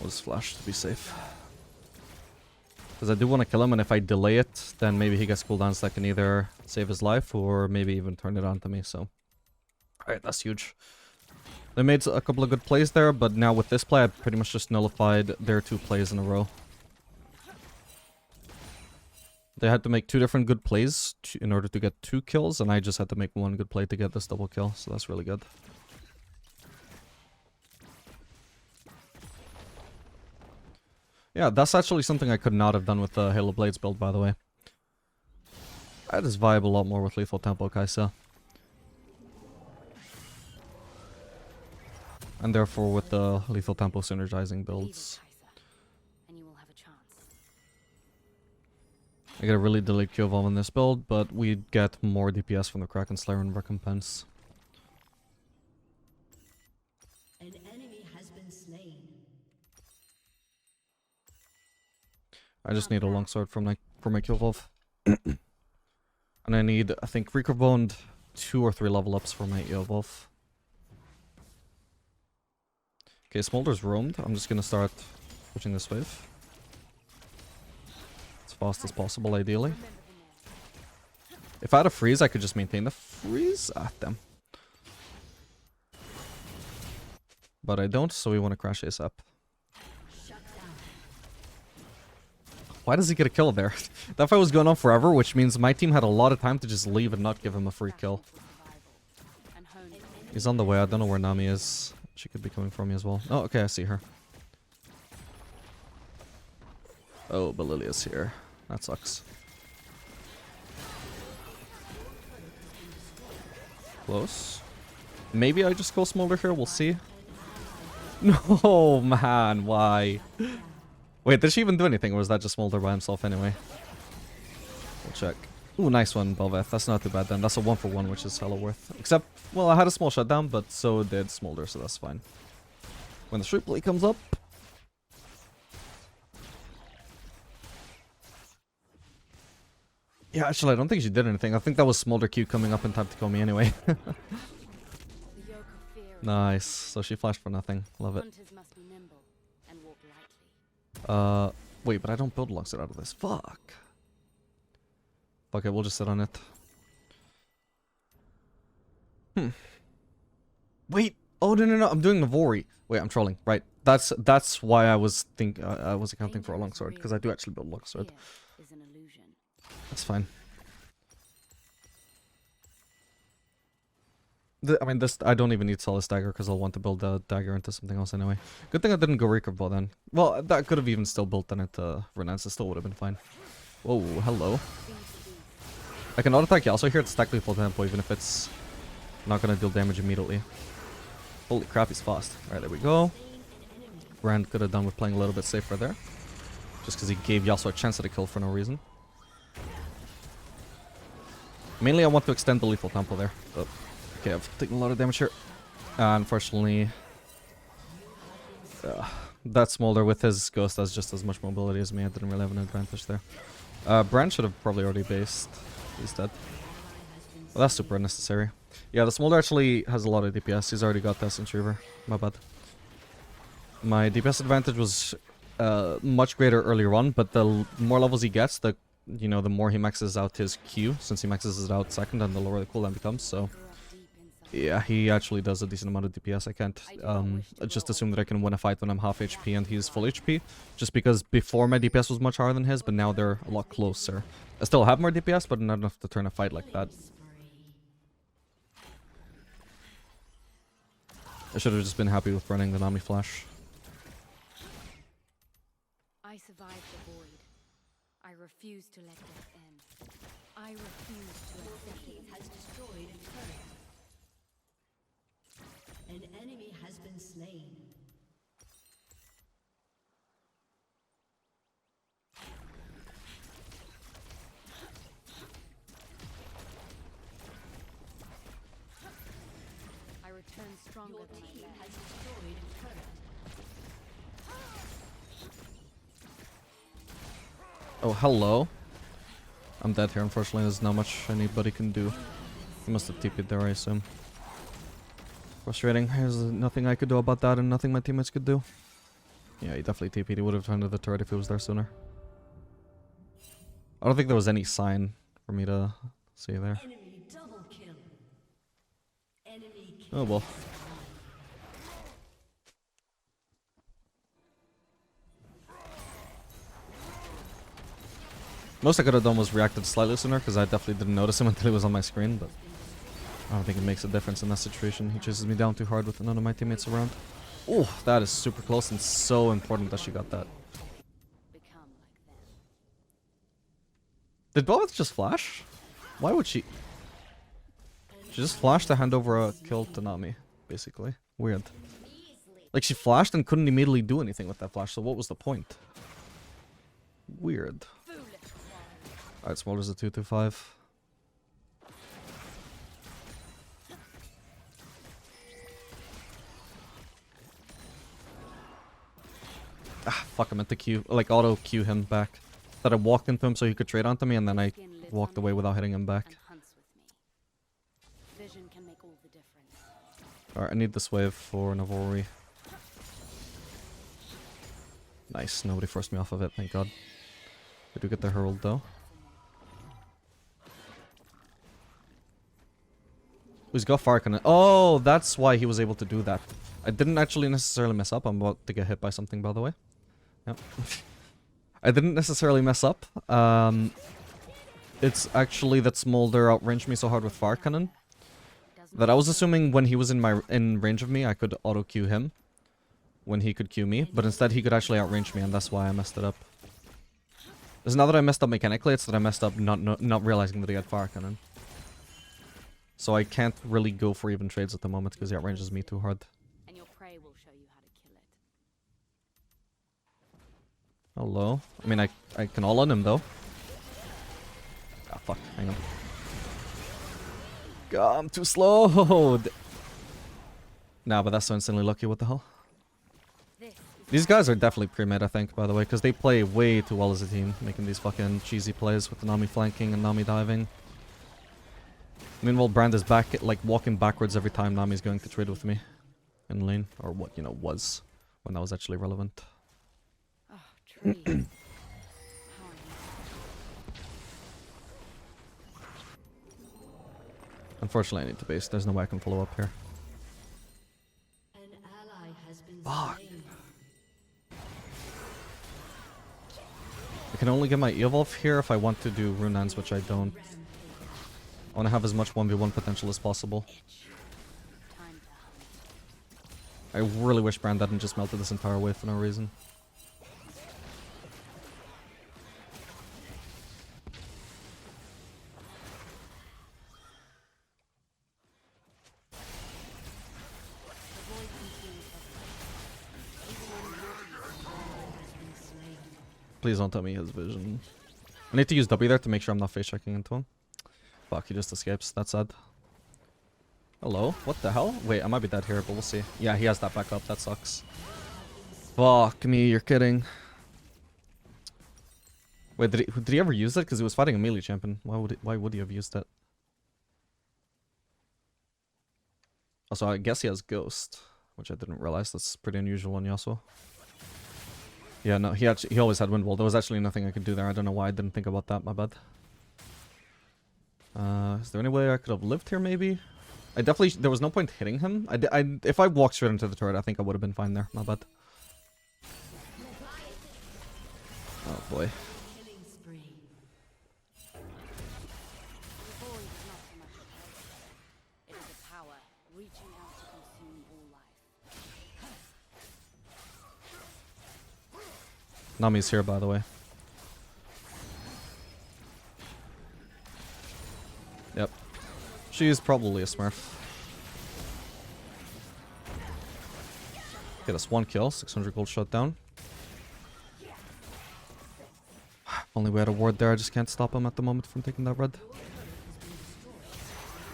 I'll just flash to be safe. Because I do want to kill him, and if I delay it, then maybe he gets cooldowns that can either save his life or maybe even turn it onto me, so... Alright, that's huge. They made a couple of good plays there, but now with this play, I pretty much just nullified their 2 plays in a row. They had to make 2 different good plays in order to get 2 kills, and I just had to make 1 good play to get this double kill, so that's really good. Yeah, that's actually something I could not have done with the Halo Blades build, by the way. I just vibe a lot more with Lethal Tempo Kaisa. And therefore with the Lethal Tempo synergizing builds. And you will have a chance. I get a really delayed Q evolve in this build, but we get more DPS from the Kraken Slayer in recompense. An enemy has been slain. I just need a longsword for my Q evolve. And I need, I think, Recurvo and 2 or 3 level ups for my E evolve. Okay, Smolder's roamed. I'm just gonna start pushing this wave. As fast as possible, ideally. If I had a freeze, I could just maintain the freeze at them. But I don't, so we want to crash ASAP. Why does he get a kill there? That fight was going on forever, which means my team had a lot of time to just leave and not give him a free kill. He's on the way. I don't know where Nami is. She could be coming for me as well. Oh, okay, I see her. Oh, but Lilia's here. That sucks. Close. Maybe I just kill Smolder here. We'll see. No, man. Why? Wait, did she even do anything, or was that just Smolder by himself anyway? We'll check. Ooh, nice one, Belveth. That's not too bad then. That's a 1-for-1, which is hella worth. Except, well, I had a small shutdown, but so did Smolder, so that's fine. When the Replay comes up... Yeah, actually, I don't think she did anything. I think that was Smolder Q coming up in time to kill me anyway. Nice. So she flashed for nothing. Love it. Wait, but I don't build longsword out of this. Fuck. Fuck it, we'll just sit on it. Wait. Oh, no. I'm doing Navori. Wait, I'm trolling. Right. That's why I was I was accounting for a longsword, because I do actually build longsword. That's fine. I mean, I don't even need to sell this dagger because I'll want to build a dagger into something else anyway. Good thing I didn't go Recurvo then. Well, that could have even still built then into Renance. It still would have been fine. Whoa, hello. I can auto-attack you also here to stack lethal tempo even if it's not going to deal damage immediately. Holy crap, he's fast. Alright, there we go. Rand could have done with playing a little bit safer there. Just because he gave Yasuo a chance at a kill for no reason. Mainly I want to extend the lethal tempo there. Oh, okay, I've taken a lot of damage here. Unfortunately, that Smolder with his Ghost has just as much mobility as me. I didn't really have an advantage there. Brand should have probably already based. He's dead. Well, that's super unnecessary. Yeah, the Smolder actually has a lot of DPS. He's already got that Essence Reaver. My bad. My DPS advantage was much greater earlier on, but the more levels he gets, the the more he maxes out his Q, since he maxes it out second, and the lower the cooldown becomes. So yeah, he actually does a decent amount of DPS. I can't just assume that I can win a fight when I'm half HP and he's full HP, just because before my DPS was much higher than his, but now they're a lot closer. I still have more DPS, but not enough to turn a fight like that. I should have just been happy with running the Nami Flash. I survived the void. I refuse to let death end. I refuse to accept it. Has destroyed a turret. An enemy has been slain. I return stronger Your than I team left. has destroyed a turret. Oh, hello. I'm dead here, unfortunately. There's not much anybody can do. He must have TP'd there, I assume. Frustrating. There's nothing I could do about that and nothing my teammates could do. Yeah, he definitely TP'd. He would have turned to the turret if he was there sooner. I don't think there was any sign for me to see there. Enemy double kill. Enemy kill. Oh well. Most I could have done was reacted slightly sooner, because I definitely didn't notice him until he was on my screen, but I don't think it makes a difference in that situation. He chases me down too hard with none of my teammates around. Oh, that is super close and so important that she got that. Become like them. Did Belveth just flash? Why would she? She just flashed to hand over a kill to Nami, basically. Weird. Like, she flashed and couldn't immediately do anything with that flash, so what was the point? Weird. Alright, Smolder's a 2-2-5. Ah, fuck, I meant to Q, like auto Q him back. That I walked into him so he could trade onto me, and then I walked away without hitting him back. And hunts with me. Vision can make all the difference. Alright, I need this wave for Navori. Nice, nobody forced me off of it, thank god. We do get the Herald though. He's got Fire Cannon. Oh, that's why he was able to do that. I didn't actually necessarily mess up. I'm about to get hit by something, by the way. Yep. I didn't necessarily mess up. It's actually that Smolder outranged me so hard with Fire Cannon that I was assuming when he was in range of me, I could auto Q him when he could Q me, but instead he could actually outrange me, and that's why I messed it up. It's not that I messed up mechanically; it's that I messed up not realizing that he had Fire Cannon. So I can't really go for even trades at the moment because he outranges me too hard. And your prey will show you how to kill it. Hello. I mean, I can all on him though. Ah, fuck. Hang on. God, I'm too slow. Nah, but that's so instantly lucky. What the hell? These guys are definitely pre-made, I think, by the way, because they play way too well as a team, making these fucking cheesy plays with the Nami flanking and Nami diving. Meanwhile, Brand is back, like, walking backwards every time Nami's going to trade with me in lane. Or what, was, when that was actually relevant. Oh, trees. How are you? Unfortunately, I need to base. There's no way I can follow up here. An ally has been Fuck. slain. I can only get my evolve here if I want to do Rune Hands, which I don't. I want to have as much 1v1 potential as possible. Time to hunt. I really wish Brand hadn't just melted this entire wave for no reason. Please don't tell me his vision. I need to use W there to make sure I'm not face checking into him. Fuck, he just escapes. That's sad. Hello? What the hell? Wait, I might be dead here, but we'll see. Yeah, he has that back up. That sucks. Fuck me, you're kidding. Wait, did he ever use it? Because he was fighting a melee champion. Why would he have used it? Also, I guess he has Ghost, which I didn't realize. That's pretty unusual on Yasuo. Yeah, no, he always had Wind Wall. There was actually nothing I could do there. I don't know why I didn't think about that. My bad. Is there any way I could have lived here, maybe? There was no point hitting him. If I walked straight into the turret, I think I would have been fine there. My bad. Oh, boy. Nami's here, by the way. Yep. She's probably a Smurf. Okay, that's 1 kill. 600 gold shot down. Only we had a ward there. I just can't stop him at the moment from taking that red.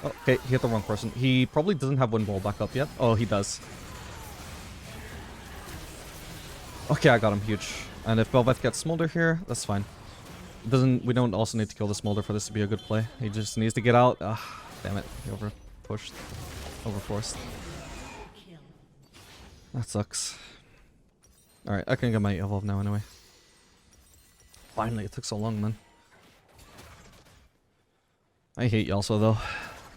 Oh, okay, he hit the wrong person. He probably doesn't have Wind Wall back up yet. Oh, he does. Okay, I got him. Huge. And if Belveth gets Smolder here, that's fine. We don't also need to kill the Smolder for this to be a good play. He just needs to get out. Ah, damn it. He over-pushed. Over-forced. That sucks. Alright, I can get my evolve now anyway. Finally, it took so long, man. I hate Yasuo though.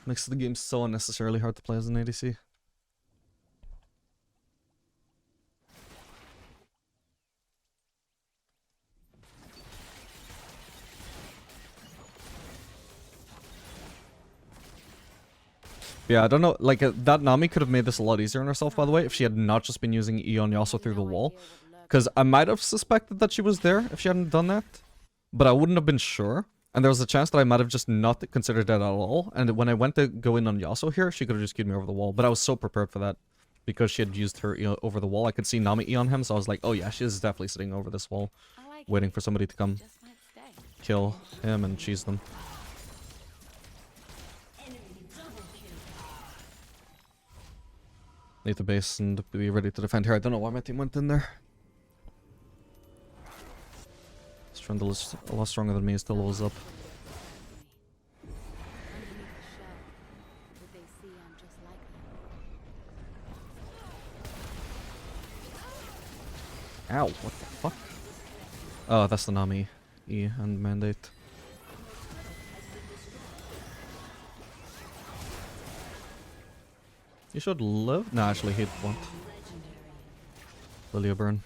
Makes the game so unnecessarily hard to play as an ADC. Yeah, I don't know, like, that Nami could have made this a lot easier on herself, by the way, if she had not just been using E on Yasuo through the wall. Because I might have suspected that she was there if she hadn't done that, but I wouldn't have been sure. And there was a chance that I might have just not considered that at all, and when I went to go in on Yasuo here, she could have just queued me over the wall, but I was so prepared for that. Because she had used her E over the wall, I could see Nami E on him, so I was like, oh yeah, she is definitely sitting over this wall, waiting for somebody to come kill him and cheese them. Need to base and be ready to defend here. I don't know why my team went in there. Strandal is a lot stronger than me, still levels up. Ow, what the fuck? Oh, that's the Nami E and Mandate. You should live? No, actually, he'd want. Lilia burn.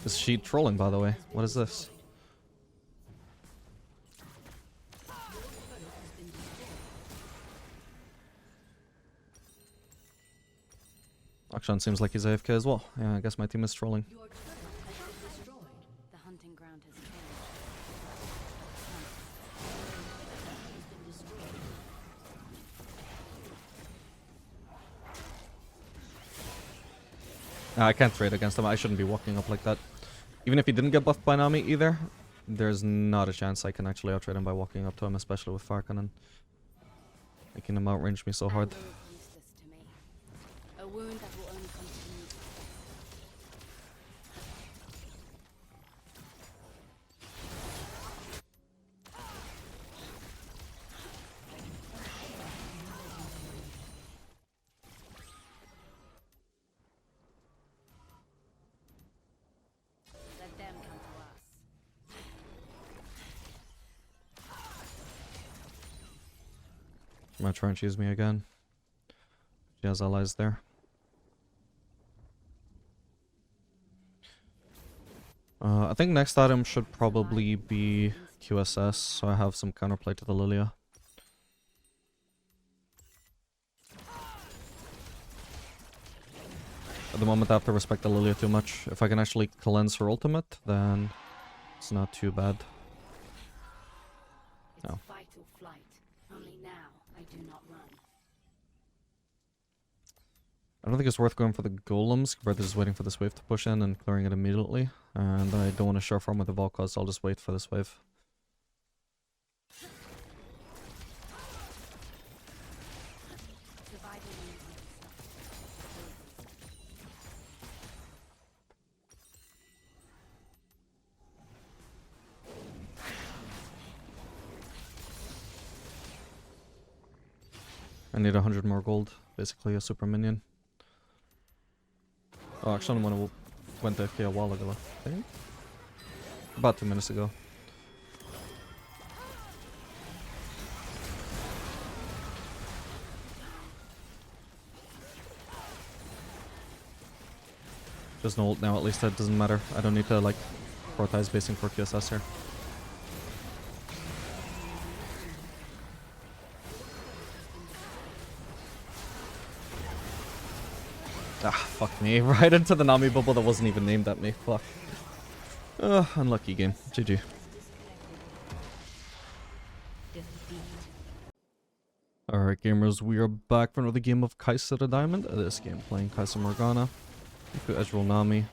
Is she trolling, by the way? What is this? Akshan seems like he's AFK as well. Yeah, I guess my team is trolling. The hunting ground has changed. I can't trade against him. I shouldn't be walking up like that. Even if he didn't get buffed by Nami either, there's not a chance I can actually outtrade him by walking up to him, especially with Fire Cannon. Making him outrange me so hard. A wound that will only continue. Let them come to us. She might try and choose me again. She has allies there. I think next item should probably be QSS, so I have some counterplay to the Lilia. At the moment I have to respect the Lilia too much. If I can actually cleanse her ultimate, then it's not too bad. No. Fight or flight. Only now I do not run. I don't think it's worth going for the golems compared to just waiting for this wave to push in and clearing it immediately. And I don't want to share farm with the Volkos, so I'll just wait for this wave. I need 100 more gold. Basically a super minion. Oh, actually, I went AFK a while ago, I think. About 2 minutes ago. Just no ult now, at least that doesn't matter. I don't need to like prioritize basing for QSS here. Ah, fuck me. Right into the Nami bubble that wasn't even named at me. Fuck. Unlucky game. GG. Alright gamers, we are back for another game of Kai'Sa the Diamond. This game playing Kai'Sa Morgana. Ezreal Nami.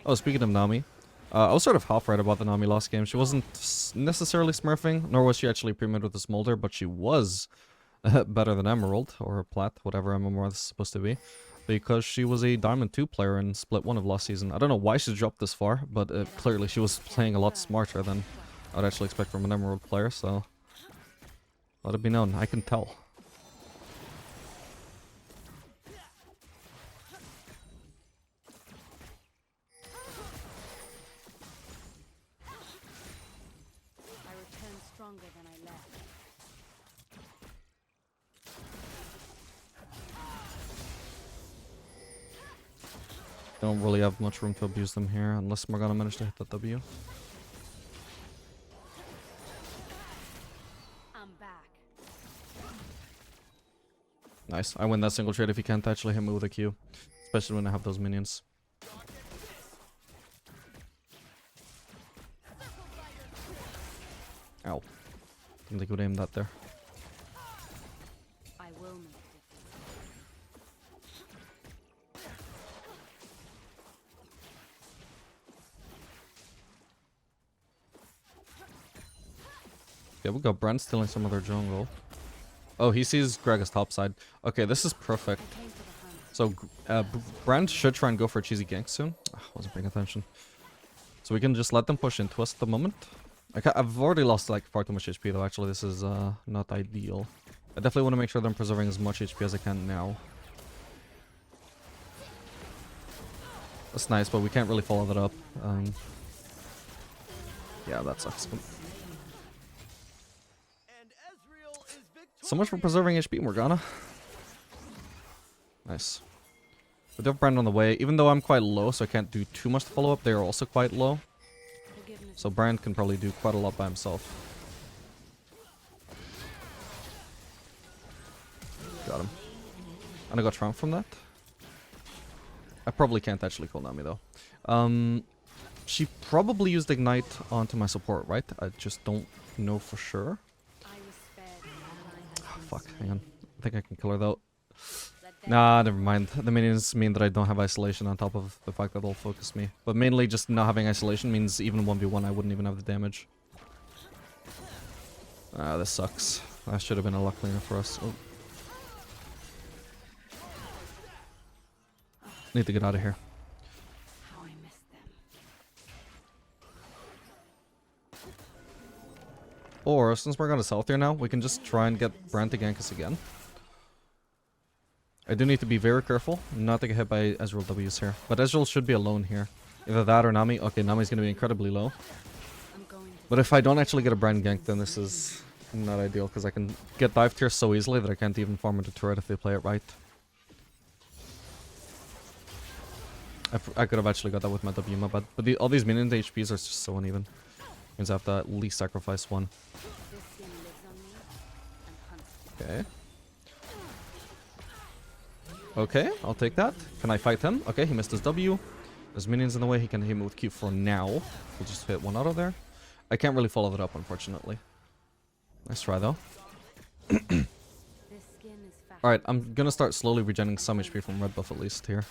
Oh, speaking of Nami. I was sort of half right about the Nami last game. She wasn't necessarily smurfing, nor was she actually pre-made with the Smolder, but she was better than Emerald, or Plat, whatever MMR this is supposed to be. Because she was a Diamond 2 player in Split 1 of last season. I don't know why she dropped this far, but clearly she was playing a lot smarter than I'd actually expect from an Emerald player, so... let it be known, I can tell. I return stronger than I left. Don't really have much room to abuse them here, unless Morgana managed to hit that W. I'm back. Nice. I win that single trade if he can't actually hit me with a Q. Especially when I have those minions. Ow. Didn't think he would aim that there. I will make a difference. Yeah, we got Brand stealing some of their jungle. Oh, he sees Gragas topside. Okay, this is perfect. I came for the hunt. So, Brand should try and go for a cheesy gank soon. Wasn't paying attention. So we can just let them push into us at the moment. I've already lost like far too much HP though, actually. This is not ideal. I definitely want to make sure that I'm preserving as much HP as I can now. That's nice, but we can't really follow that up. Yeah, that sucks. So much for preserving HP, Morgana. Nice. We do have Brand on the way. Even though I'm quite low, so I can't do too much to follow up, they are also quite low. So Brand can probably do quite a lot by himself. Got him. And I got Trump from that. I probably can't actually kill Nami though. She probably used Ignite onto my support, right? I just don't know for sure. Fuck, hang on. I think I can kill her though. Nah, never mind. The minions mean that I don't have isolation on top of the fact that they'll focus me. But mainly just not having isolation means even 1v1 I wouldn't even have the damage. Ah, this sucks. That should have been a luck cleaner for us. Oh. Need to get out of here. How I missed them. Or, since we're gonna south here now, we can just try and get Brand to gank us again. I do need to be very careful not to get hit by Ezreal W's here. But Ezreal should be alone here. Either that or Nami. Okay, Nami's gonna be incredibly low. But if I don't actually get a Brand gank, then this is not ideal, because I can get dive tier so easily that I can't even farm into turret if they play it right. I could have actually got that with my W, my bad. But all these minions HPs are just so uneven. Means I have to at least sacrifice one. Okay. Okay, I'll take that. Can I fight him? Okay, he missed his W. There's minions in the way. He can hit me with Q for now. We'll just hit one auto there. I can't really follow that up, unfortunately. Nice try, though. Alright, I'm gonna start slowly regenerating some HP from red buff at least here.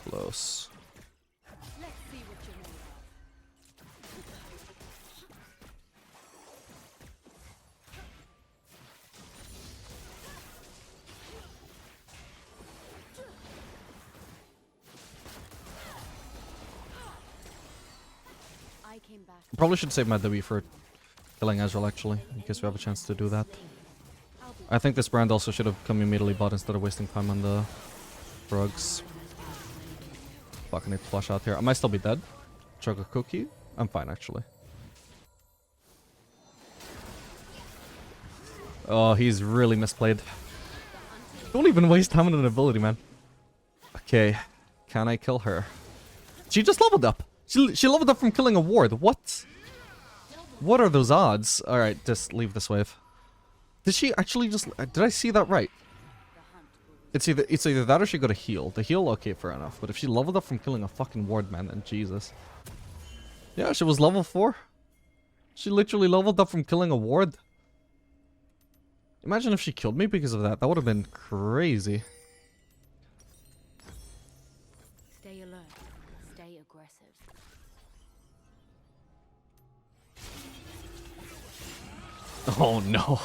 Close. Let's see what you're made of. came back. Probably should save my W for killing Ezreal actually, in case we have a chance to do that. I think this brand also should have come immediately bought instead of wasting time on the drugs. Fuck, I need to flush out here. I might still be dead. Chug a cookie. I'm fine actually. Oh, he's really misplayed. Don't even waste time on an ability, man. Okay, can I kill her? She just leveled up. She leveled up from killing a ward. What? What are those odds? All right, just leave this wave. Did she actually just? Did I see that right? It's either that or she got a heal. The heal, okay, fair enough. But if she leveled up from killing a fucking ward, man, then Jesus. Yeah, she was level 4. She literally leveled up from killing a ward. Imagine if she killed me because of that. That would have been crazy. Stay alert. Stay aggressive. Oh no.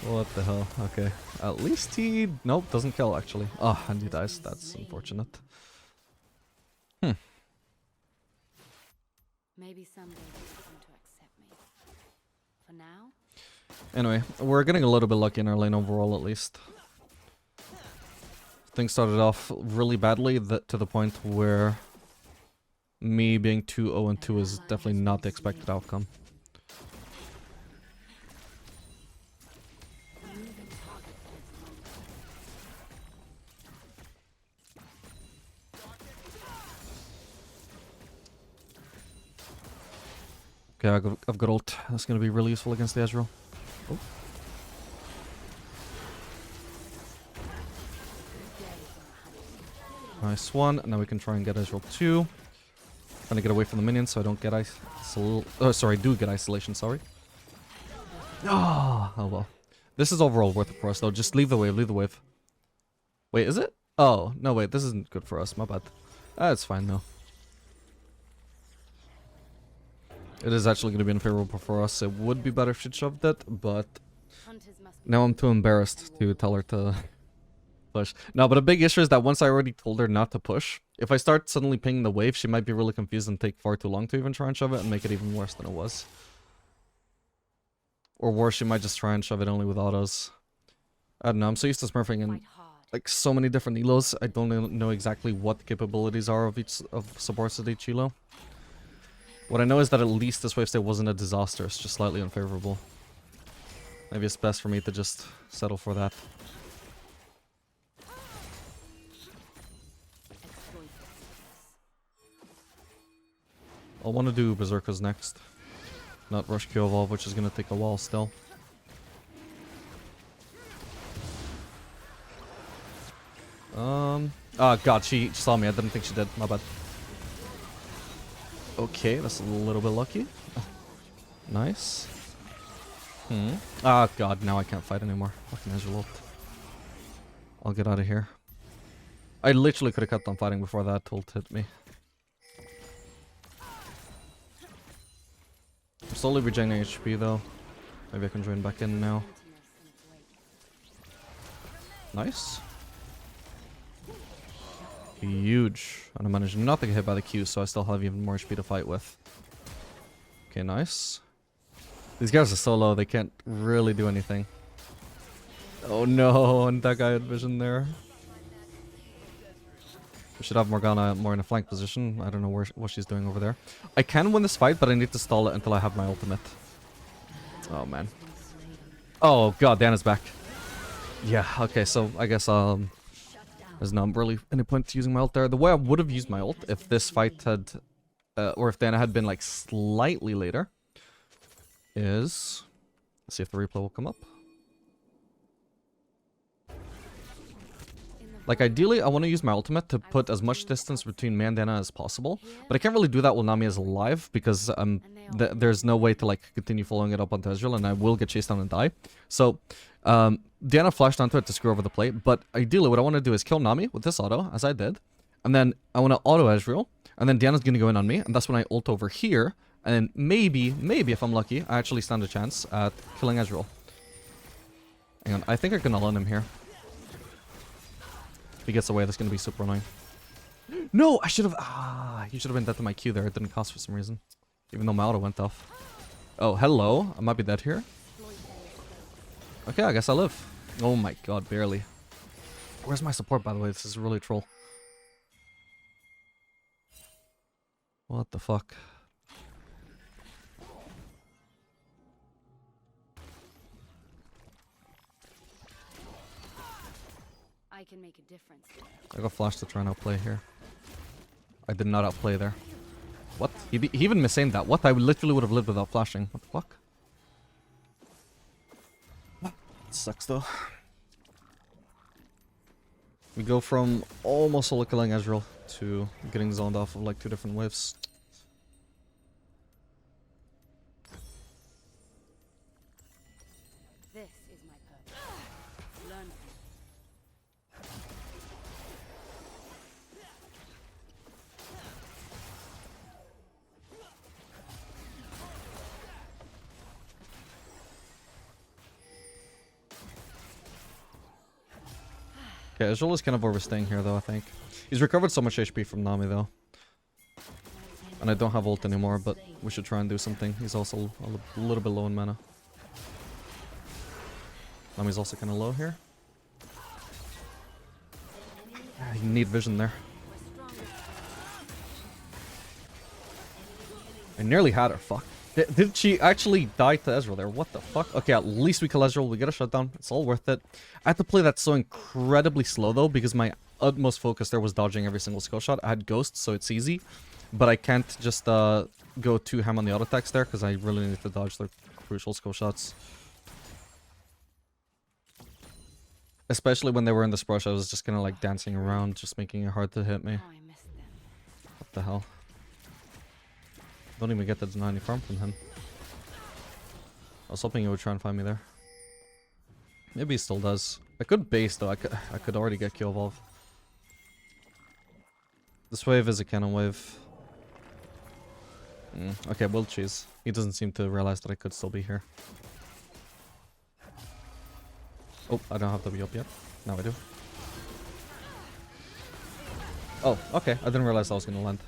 What the hell? Okay. At least he... Nope, doesn't kill actually. Oh, and he dies. That's unfortunate. Maybe someday they'll come to accept me. For now, Anyway, we're getting a little bit lucky in our lane overall at least. Things started off really badly to the point where me being 2-0-2 is definitely not the expected outcome. Okay, I've got ult. That's going to be really useful against the Ezreal. Oh. Nice one. Now we can try and get Ezreal 2. Trying to get away from the minions so I don't get do get isolation, sorry. Oh well. This is overall worth it for us though. Just leave the wave, leave the wave. Wait, is it? Oh, no wait, this isn't good for us, my bad. It's fine though. It is actually going to be unfavorable for us. It would be better if she shoved it, but now I'm too embarrassed to tell her to push. No, but a big issue is that once I already told her not to push, if I start suddenly pinging the wave, she might be really confused and take far too long to even try and shove it and make it even worse than it was. Or worse, she might just try and shove it only with autos. I don't know, I'm so used to smurfing in like so many different elos, I don't know exactly what the capabilities are of each supports at each elo. What I know is that at least this wave state wasn't a disaster, it's just slightly unfavorable. Maybe it's best for me to just settle for that. I'll want to do Berserkers next. Not Rush Q Evolve, which is going to take a while still. Oh god, she saw me, I didn't think she did, my bad. Okay, that's a little bit lucky. Nice. Ah, god, now I can't fight anymore. Fucking Ezreal. I'll get out of here. I literally could have kept on fighting before that ult hit me. I'm slowly regenerating HP though. Maybe I can join back in now. Nice. Huge. And I managed not to get hit by the Q, so I still have even more HP to fight with. Okay, nice. These guys are so low, they can't really do anything. Oh no, and that guy had vision there. We should have Morgana more in a flank position. I don't know what she's doing over there. I can win this fight, but I need to stall it until I have my ultimate. Oh man. Oh god, Diana's back. Yeah, okay, so I guess there's not really any point to using my ult there. The way I would have used my ult if this fight had or if Diana had been like slightly later is, let's see if the replay will come up. Like ideally I want to use my ultimate to put as much distance between me and Diana as possible, but I can't really do that while Nami is alive because there's no way to like continue following it up onto Ezreal and I will get chased down and die. So Diana flashed onto it to screw over the plate, but ideally what I want to do is kill Nami with this auto, as I did, and then I want to auto Ezreal, and then Diana's going to go in on me, and that's when I ult over here, and then maybe if I'm lucky, I actually stand a chance at killing Ezreal. Hang on, I think I can all in him here. If he gets away, that's going to be super annoying. No, I should have... you should have been dead to my Q there. It didn't cost for some reason. Even though my auto went off. Oh, hello. I might be dead here. Okay, I guess I live. Oh my god, barely. Where's my support, by the way? This is really troll. What the fuck? I can make a difference. I got flash to try and outplay here. I did not outplay there. What? He even misaimed that. What? I literally would have lived without flashing. What the fuck? It sucks though. We go from almost solo killing Ezreal to getting zoned off of like 2 different waves. This is my purpose. Learn. Okay, Ezreal is kind of overstaying here though, I think. He's recovered so much HP from Nami though. And I don't have ult anymore, but we should try and do something. He's also a little bit low in mana. Nami's also kind of low here. You need vision there. I nearly had her, fuck. Did she actually die to Ezreal there? What the fuck? Okay, at least we kill Ezreal. We get a shutdown. It's all worth it. I had to play that so incredibly slow though, because my utmost focus there was dodging every single skill shot. I had ghosts, so it's easy. But I can't just go too ham on the auto attacks there, because I really need to dodge their crucial skill shots. Especially when they were in this brush, I was just kind of like dancing around, just making it hard to hit me. Oh, I missed them. What the hell? Don't even get the deny any farm from him. I was hoping he would try and find me there. Maybe he still does. I could base though. I could already get Q evolve. This wave is a cannon wave. Okay, we'll cheese. He doesn't seem to realize that I could still be here. Oh, I don't have W up yet. Now I do. Oh, okay. I didn't realize I was gonna land.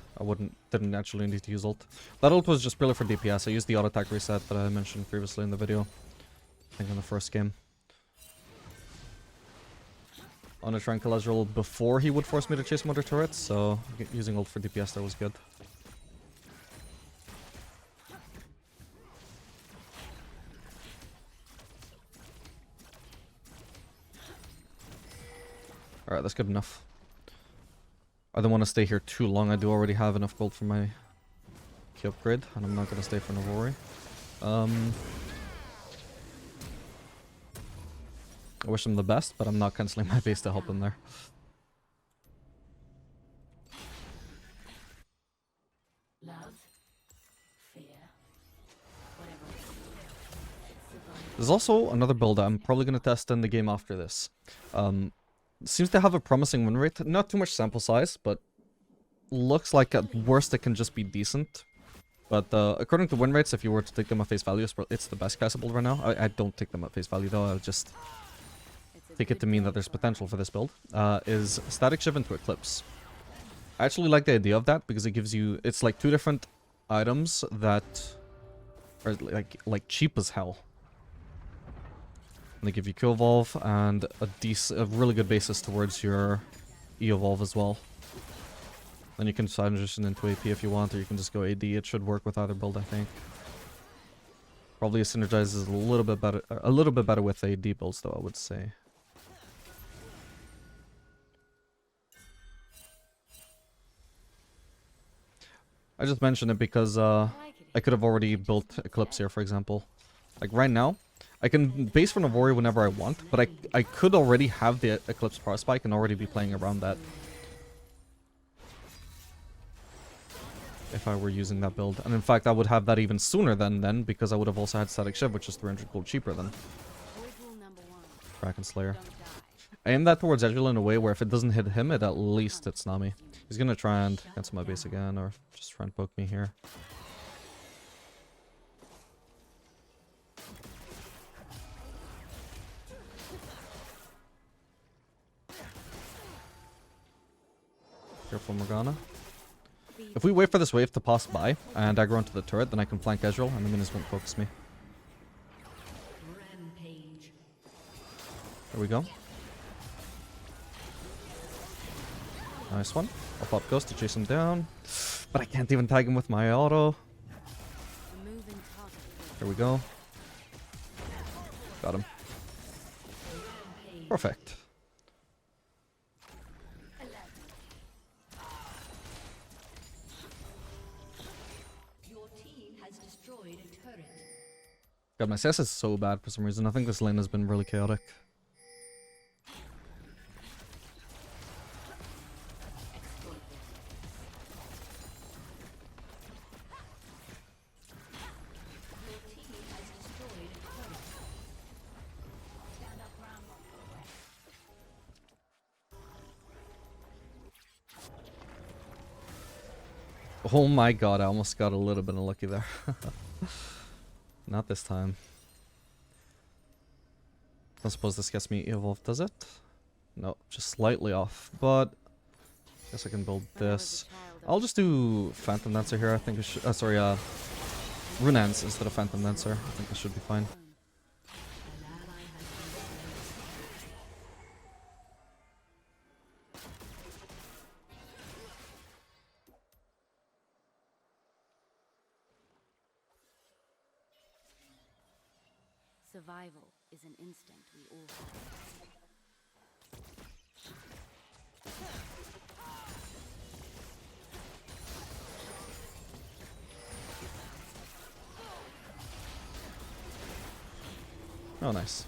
Didn't actually need to use ult. That ult was just purely for DPS. I used the auto attack reset that I mentioned previously in the video. I think in the first game. I want to try and kill Ezreal before he would force me to chase Mother turrets, so using ult for DPS there was good. Alright, that's good enough. I don't want to stay here too long. I do already have enough gold for my key upgrade, and I'm not going to stay for Navori. I wish him the best, but I'm not cancelling my base to help him there. Love, fear, whatever. There's also another build that I'm probably going to test in the game after this. Seems to have a promising win rate. Not too much sample size, but looks like at worst it can just be decent. But according to win rates, if you were to take them at face value, it's the best castable right now. I don't take them at face value though. I'll just take it to mean that there's potential for this build. Is Static Shiv into Eclipse. I actually like the idea of that because it gives you... It's like 2 different items that are like cheap as hell. And they give you Q Evolve and a really good basis towards your E Evolve as well. Then you can transition into AP if you want, or you can just go AD. It should work with either build, I think. Probably synergizes a little bit better with AD builds, though, I would say. I just mentioned it because I could have already built Eclipse here, for example. Like right now, I can base for Navori whenever I want, but I could already have the Eclipse Power Spike and already be playing around that. If I were using that build. And in fact, I would have that even sooner than then, because I would have also had Static Shiv, which is 300 gold cheaper than Kraken Slayer. I aim that towards Ezreal in a way where if it doesn't hit him, it at least hits Nami. He's gonna try and cancel my base again, or just try and poke me here. Careful, Morgana. If we wait for this wave to pass by and aggro onto the turret, then I can flank Ezreal and the minions won't focus me. Rampage. There we go. Nice one. I'll pop Ghost to chase him down. But I can't even tag him with my auto. Removing target. Here we go. Got him. Perfect. Your team has destroyed a turret. God, my CS is so bad for some reason. I think this lane has been really chaotic. Oh my god, I almost got a little bit unlucky there. Not this time. I don't suppose this gets me evolved, does it? No, just slightly off, but guess I can build this. I'll just do Phantom Dancer here. I think it should, sorry, Runance instead of Phantom Dancer. I think this should be fine. Survival is an instinct we all have. Oh, nice.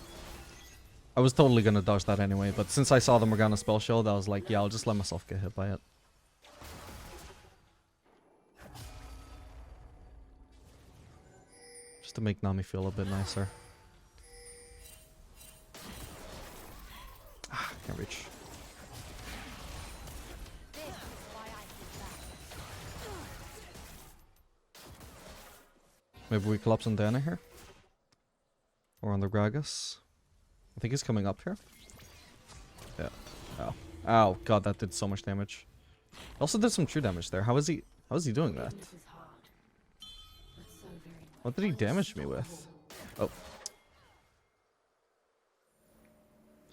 I was totally gonna dodge that anyway, but since I saw the Morgana spell shield, I was like, yeah, I'll just let myself get hit by it. Just to make Nami feel a bit nicer. Ah, can't reach. Maybe we collapse on Diana here? Or on the Gragas? I think he's coming up here. Yeah. Ow. Ow. God, that did so much damage. Also did some true damage there. How is he doing that? This is hard, but so very much. What did he damage me with? Oh.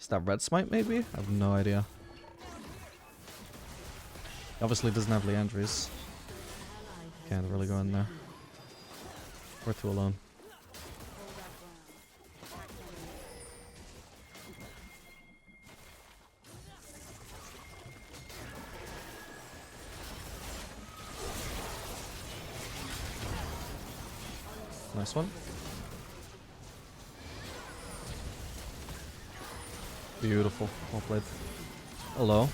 Is that red smite maybe? I have no idea. Obviously doesn't have Leandry's. Can't really go in there. We're too alone. Nice one. Beautiful. Well played. Hello.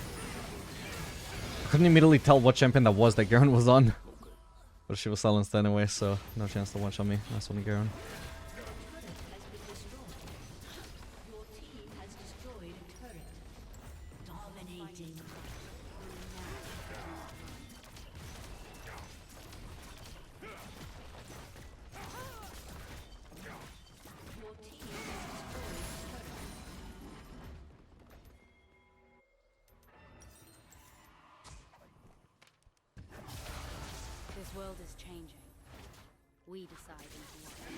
I couldn't immediately tell what champion that was that Garen was on. But she was silenced anyway, so no chance to one-shot me. Nice one, Garen. Your team has destroyed a turret. Dominating. Your team has destroyed a turret. This world is changing. We decide into what. I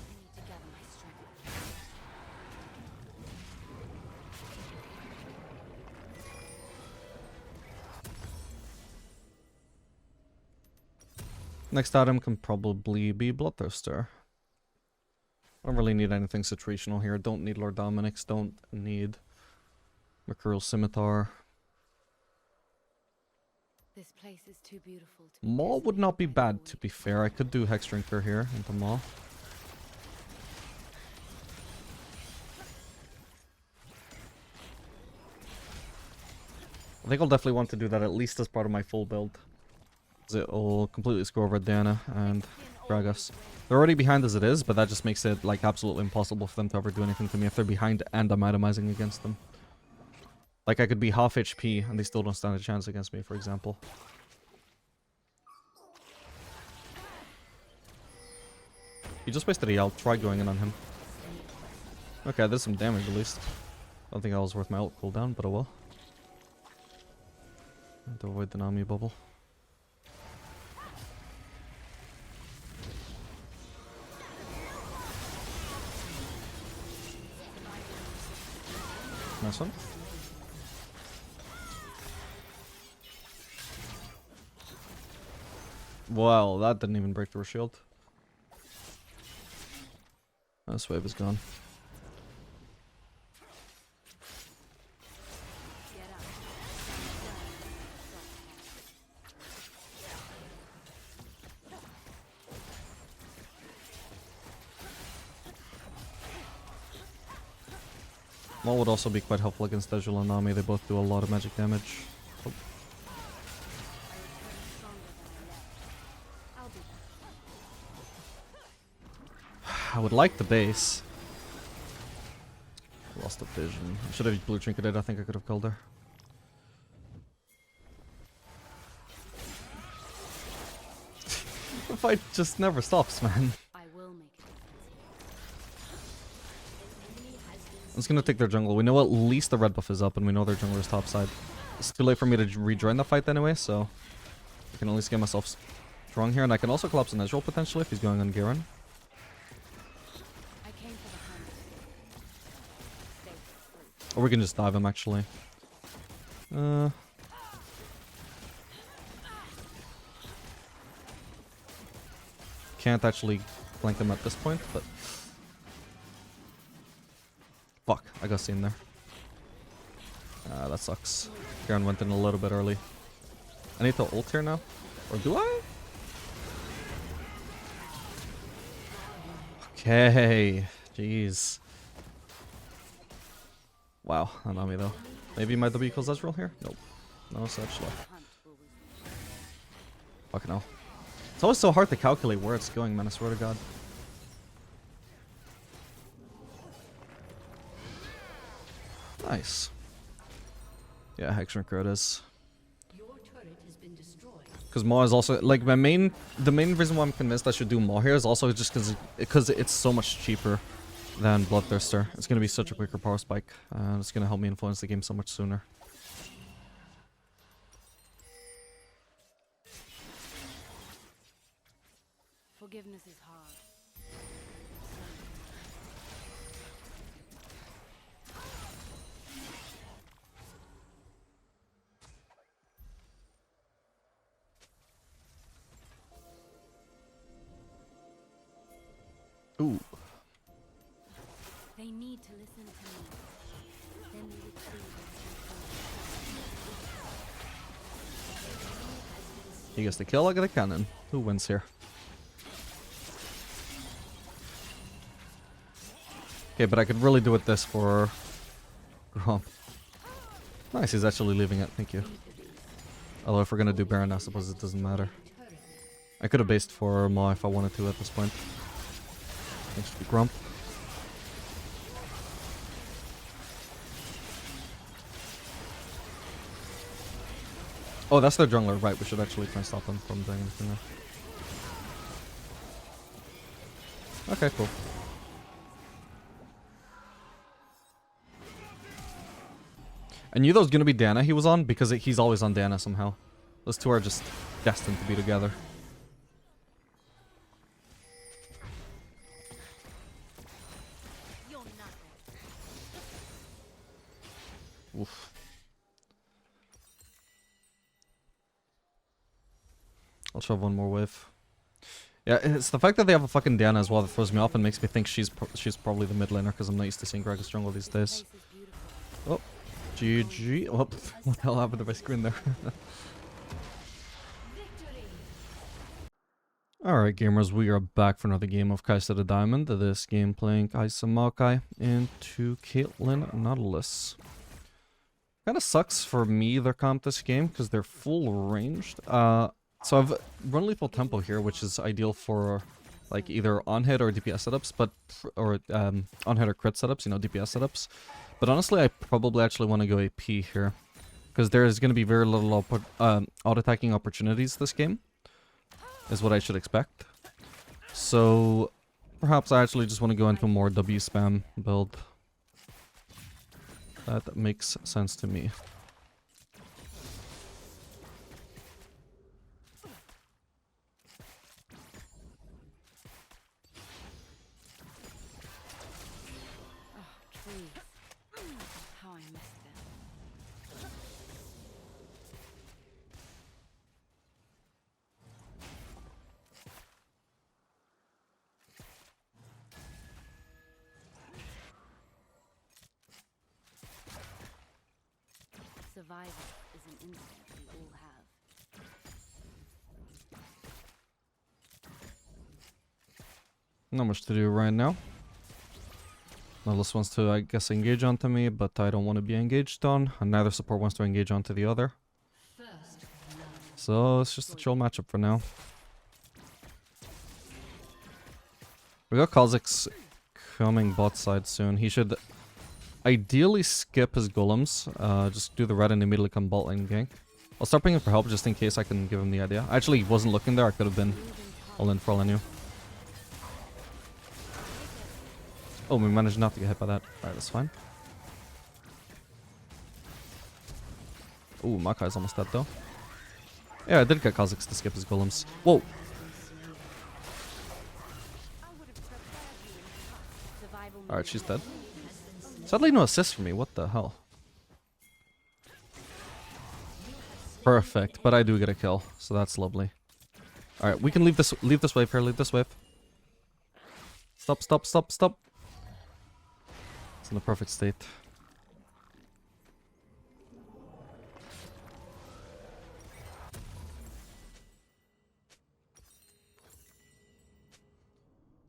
need to gather my strength. Next item can probably be Bloodthirster. I don't really need anything situational here. Don't need Lord Dominic's. Don't need Mercurial Scimitar. This place is too beautiful to Maw would not be bad, to be fair. I could do Hex Drinker here into Maw. I think I'll definitely want to do that at least as part of my full build. It'll completely screw over Diana and Gragas. They're already behind as it is, but that just makes it like absolutely impossible for them to ever do anything to me if they're behind and I'm itemizing against them. Like I could be half HP and they still don't stand a chance against me, for example. He just wasted a I'll try going in on him. Okay, there's some damage at least. Don't think that was worth my ult cooldown, but oh well. To avoid the Nami bubble. Nice one. Wow, that didn't even break through a shield. This wave is gone. Maul would also be quite helpful against Dejul and Nami. They both do a lot of magic damage. Oh. I would like the base. Lost a vision. I should have blue trinketed. I think I could have killed her. The fight just never stops, man. I will make it. I'm just gonna take their jungle. We know at least the red buff is up, and we know their jungler is topside. It's too late for me to rejoin the fight anyway, so I can at least get myself strong here, and I can also collapse an Ezreal potentially if he's going on Garen. I came for the hunt. Stay asleep. Or we can just dive him actually. Can't actually flank them at this point, but fuck, I got seen there. That sucks. Garen went in a little bit early. I need to ult here now. Or do I? Okay. Jeez. Wow, not on me though. Maybe my W equals Ezreal here? Nope. No such luck. Hunt will resume. Fucking hell. It's always so hard to calculate where it's going, man, I swear to god. Nice. Yeah, Hexer it is. Your turret has been destroyed. Because Maw is also, like, the main reason why I'm convinced I should do Maw here is also just because it's so much cheaper than Bloodthirster. It's going to be such a quicker power spike, and it's going to help me influence the game so much sooner. Forgiveness is hard. Ooh. They need to listen to me. Then we would see He gets the kill, I get a cannon. Who wins here? Okay, but I could really do with this for Gromp. Nice, he's actually leaving it, thank you. Although if we're gonna do Baron, I suppose it doesn't matter. I could have based for Maw if I wanted to at this point. Thanks to Grump. Oh, that's their jungler, right, we should actually try and stop them from doing anything there. Okay, cool. I knew that was gonna be Dana he was on because he's always on Dana somehow. Those two are just destined to be together. you're nothing. Oof. I'll shove one more wave. Yeah, it's the fact that they have a fucking Diana as well that throws me off and makes me think she's probably the mid laner because I'm not used to seeing Gragas jungle these days. Place is beautiful. Oh, GG. Oh, what the hell happened to my screen there? Alright gamers, we are back for another game of Kai'Sa the Diamond. This game playing Kai'Sa Maokai into Caitlyn Nautilus. Kinda sucks for me their comp this game because they're full ranged. So I've run Lethal Tempo here, which is ideal for like either on-hit or DPS setups, or on-hit or crit setups, you know, DPS setups. But honestly, I probably actually want to go AP here because there is going to be very little auto-attacking opportunities this game, is what I should expect. So perhaps I actually just want to go into a more W spam build. That makes sense to me. Trees. How I missed them. Survival is an instinct we all have. Not much to do right now. Nautilus wants to, I guess, engage onto me, but I don't want to be engaged on. And neither support wants to engage onto the other. So it's just a chill matchup for now. We got Kha'Zix coming bot side soon. He should ideally skip his golems. Just do the red and immediately come bot lane gank. I'll start pinging for help just in case I can give him the idea. I actually wasn't looking there. I could have been all in for all I knew. Oh, we managed not to get hit by that. Alright, that's fine. Ooh, Makai's almost dead though. Yeah, I did get Kha'Zix to skip his golems. Whoa! Alright, she's dead. Sadly, no assist for me. What the hell? Perfect, but I do get a kill, so that's lovely. Alright, we can leave this wave here, leave this wave. Stop, stop, stop, stop. It's in the perfect state.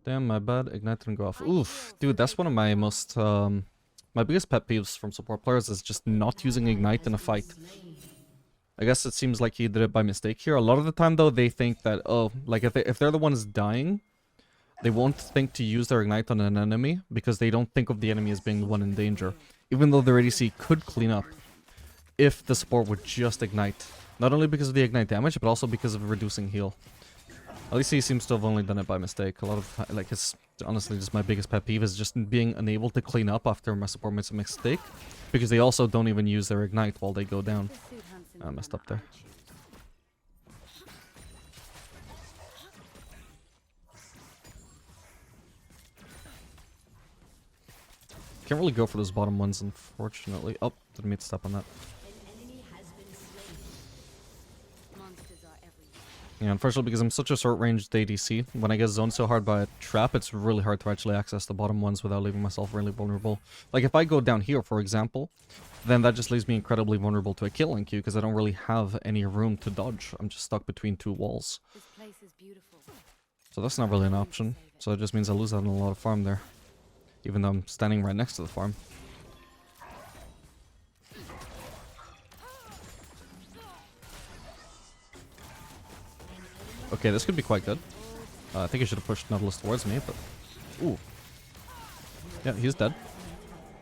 Damn, my bad. Ignite didn't go off. Oof, dude, that's one of my most, my biggest pet peeves from support players is just not using Ignite in a fight. I guess it seems like he did it by mistake here. A lot of the time, though, they think that, oh, like if they're the ones dying, they won't think to use their Ignite on an enemy because they don't think of the enemy as being the one in danger. Even though their ADC could clean up if the support would just Ignite. Not only because of the Ignite damage, but also because of reducing heal. At least he seems to have only done it by mistake. A lot of, like, it's honestly just my biggest pet peeve is just being unable to clean up after my support makes a mistake. Because they also don't even use their Ignite while they go down. I messed up there. Can't really go for those bottom ones, unfortunately. Oh, didn't mean to step on that. Yeah, unfortunately, because I'm such a short-ranged ADC, when I get zoned so hard by a trap, it's really hard to actually access the bottom ones without leaving myself really vulnerable. Like, if I go down here, for example, then that just leaves me incredibly vulnerable to a killing queue, because I don't really have any room to dodge. I'm just stuck between two walls. This place is beautiful. So that's not really an option. So it just means I lose out on a lot of farm there. Even though I'm standing right next to the farm. Okay, this could be quite good. I think I should have pushed Nautilus towards me, but... Ooh. Yeah, he's dead.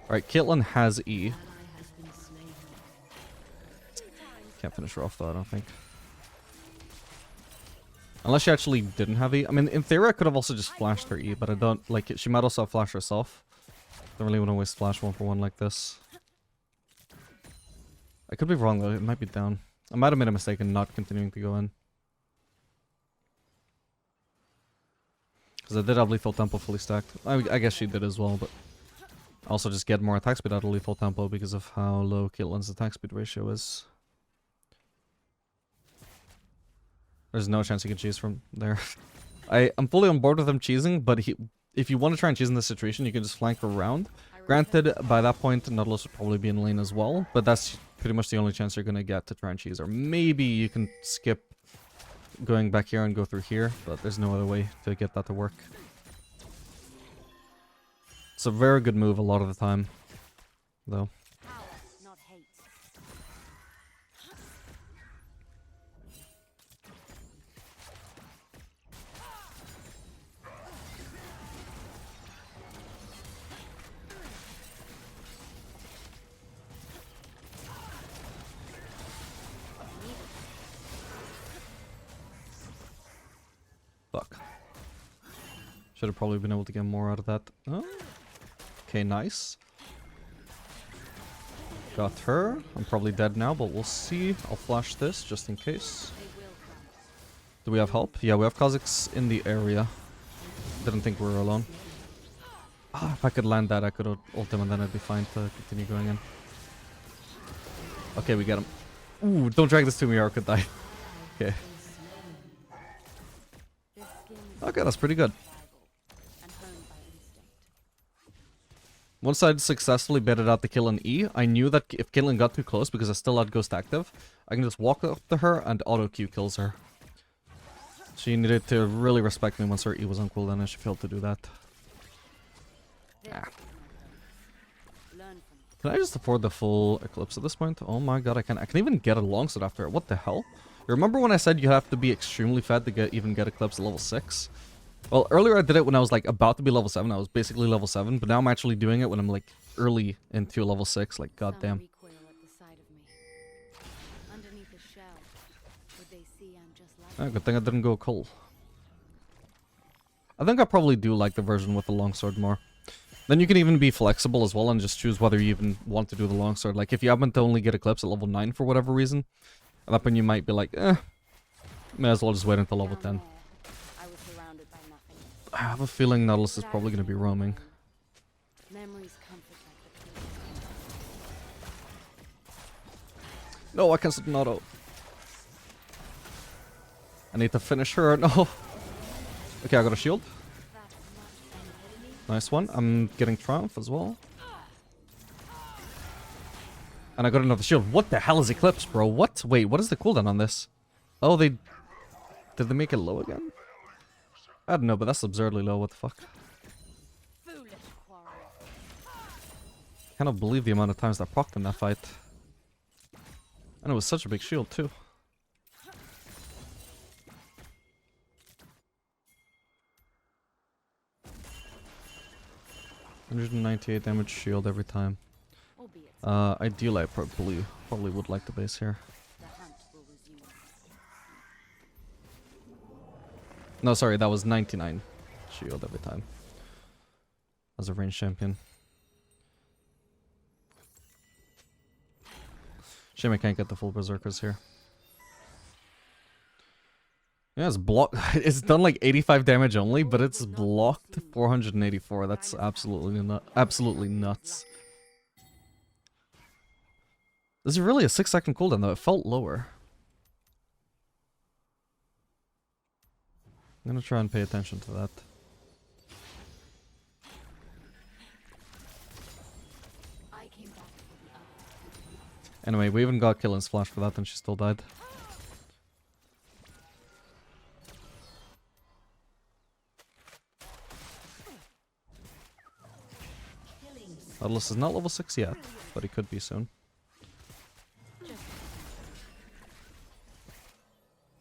Alright, Caitlyn has E. Can't finish her off though, I don't think. Unless she actually didn't have E. I mean, in theory, I could have also just flashed her E, but I don't... Like, she might also have flashed herself. Don't really want to waste flash one for one like this. I could be wrong though, it might be down. I might have made a mistake in not continuing to go in. Because I did have lethal tempo fully stacked. I guess she did as well, but... I also just get more attack speed out of lethal tempo because of how low Caitlyn's attack speed ratio is. There's no chance he can cheese from there. I'm fully on board with him cheesing, but if you want to try and cheese in this situation, you can just flank around. Granted, by that point, Nautilus would probably be in lane as well, but that's pretty much the only chance you're going to get to try and cheese. Or maybe you can skip going back here and go through here, but there's no other way to get that to work. It's a very good move a lot of the time, though. Fuck. Should have probably been able to get more out of that. Oh. Okay, nice. Got her. I'm probably dead now, but we'll see. I'll flash this just in case. Do we have help? Yeah, we have Kazakhs in the area. Didn't think we were alone. Ah, if I could land that, I could ult him and then I'd be fine to continue going in. Okay, we get him. Ooh, don't drag this to me or I could die. Okay. Okay, that's pretty good. Once I'd successfully baited out the kill in E, I knew that if killing got too close, because I still had Ghost active, I can just walk up to her and auto-Q kills her. She needed to really respect me once her E was on cooldown and she failed to do that. Ah. Can I just afford the full Eclipse at this point? Oh my god, I can even get a longsword after it. What the hell? You remember when I said you have to be extremely fed to even get Eclipse at level 6? Well, earlier I did it when I was like about to be level 7. I was basically level 7, but now I'm actually doing it when I'm like early into level 6. Like, goddamn. Oh, good thing I didn't go Cole. I think I probably do like the version with the longsword more. Then you can even be flexible as well and just choose whether you even want to do the longsword. Like, if you happen to only get Eclipse at level 9 for whatever reason, at that point you might be like, may as well just wait until level 10. I have a feeling Nautilus is probably going to be roaming. No, I can't set an auto. I need to finish her. No. Okay, I got a shield. Nice one. I'm getting Triumph as well. And I got another shield. What the hell is Eclipse, bro? What? Wait, what is the cooldown on this? Oh, they... Did they make it low again? I don't know, but that's absurdly low. What the fuck? I cannot believe the amount of times that procced in that fight. And it was such a big shield, too. $198 damage shield every time. Ideally, I probably would like the base here. No, sorry, that was 99 shield every time. As a ranged champion. Shame I can't get the full berserkers here. Yeah, it's blocked. It's done like 85 damage only, but it's blocked 484. That's absolutely nuts. This is really a 6-second cooldown though. It felt lower. I'm gonna try and pay attention to that. Anyway, we even got Killen's flash for that and she still died. Nautilus is not level 6 yet, but he could be soon.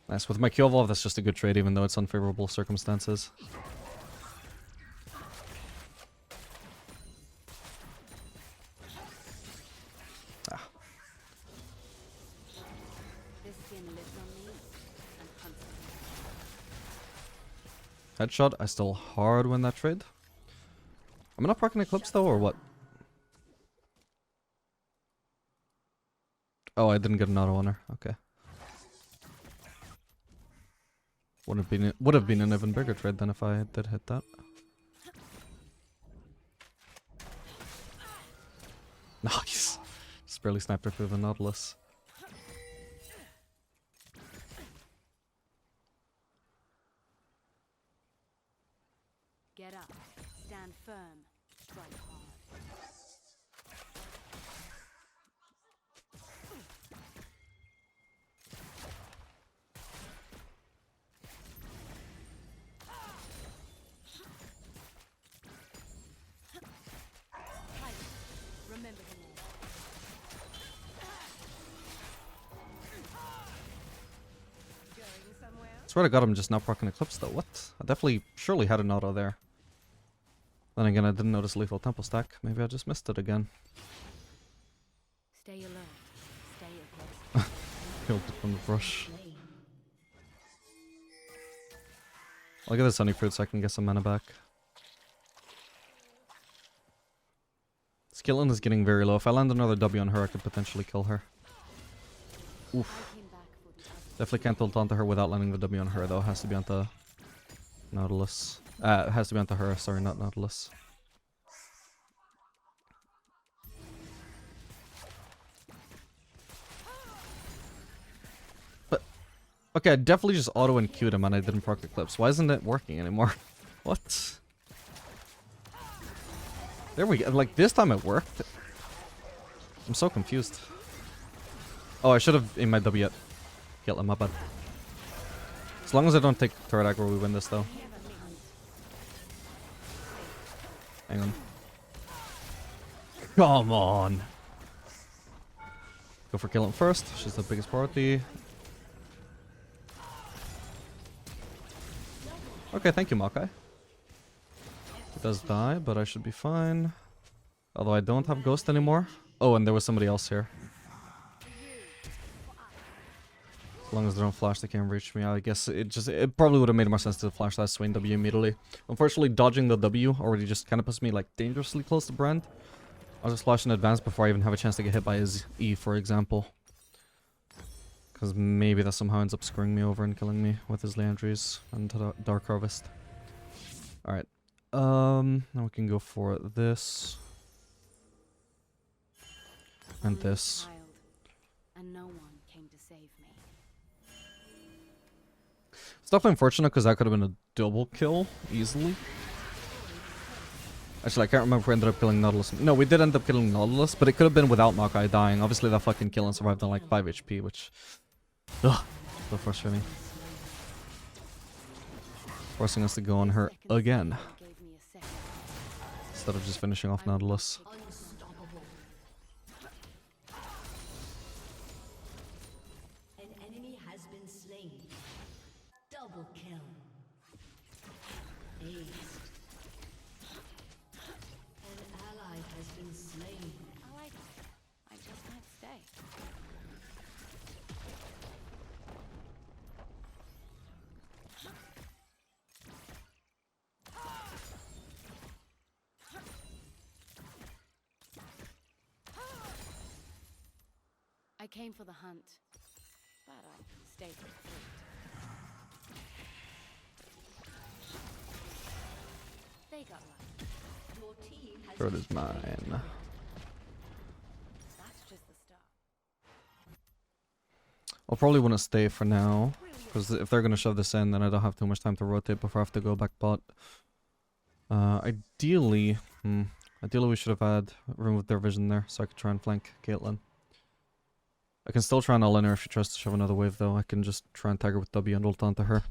Nice. With my Q evolve, that's just a good trade, even though it's unfavorable circumstances. Ah. Headshot. I still hard win that trade. I'm not proccing Eclipse though, or what? Oh, I didn't get an auto on her. Okay. Would have been an even bigger trade than if I did hit that. Nice. Just barely sniped her through the Nautilus. Get up, stand firm, strike hard. Remember the name. Swear to God, I'm just not proccing Eclipse though. What? I definitely, surely had an auto there. Then again, I didn't notice lethal tempo stack. Maybe I just missed it again. Stay alert. Stay aggressive. Killed it from the brush. I'll get this honey fruit so I can get some mana back. Skillin is getting very low. If I land another W on her, I could potentially kill her. Oof. Definitely can't ult onto her without landing the W on her, though. Has to be onto Nautilus. It has to be onto her, sorry, not Nautilus. But, okay, I definitely just auto-enqueued him and I didn't proc Eclipse. Why isn't it working anymore? What? There we go. Like, this time it worked. I'm so confused. Oh, I should have aimed my W at Caitlyn, my bad. As long as I don't take turret aggro, we win this, though. Hang on. Come on! Go for Caitlyn first. She's the biggest priority. Okay, thank you, Makai. He does die, but I should be fine. Although I don't have Ghost anymore. Oh, and there was somebody else here. As long as they don't flash, they can't reach me. I guess it probably would have made more sense to flash that Swain W immediately. Unfortunately, dodging the W already just kind of puts me like dangerously close to Brand. I'll just flash in advance before I even have a chance to get hit by his E, for example. Because maybe that somehow ends up screwing me over and killing me with his Leandries and Dark Harvest. Alright. Now we can go for this. And this. And no one came to save me. It's definitely unfortunate because that could have been a double kill easily. Actually, I can't remember if we ended up killing Nautilus. No, we did end up killing Nautilus, but it could have been without Makai dying. Obviously, that fucking kill and survived on like 5 HP, which... Ugh, so frustrating. Forcing us to go on her again. Instead of just finishing off Nautilus. An enemy has been slain. Double kill. Aced. An ally has been slain. I like it. I just might stay. I came for the hunt, but I stayed for the fruit. They got lucky. Your team has Third is mine. That's just the start. I'll probably want to stay for now. Because if they're going to shove this in, then I don't have too much time to rotate before I have to go back bot. Ideally we should have had room with their vision there, so I could try and flank Caitlyn. I can still try and all-in her if she tries to shove another wave, though. I can just try and tag her with W and ult onto her.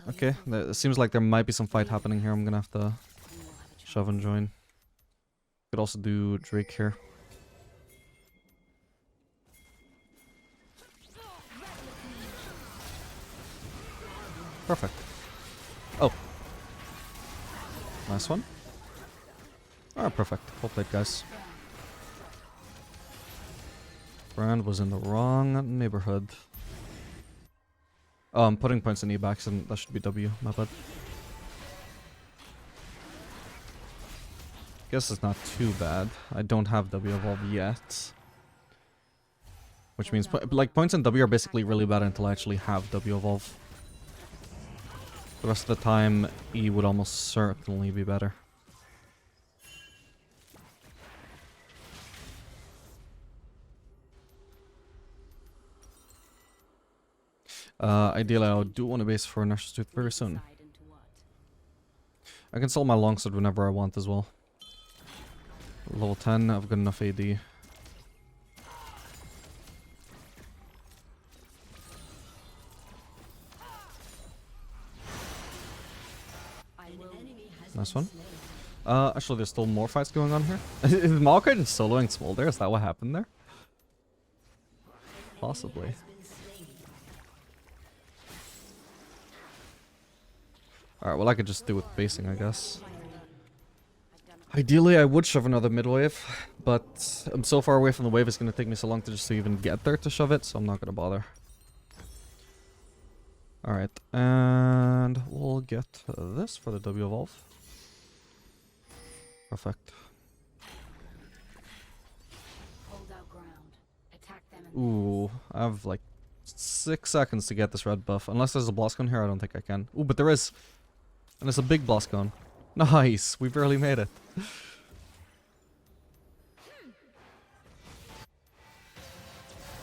Okay. It seems like there might be some fight happening here. I'm gonna have to shove and join. Could also do Drake here. Perfect. Oh. Nice one. Ah, perfect. Well played, guys. Brand was in the wrong neighborhood. Oh, I'm putting points in E backs and that should be W, my bad. Guess it's not too bad. I don't have W evolve yet. Which means, like, points in W are basically really bad until I actually have W evolve. The rest of the time, E would almost certainly be better. Ideally, I do want to base for Nash's Tooth very soon. I can sell my longsword whenever I want as well. Level 10, I've got enough AD. Nice one. Actually, there's still more fights going on here. Is Maokai just soloing Smolder? Is that what happened there? Possibly. Alright, well I could just do with basing, I guess. Ideally, I would shove another mid-wave, but I'm so far away from the wave, it's going to take me so long to just even get there to shove it, so I'm not going to bother. Alright, and we'll get this for the W evolve. Perfect. Hold our ground. Attack them and Ooh, I have like 6 seconds to get this red buff. Unless there's a Bloscon here, I don't think I can. Ooh, but there is. And it's a big Bloscon. Nice! We barely made it.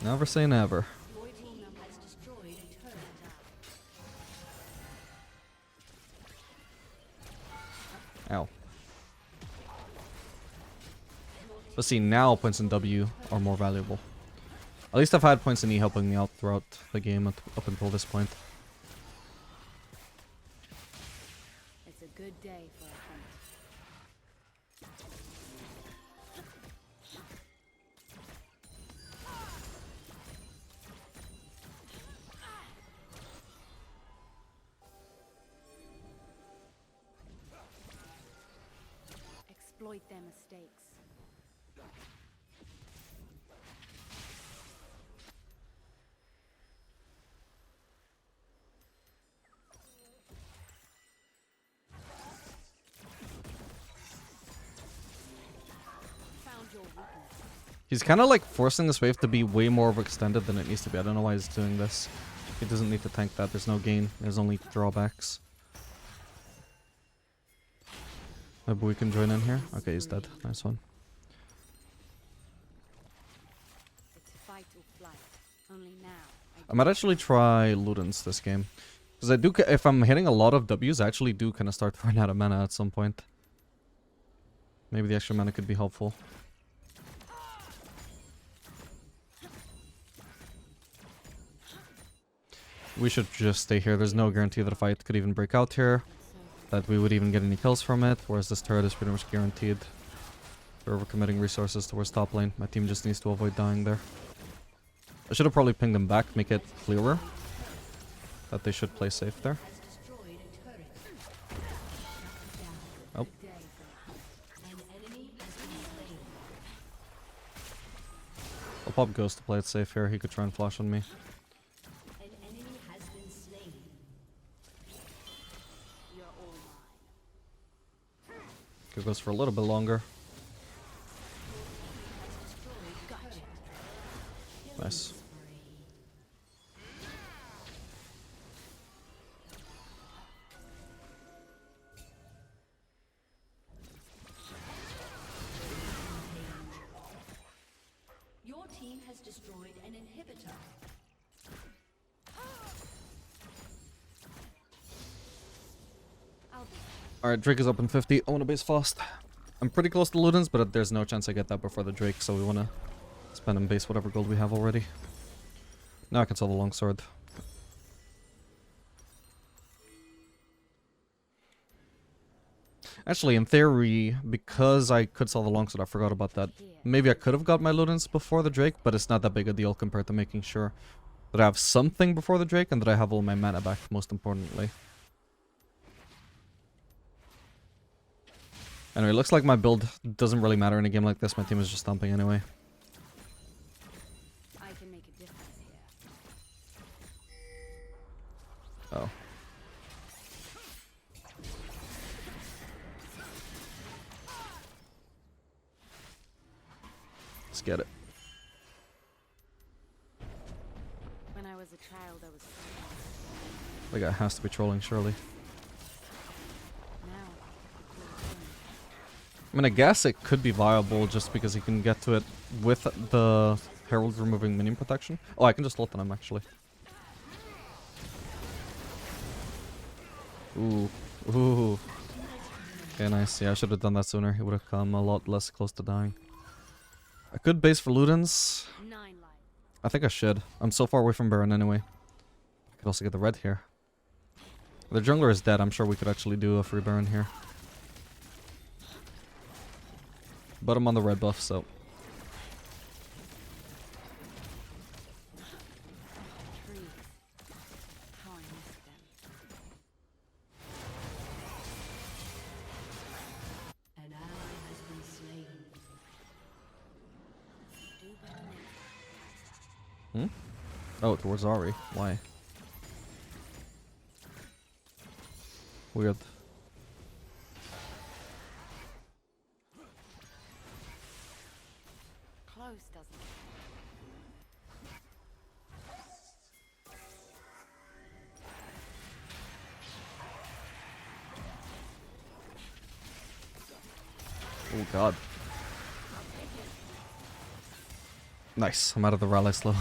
Never say never. Your team has destroyed a turret. Ow. But see, now points in W are more valuable. At least I've had points in E helping me out throughout the game up until this point. it's a good day for a hunt. Exploit their mistakes. Found your weakness. He's kind of like forcing this wave to be way more overextended than it needs to be. I don't know why he's doing this. He doesn't need to tank that. There's no gain. There's only drawbacks. Maybe we can join in here. Okay, he's dead. Nice one. It's fight or flight. Only now. I might actually try Ludens this game. Because I do, if I'm hitting a lot of Ws, I actually do kind of start to run out of mana at some point. Maybe the extra mana could be helpful. We should just stay here. There's no guarantee that a fight could even break out here. That we would even get any kills from it. Whereas this turret is pretty much guaranteed. We're overcommitting resources towards top lane. My team just needs to avoid dying there. I should have probably pinged them back, make it clearer that they should play safe there. Has destroyed a turret. Oh. An enemy has been slain. I'll pop Ghost to play it safe here. He could try and flash on me. An enemy has been slain. You're all mine. Could Ghost for a little bit longer. Gotcha. Nice. Your team has destroyed an inhibitor. I'll be Alright, Drake is up in 50. I want to base fast. I'm pretty close to Ludens, but there's no chance I get that before the Drake, so we want to spend and base whatever gold we have already. Now I can sell the longsword. Actually, in theory, because I could sell the longsword, I forgot about that. Maybe I could have got my Ludens before the Drake, but it's not that big a deal compared to making sure that I have something before the Drake and that I have all my mana back, most importantly. Anyway, looks like my build doesn't really matter in a game like this. My team is just stomping anyway. I can make a difference here. Oh. Let's get it. When I was a child, I was frightened. That guy has to be trolling, surely. Now, I mean, I guess it could be viable just because he can get to it with the Herald removing minion protection. Oh, I can just ult on him, actually. Ooh. Ooh. Okay, nice. Yeah, I should have done that sooner. He would have come a lot less close to dying. I could base for Ludens. 9 lives. I think I should. I'm so far away from Baron anyway. I could also get the red here. The jungler is dead. I'm sure we could actually do a free Baron here. But I'm on the red buff, so... Trees. How I missed them. An ally has been slain. Do better next Oh, towards Ari. Why? Weird. close, doesn't it? Oh god. Nice, I'm out of the rally slow.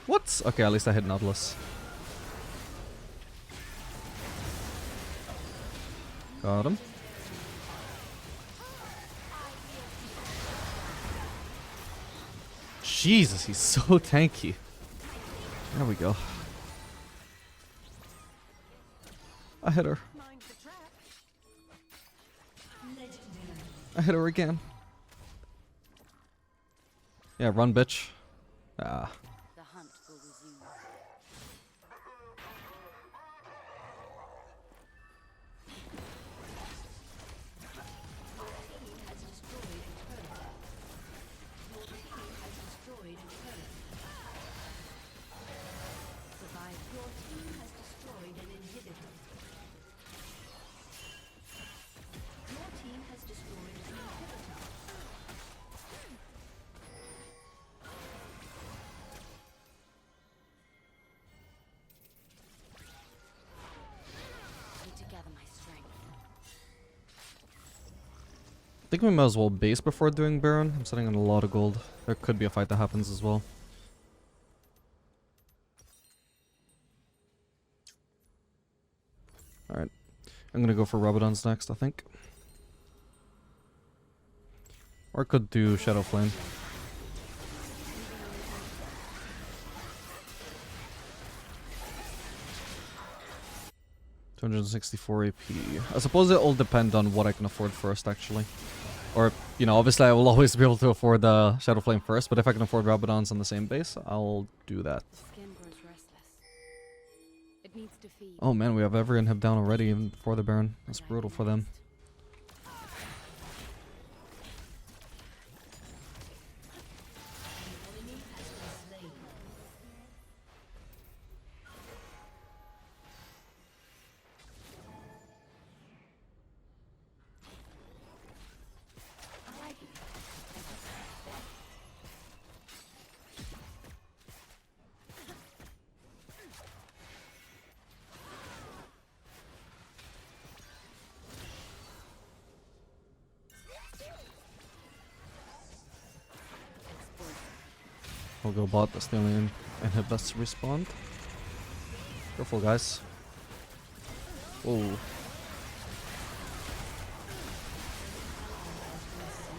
What? Okay, at least I hit Nautilus. Got him. Jesus, he's so tanky. There we go. I hit her. I hit her again. Yeah, run, bitch. Ah. The hunt will resume. I think we might as well base before doing Baron. I'm sitting on a lot of gold. There could be a fight that happens as well. Alright. I'm gonna go for Rabadon's next, I think. Or I could do Shadow Flame. $264 AP. I suppose it'll depend on what I can afford first, actually. Or, you know, obviously I will always be able to afford the Shadow Flame first, but if I can afford Rabadon's on the same base, I'll do that. Skin grows restless. It needs to feed. Oh man, we have every inhib down already, even before the Baron. That's brutal for them. We'll go bot, that's the only inhib that's respawned. Careful, guys. Whoa.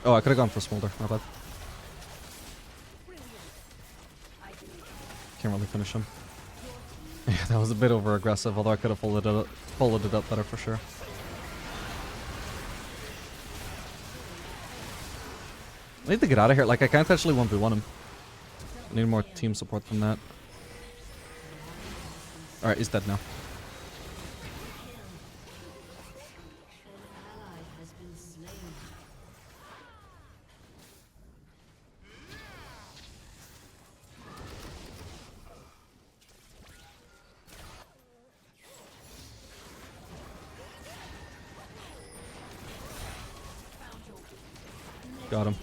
Oh, I could've gone for Smolder, my bad. Can't really finish him. Yeah, that was a bit over aggressive, although I could've followed it up better for sure. I need to get out of here, like I can't actually 1v1 him. I need more team support than that. Alright, he's dead now. Got him.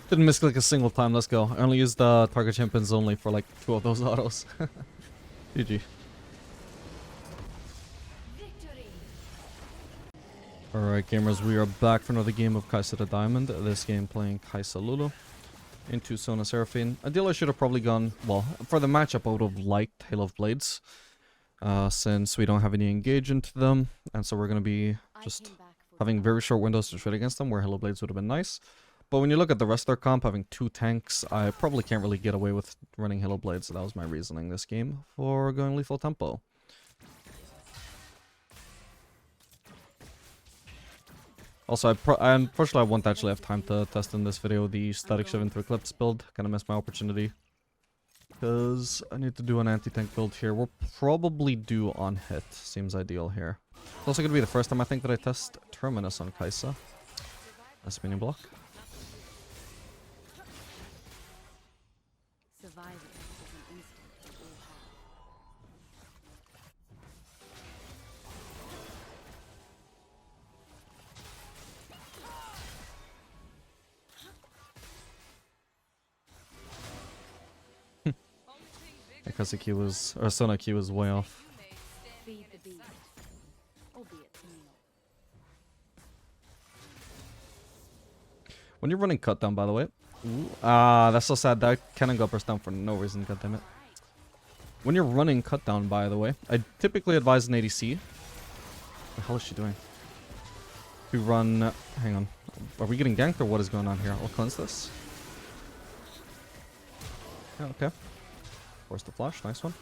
Didn't misclick a single time, let's go. I only used the target champions only for like 2 of those autos. GG. Alright gamers, we are back for another game of Kai'Sa the Diamond. This game playing Kai'Sa Lulu into Sona Seraphine. Ideally I should have probably gone, well, for the matchup I would have liked Hail of Blades. Since we don't have any engage into them. And so we're going to be just having very short windows to trade against them where Hail of Blades would have been nice. But when you look at the rest of their comp, having 2 tanks, I probably can't really get away with running Halo Blades, so that was my reasoning this game for going lethal tempo. Also, unfortunately I won't actually have time to test in this video the Static Shiv into Eclipse build. Kinda missed my opportunity. Because I need to do an anti-tank build here. We'll probably do on hit. Seems ideal here. It's also going to be the first time I think that I test Terminus on Kai'Sa. A spinning block. Surviving is an instinct we all have. Because the Q was, or Sona Q was way off. Feed the beast, albeit to meal. When you're running cut down, by the way. Ah, that's so sad. That cannon got burst down for no reason, goddammit. When you're running cut down, by the way, I typically advise an ADC. What the hell is she doing? To run... hang on. Are we getting ganked or what is going on here? I'll cleanse this. Yeah, okay. Force the flash. Nice one.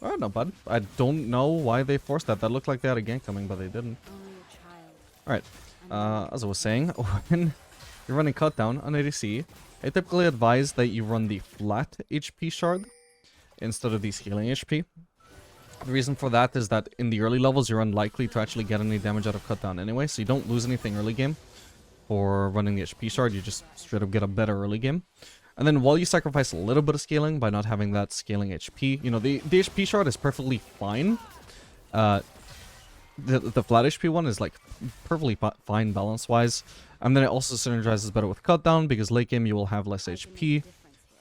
Alright, not bad. I don't know why they forced that. That looked like they had a gank coming, but they didn't. Only a child. Alright. As I was saying, when you're running cut down on ADC, I typically advise that you run the flat HP shard instead of the healing HP. The reason for that is that in the early levels, you're unlikely to actually get any damage out of cut down anyway, so you don't lose anything early game for running the HP shard. You just straight up get a better early game. And then while you sacrifice a little bit of scaling by not having that scaling HP, you know, the HP shard is perfectly fine. The flat HP one is like perfectly fine balance-wise. And then it also synergizes better with cut down because late game you will have less HP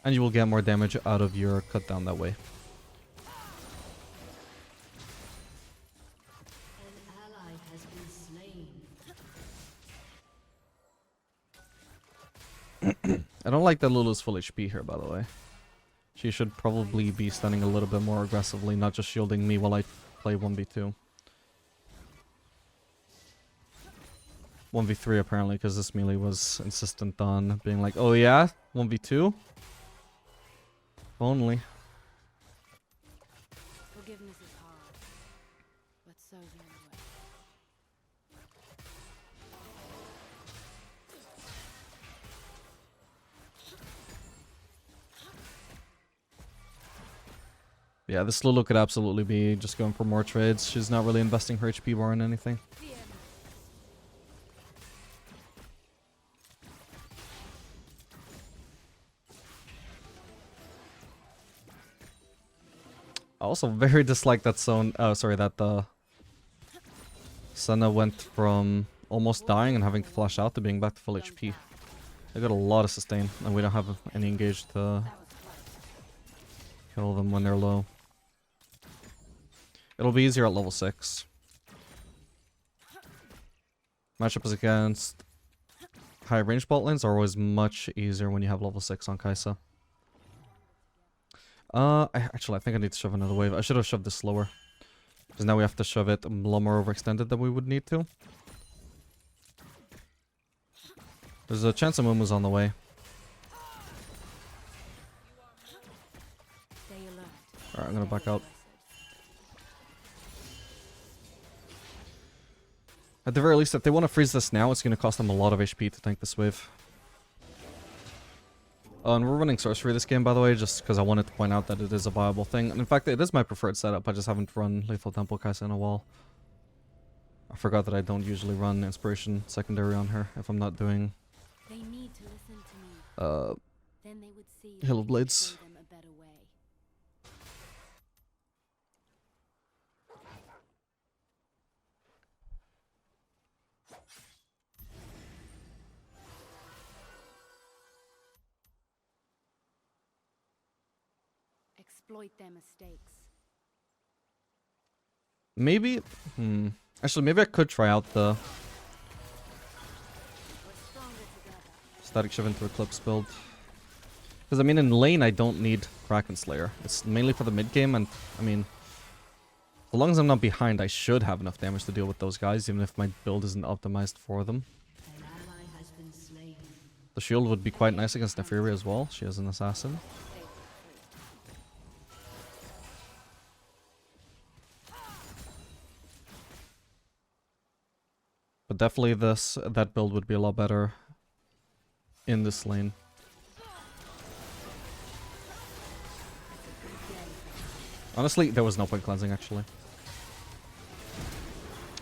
and you will get more damage out of your cut down that way. An ally has been slain. I don't like that Lulu's full HP here, by the way. She should probably be stunning a little bit more aggressively, not just shielding me while I play 1v2. 1v3 apparently, because this melee was insistent on being like, oh yeah, 1v2? If only. Forgiveness is hard, but so's the only way. Yeah, this Lulu could absolutely be just going for more trades. She's not really investing her HP bar in anything. I also very dislike that zone. Oh, sorry, that Senna went from almost dying and having to flash out to being back to full HP. They got a lot of sustain, and we don't have any engaged to kill them when they're low. It'll be easier at level 6. Matchup is against high range bot lanes are always much easier when you have level 6 on Kai'Sa. Actually, I think I need to shove another wave. I should have shoved this slower. Because now we have to shove it a lot more overextended than we would need to. There's a chance of Mumu's on the way. Alright, I'm gonna back out. At the very least, if they want to freeze this now, it's gonna cost them a lot of HP to tank this wave. And we're running sorcery this game, by the way, just because I wanted to point out that it is a viable thing. And in fact, it is my preferred setup. I just haven't run Lethal Temple Kai'Sa in a while. I forgot that I don't usually run Inspiration secondary on her if I'm not doing They need to listen to me. Then they would see Hill of Blades. show them a better way. Exploit their mistakes. Maybe... Actually, maybe I could try out the We're stronger together. Static Shiv into Eclipse build. Because, I mean, in lane, I don't need Kraken Slayer. It's mainly for the mid-game, and, I mean... As long as I'm not behind, I should have enough damage to deal with those guys, even if my build isn't optimized for them. An ally has been slain. The shield would be quite nice against Nephiri as well. She has an assassin. But definitely that build would be a lot better in this lane. Honestly, there was no point cleansing, actually.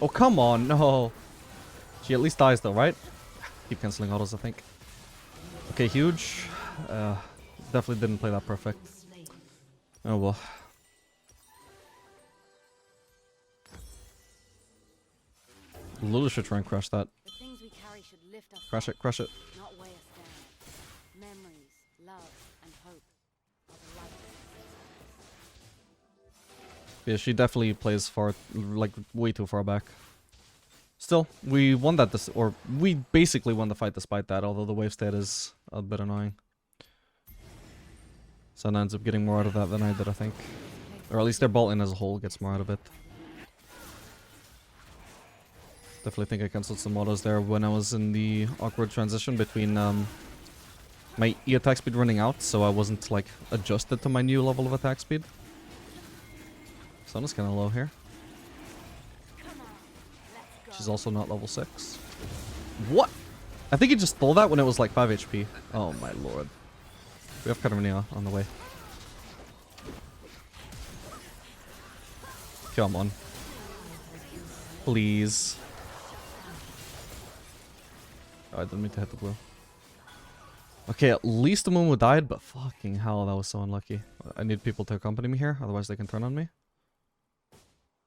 Oh, come on, no. She at least dies, though, right? Keep canceling autos, I think. Okay, huge. Definitely didn't play that perfect. Oh, well. Lulu should try and crush that. The things we carry should lift us Crush up, it, crush it. not weigh us down. Memories, love, and hope. Yeah, she definitely plays far, like, way too far back. Still, we won that, or we basically won the fight despite that, although the wave state is a bit annoying. Sun ends up getting more out of that than I did, I think. Or at least their ball in as a whole gets more out of it. Definitely think I cancelled some autos there when I was in the awkward transition between my E attack speed running out, so I wasn't like adjusted to my new level of attack speed. Sun is kind of low here. She's also not level 6. What? I think he just stole that when it was like 5 HP. Oh my lord. We have Katarina on the way. Come on. Please. Oh, I didn't mean to hit the blue. Okay, at least the Mumu died, but fucking hell, that was so unlucky. I need people to accompany me here, otherwise they can turn on me.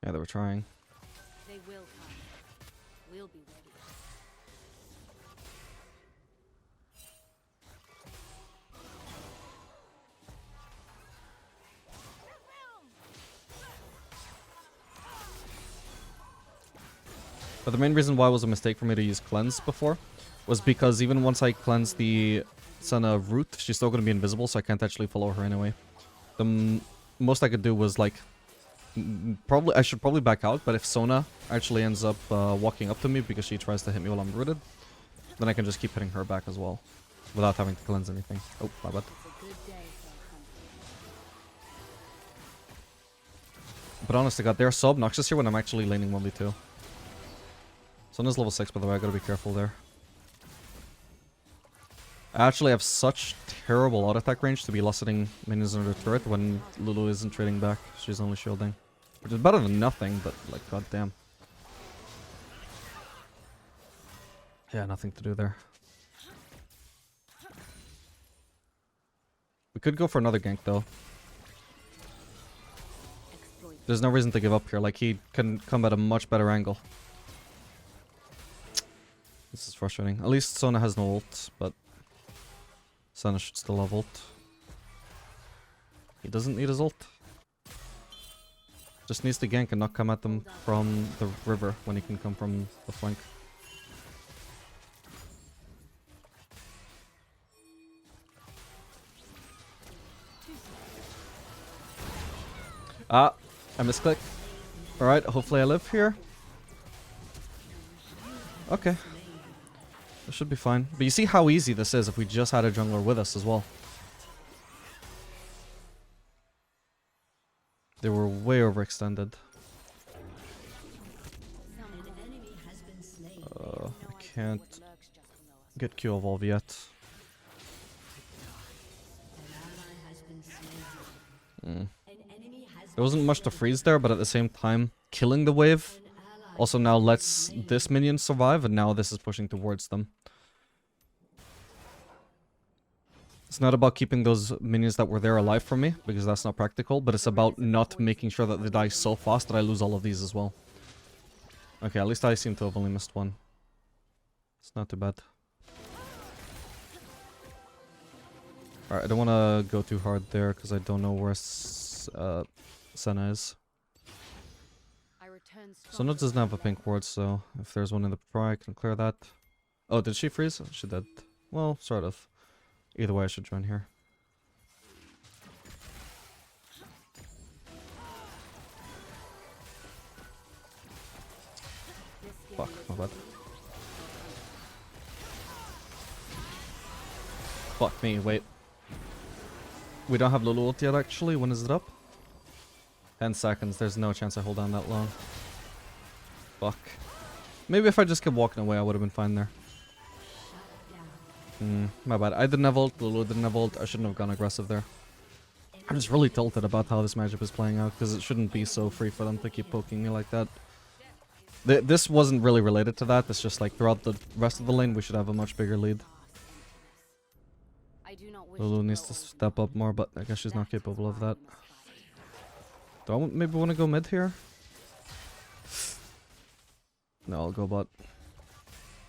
Yeah, they were trying. They will come. We'll be ready. But the main reason why it was a mistake for me to use Cleanse before was because even once I cleanse the Senna root, she's still going to be invisible, so I can't actually follow her anyway. The most I could do was like... I should probably back out, but if Sona actually ends up walking up to me because she tries to hit me while I'm rooted, then I can just keep hitting her back as well, without having to cleanse anything. Oh, my bad. But honest to god, they're so obnoxious here when I'm actually laning 1v2. Sona's level 6, by the way, I gotta be careful there. I actually have such terrible auto attack range to be lessening minions under turret when Lulu isn't trading back. She's only shielding. Which is better than nothing, but like, goddamn. Yeah, nothing to do there. We could go for another gank though. There's no reason to give up here, like he can come at a much better angle. This is frustrating. At least Sona has no ult, but Sana should still have ult. He doesn't need his ult. Just needs to gank and not come at them from the river when he can come from the flank. Ah, I misclick. Alright, hopefully I live here. Okay. This should be fine. But you see how easy this is if we just had a jungler with us as well. They were way overextended. I can't get Q evolve yet. There wasn't much to freeze there, but at the same time, killing the wave also now lets this minion survive, and now this is pushing towards them. It's not about keeping those minions that were there alive from me, because that's not practical, but it's about not making sure that they die so fast that I lose all of these as well. Okay, at least I seem to have only missed one. It's not too bad. Alright, I don't want to go too hard there, because I don't know where Senna is. Senna doesn't have a pink ward, so if there's one in the pro, I can clear that. Oh, did she freeze? She did. Well, sort of. Either way, I should join here. Fuck, my bad. Fuck me, wait. We don't have Lulu ult yet, actually. When is it up? 10 seconds. There's no chance I hold on that long. Fuck. Maybe if I just kept walking away, I would have been fine there. My bad. I didn't have ult, Lulu didn't have ult. I shouldn't have gone aggressive there. I'm just really tilted about how this matchup is playing out, because it shouldn't be so free for them to keep poking me like that. This wasn't really related to that. It's just like throughout the rest of the lane, we should have a much bigger lead. Lulu needs to step up more, but I guess she's not capable of that. Do I maybe want to go mid here? No, I'll go bot.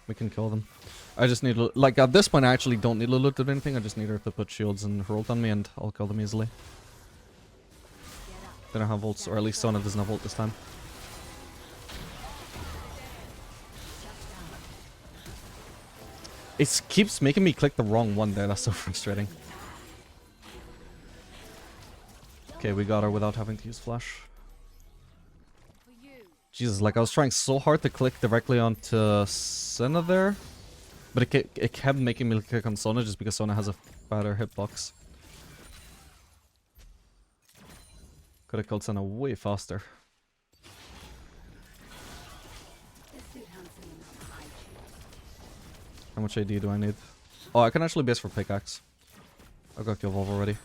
We can kill them. I just need, like, at this point I actually don't need Lulu to do anything. I just need her to put shields and her ult on me and I'll kill them easily. They don't have ults, or at least Sona doesn't have ult this time. It keeps making me click the wrong one there, that's so frustrating. Okay, we got her without having to use flash. Jesus, like I was trying so hard to click directly onto Senna there. But it kept making me click on Sona just because Sona has a fatter hitbox. Could have killed Senna way faster. How much AD do I need? Oh, I can actually base for pickaxe. I got kill Evolve already.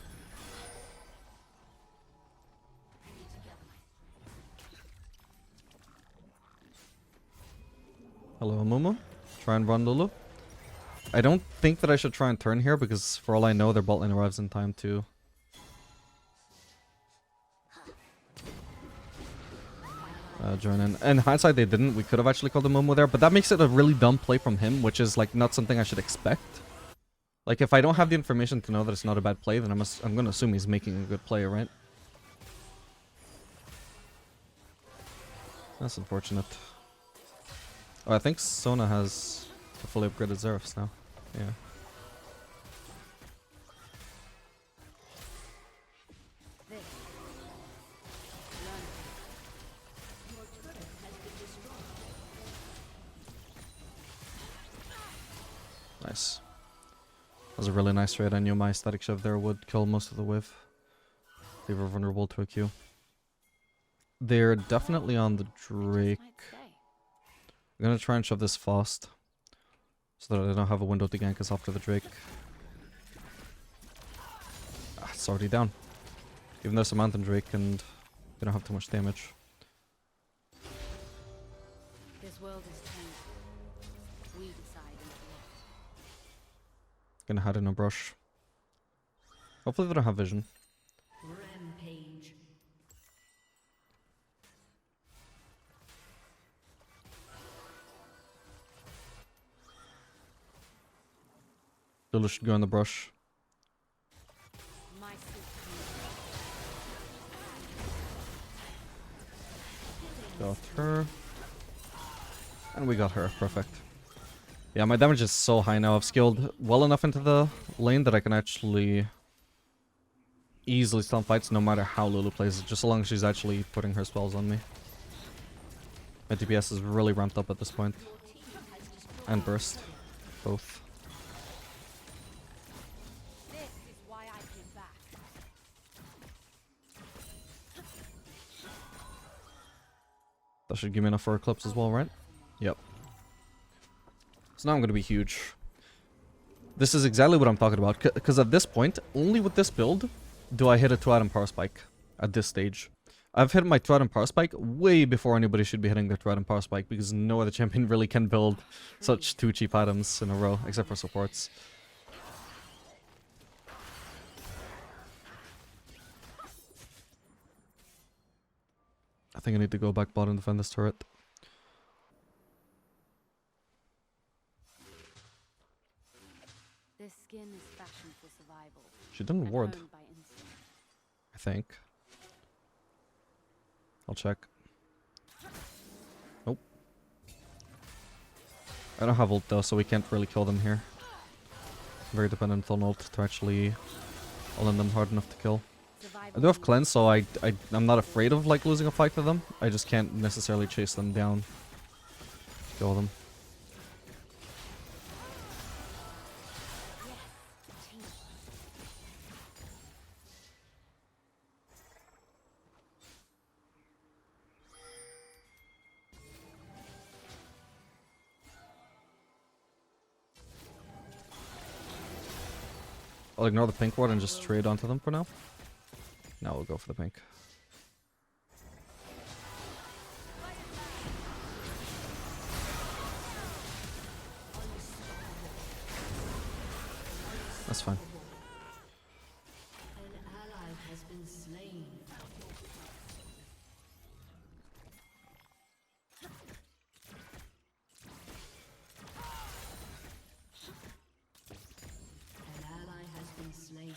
Hello, Mumu. Try and run Lulu. I don't think that I should try and turn here because for all I know their bot lane arrives in time too. Join in. In hindsight they didn't. We could have actually called the Mumu there, but that makes it a really dumb play from him, which is like not something I should expect. Like if I don't have the information to know that it's not a bad play, then I'm gonna assume he's making a good play, right? That's unfortunate. Oh, I think Sona has a fully upgraded Zerefs now. Yeah. Nice. That was a really nice trade. I knew my static shove there would kill most of the wave. They were vulnerable to a Q. They're definitely on the Drake. I'm gonna try and shove this fast. So that I don't have a window to gank us after the Drake. Ah, it's already down. Even though it's a mountain Drake and they don't have too much damage. This world is changed. We decide into what. Gonna hide in a brush. Hopefully they don't have vision. Rampage. Lulu should go in the brush. My Got her. And we got her. Perfect. Yeah, my damage is so high now. I've skilled well enough into the lane that I can actually easily stun fights no matter how Lulu plays it, just so long as she's actually putting her spells on me. My DPS is really ramped up at this point. And burst. Both. This is why I came back. That should give me enough for Eclipse as well, right? Yep. So now I'm going to be huge. This is exactly what I'm talking about. Because at this point, only with this build, do I hit a 2-item power spike. At this stage. I've hit my 2-item power spike way before anybody should be hitting their 2-item power spike. Because no other champion really can build such 2 cheap items in a row. Except for supports. I think I need to go back bot and defend this turret. This skin is fashioned for survival. She didn't and ward, honed by instinct. I think. I'll check. Nope. I don't have ult though, so we can't really kill them here. Very dependent on ult to actually all-in them hard enough to kill. I do have cleanse, so I'm not afraid of like losing a fight to them. I just can't necessarily chase them down. Kill them. I'll ignore the pink ward and just trade onto them for now. Now we'll go for the pink. That's fine. An ally has been slain. An ally has been slain.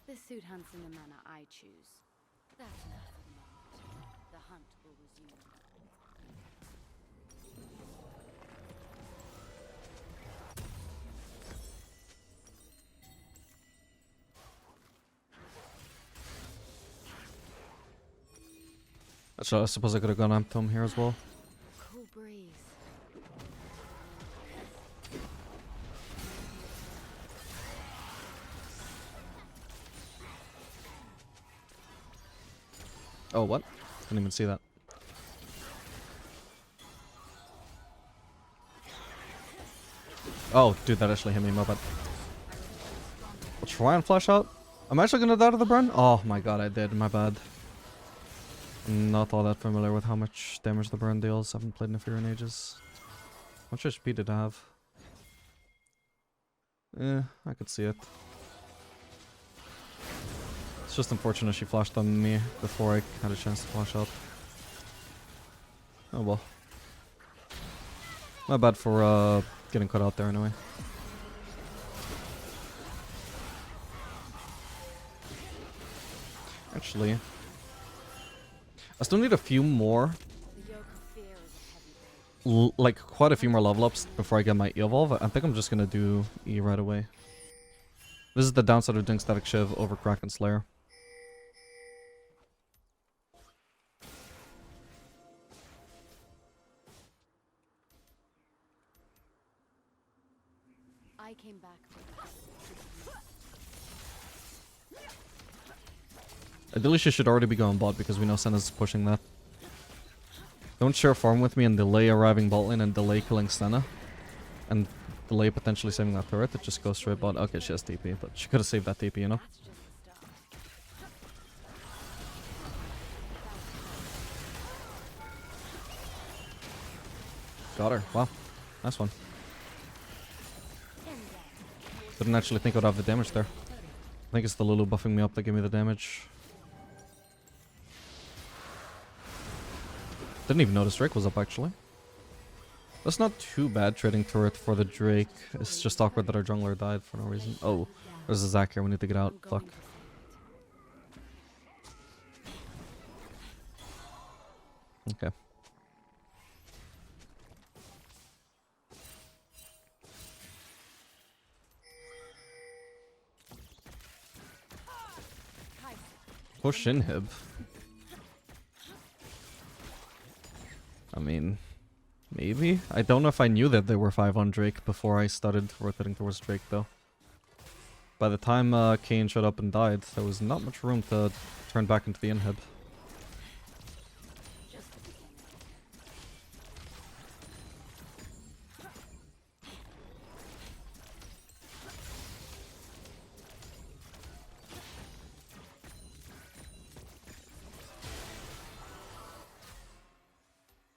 This suit hunts in the manner I choose. That's enough for the moment. The hunt will resume. So I suppose I could have gone up to him here as well. Cool breeze. Oh, what? Didn't even see that. Oh, dude, that actually hit me, my bad. I'll try and flash out. I'm actually gonna die to the burn? Oh my god, I did, my bad. Not all that familiar with how much damage the burn deals. I haven't played Nefir in ages. How much HP did I have? I could see it. It's just unfortunate she flashed on me before I had a chance to flash out. Oh well. My bad for getting cut out there anyway. Actually, I still need a few more, The yoke of fear is a heavy burden. like quite a few more level ups before I get my E-Evolve. I think I'm just gonna do E right away. This is the downside of doing Static Shiv over Kraken Slayer. I came back for Ideally she should already be going bot because we know Senna's pushing that. Don't share farm with me and delay arriving bot lane and delay killing Senna. And delay potentially saving that turret. It just goes straight bot. Okay, she has TP, but she could have saved that TP, you know? That's just the start. Got her. Wow. Nice one. Didn't actually think I'd have the damage there. I think it's the Lulu buffing me up that gave me the damage. Didn't even notice Drake was up, actually. That's not too bad, trading turret for the Drake. It's just awkward that our jungler died for no reason. Oh, there's a Zac here. We need to get out. I'm Fuck. going to fight. Okay. Push inhib. I mean, maybe? I don't know if I knew that they were 5 on Drake before I started rotating towards Drake, though. By the time Kayn showed up and died, there was not much room to turn back into the inhib. Just the beginning.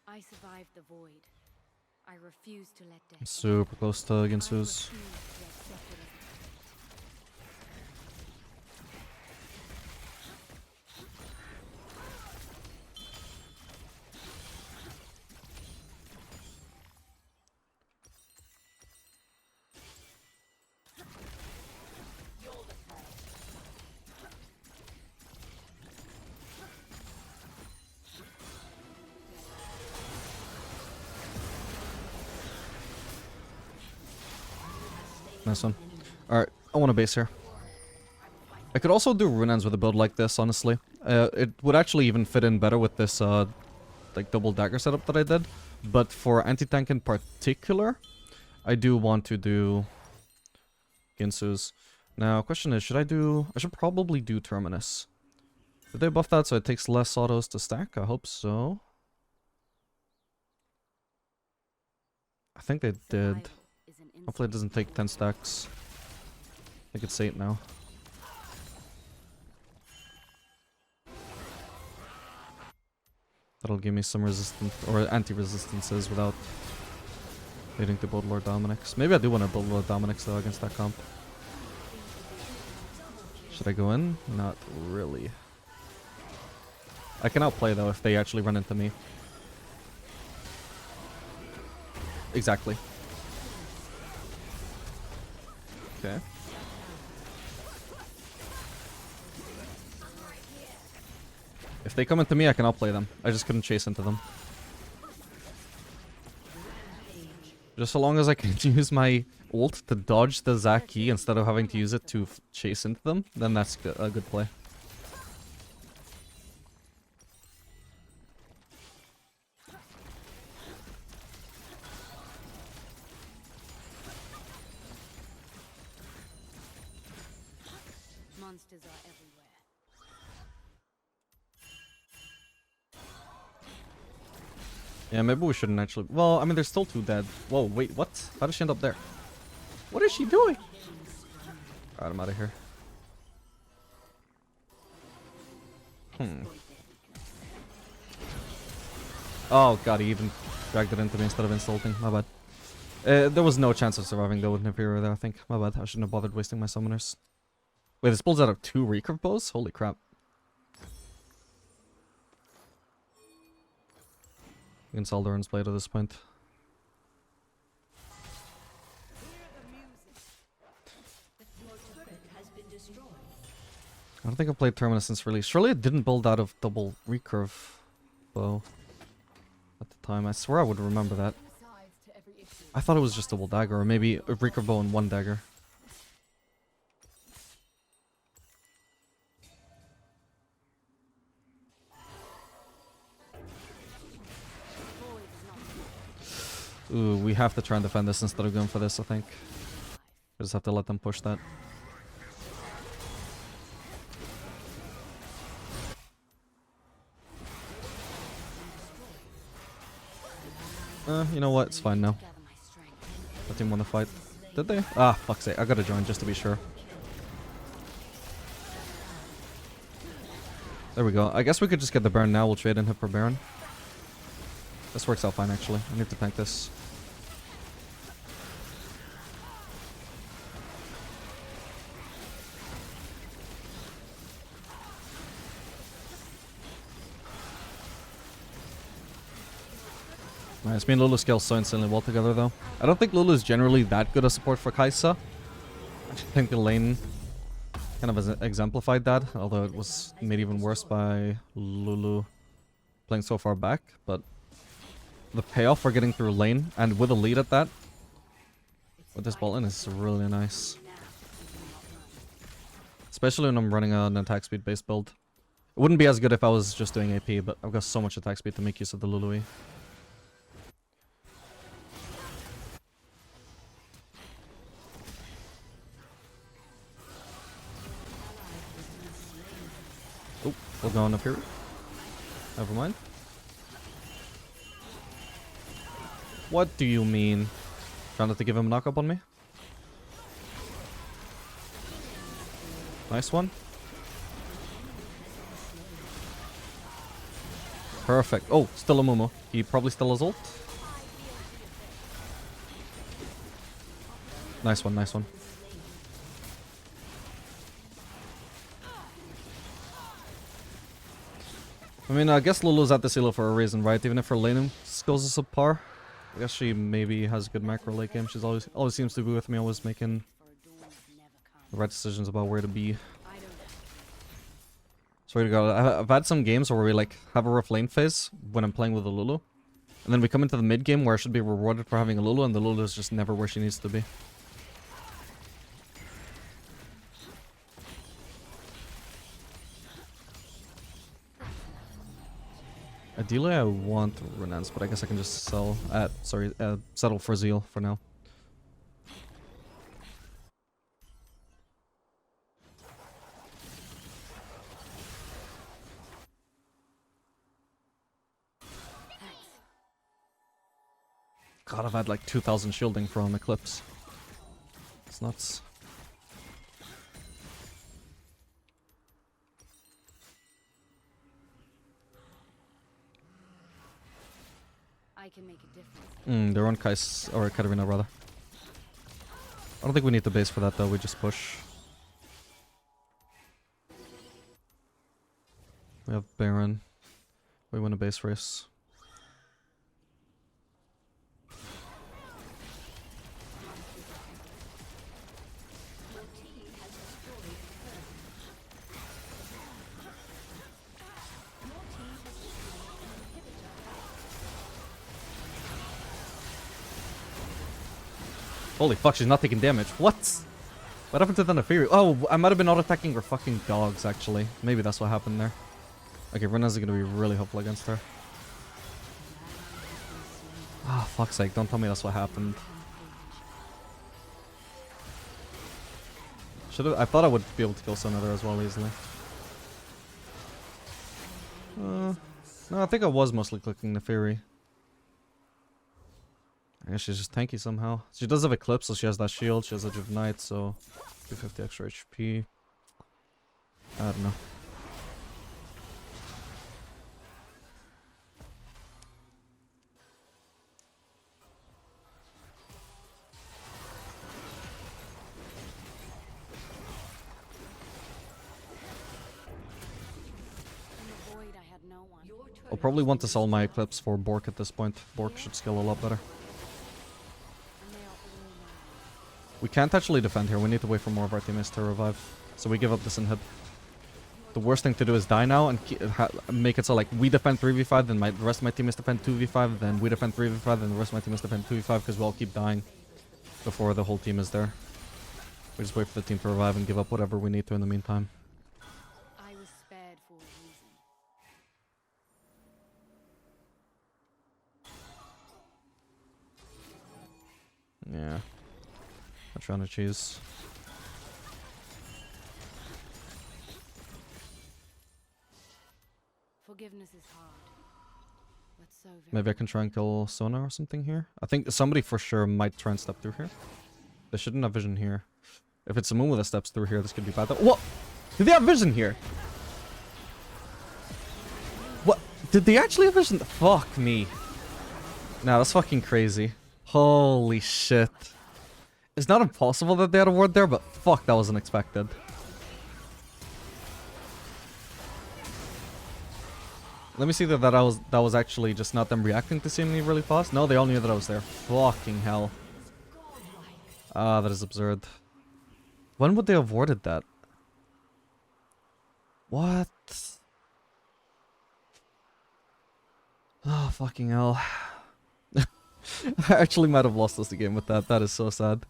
I survived the void. I refuse to let death. Super close to I Ginsu's. refuse to accept it as Nice one. Alright, I want a base here. I could also do Runelands with a build like this, honestly. It would actually even fit in better with this, like, double dagger setup that I did. But for anti-tank in particular, I do want to do Ginsu's. Now, question is, I should probably do Terminus. Did they buff that so it takes less autos to stack? I hope so. I think they did. survival is an Hopefully it doesn't take 10 stacks. I think it's 8 now. That'll give me some resistance, or anti-resistances without leading to Build Lord Dominix. Maybe I do want to Build Lord Dominix though against that comp. Should I go in? Not really. I can outplay though if they actually run into me. Exactly. Okay. If they come into me, I can outplay them. I just couldn't chase into them. Just so long as I can use my ult to dodge the Zaki instead of having to use it to chase into them, then that's a good play. Monsters are everywhere. Yeah, maybe we shouldn't actually... Well, I mean, there's still 2 dead. Whoa, wait, what? How did she end up there? What is she doing? Alright, I'm out of here. Oh god, he even dragged it into me instead of insulting. My bad. There was no chance of surviving though with Navira there, I think. My bad, I shouldn't have bothered wasting my summoners. Wait, this bull's out of 2 recurve bows? Holy crap. You can sell the Rune's Blade at this point. I don't think I've played Terminus since release. Surely it didn't build out of double recurve bow at the time. I swear I would remember that. I thought it was just double dagger, or maybe a recurve bow and 1 dagger. Ooh, we have to try and defend this instead of going for this, I think. We just have to let them push that. You know what? It's fine now. Let team won the fight. Did they? Ah, fuck's sake. I gotta join just to be sure. There we go. I guess we could just get the Baron now. We'll trade in him for Baron. This works out fine, actually. I need to tank this. Nice. Me and Lulu scale so insanely well together, though. I don't think Lulu is generally that good a support for Kai'Sa. I think the lane kind of has exemplified that, although it was made even worse by Lulu playing so far back. But the payoff for getting through lane, and with a lead at that, with this ball in, is really nice. Especially when I'm running an attack speed based build. It wouldn't be as good if I was just doing AP, but I've got so much attack speed to make use of the Lulu E. Oh, we're going up here. Never mind. What do you mean? Trying to give him a knock up on me? Nice one. Perfect. Oh, still a Momo. He probably still has ult. Nice one, nice one. I mean, I guess Lulu's at the silo for a reason, right? Even if her laning skills are subpar. I guess she maybe has good macro late game. She's always seems to be with me, always making the right decisions about where to be. Swear to God, I've had some games where we like have a rough lane phase when I'm playing with a Lulu. And then we come into the mid game where I should be rewarded for having a Lulu, and the Lulu is just never where she needs to be. Ideally, I want Renance, but I guess I can just sell at settle for Zeal for now. God, I've had like 2,000 shielding from Eclipse. It's nuts. I can make a difference. They're on Kais or Katarina rather. I don't think we need the base for that though, we just push. We have Baron. We win a base race. Holy fuck, she's not taking damage. What? What happened to the Nefiri? Oh, I might have been auto-attacking her fucking dogs, actually. Maybe that's what happened there. Okay, Rena's gonna be really helpful against her. Ah, fuck's sake, don't tell me that's what happened. I thought I would be able to kill Sona there as well easily. No, I think I was mostly clicking Nefiri. I guess she's just tanky somehow. She does have Eclipse, so she has that shield. She has Edge of Night, so 250 extra HP. I don't know. I'll probably want to sell my Eclipse for Bork at this point. Bork should skill a lot better. We can't actually defend here. We need to wait for more of our teammates to revive. So we give up this inhib. The worst thing to do is die now and make it so like we defend 3v5, then the rest of my teammates defend 2v5, then we defend 3v5, then the rest of my teammates defend 2v5 because we all keep dying before the whole team is there. We just wait for the team to revive and give up whatever we need to in the meantime. I was spared for a reason. Yeah. I'm trying to choose. Forgiveness is hard, but so very Maybe I can try and kill Sona or something here. I think somebody for sure might try and step through here. They shouldn't have vision here. If it's a moon with a steps through here, this could be bad. What? Did they have vision here? What? Did they actually have vision? Fuck me. Nah, that's fucking crazy. Holy shit. It's not impossible that they had a ward there, but fuck, that was unexpected. Let me see that that was actually just not them reacting to seeing me really fast. No, they all knew that I was there. Fucking hell. Ah, that is absurd. When would they have warded that? What? Oh, fucking hell. I actually might have lost us the game with that. That is so sad.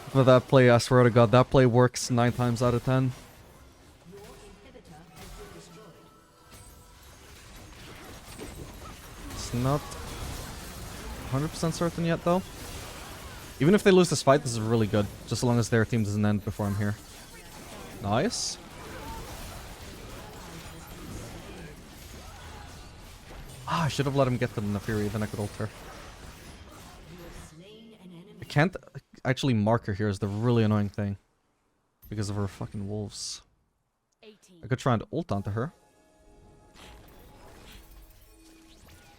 For that play, I swear to God, that play works 9 times out of 10. It's not 100% certain yet, though. Even if they lose this fight, this is really good. Just as long as their team doesn't end before I'm here. Nice. Ah, I should have let him get to the Nefiri, then I could ult her. I can't actually mark her here is the really annoying thing. Because of her fucking wolves. I could try and ult onto her.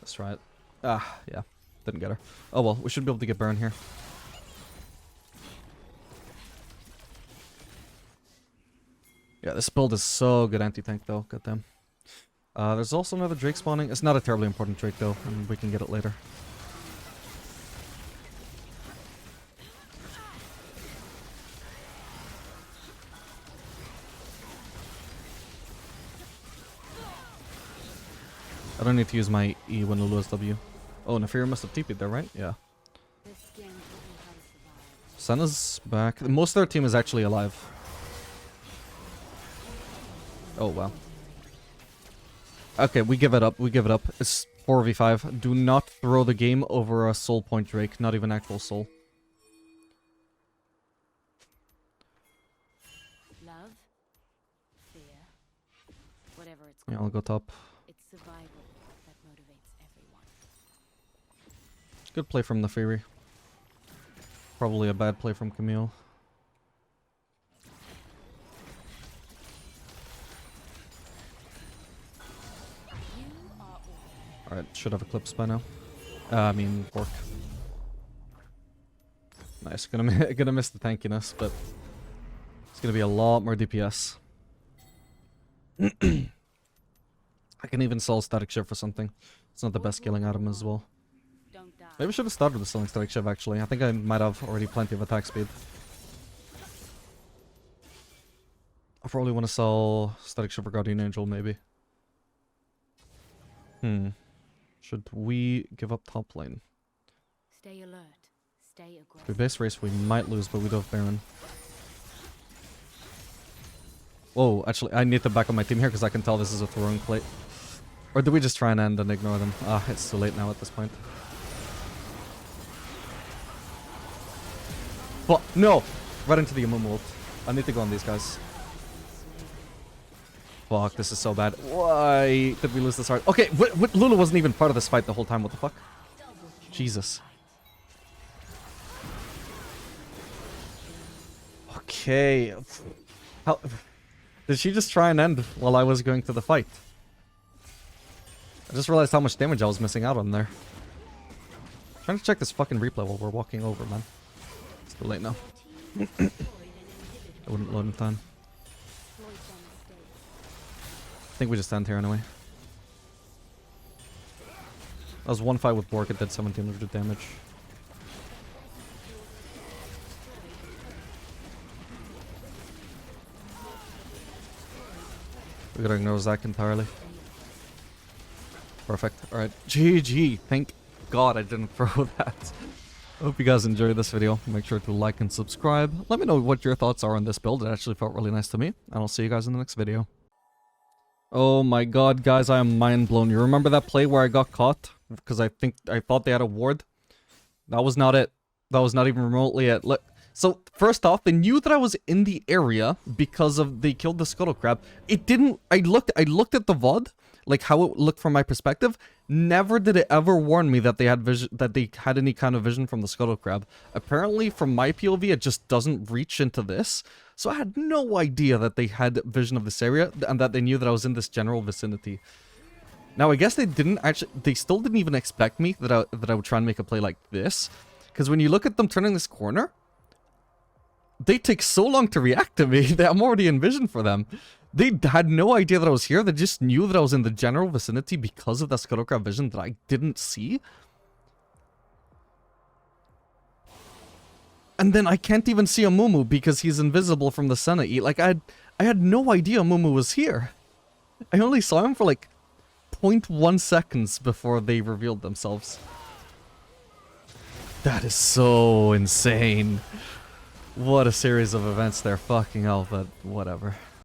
Let's try it. Ah, yeah. Didn't get her. Oh well, we should be able to get Baron here. Yeah, this build is so good anti-tank though, goddamn. There's also another Drake spawning. It's not a terribly important Drake though, and we can get it later. I don't need to use my E when I lose W. Oh, Nefiri must have TP'd there, right? Yeah. Senna's back. Most of their team is actually alive. Oh, wow. Okay, we give it up. We give it up. It's 4v5. Do not throw the game over a soul point Drake. Not even actual soul. Love, fear, whatever it's Yeah, called. I'll go top. It's survival that motivates everyone. Good play from Nefiri. Probably a bad play from Camille. Alright, should have Eclipse by now. I mean, Bork. Nice. Gonna miss the tankiness, but it's gonna be a lot more DPS. I can even sell Static Shiv for something. It's not the best killing item as well. Don't die. Maybe I should have started with selling Static Shiv actually. I think I might have already plenty of attack speed. I probably want to sell Static Shiv for Guardian Angel maybe. Should we give up top lane? Stay alert. Stay If we aggressive. base race, we might lose, but we do have Baron. Whoa, actually, I need to back up my team here because I can tell this is a throwing plate. Or do we just try and end and ignore them? Ah, it's too late now at this point. But no! Right into the Amumu ult. I need to go on these guys. Fuck, this is so bad. Why did we lose this hard? Okay, Lulu wasn't even part of this fight the whole time. What the fuck? Jesus. Okay. How... Did she just try and end while I was going to the fight? I just realized how much damage I was missing out on there. Trying to check this fucking replay while we're walking over, man. It's too late now. I wouldn't load in time. I think we just end here anyway. That was one fight with Bork, it did 1700 damage. We gotta ignore Zac entirely. Perfect. Alright. GG. Thank God I didn't throw that. I hope you guys enjoyed this video. Make sure to like and subscribe. Let me know what your thoughts are on this build. It actually felt really nice to me. And I'll see you guys in the next video. Oh my god, guys, I am mind blown. You remember that play where I got caught? Because I thought they had a ward? That was not it. That was not even remotely it. Look. So, first off, they knew that I was in the area because of they killed the scuttle crab. It didn't... I looked at the VOD, like how it looked from my perspective. Never did it ever warn me that they had vision, that they had any kind of vision from the scuttle crab. Apparently, from my POV, it just doesn't reach into this. So I had no idea that they had vision of this area and that they knew that I was in this general vicinity. Now, I guess they didn't actually... They still didn't even expect me that I would try and make a play like this. Because when you look at them turning this corner... They take so long to react to me that I'm already in vision for them. They had no idea that I was here. They just knew that I was in the general vicinity because of that Scuttle vision that I didn't see. And then I can't even see Amumu because he's invisible from the Senna E. Like, I had no idea Amumu was here. I only saw him for like 0.1 seconds before they revealed themselves. That is so insane. What a series of events there, fucking hell, but whatever.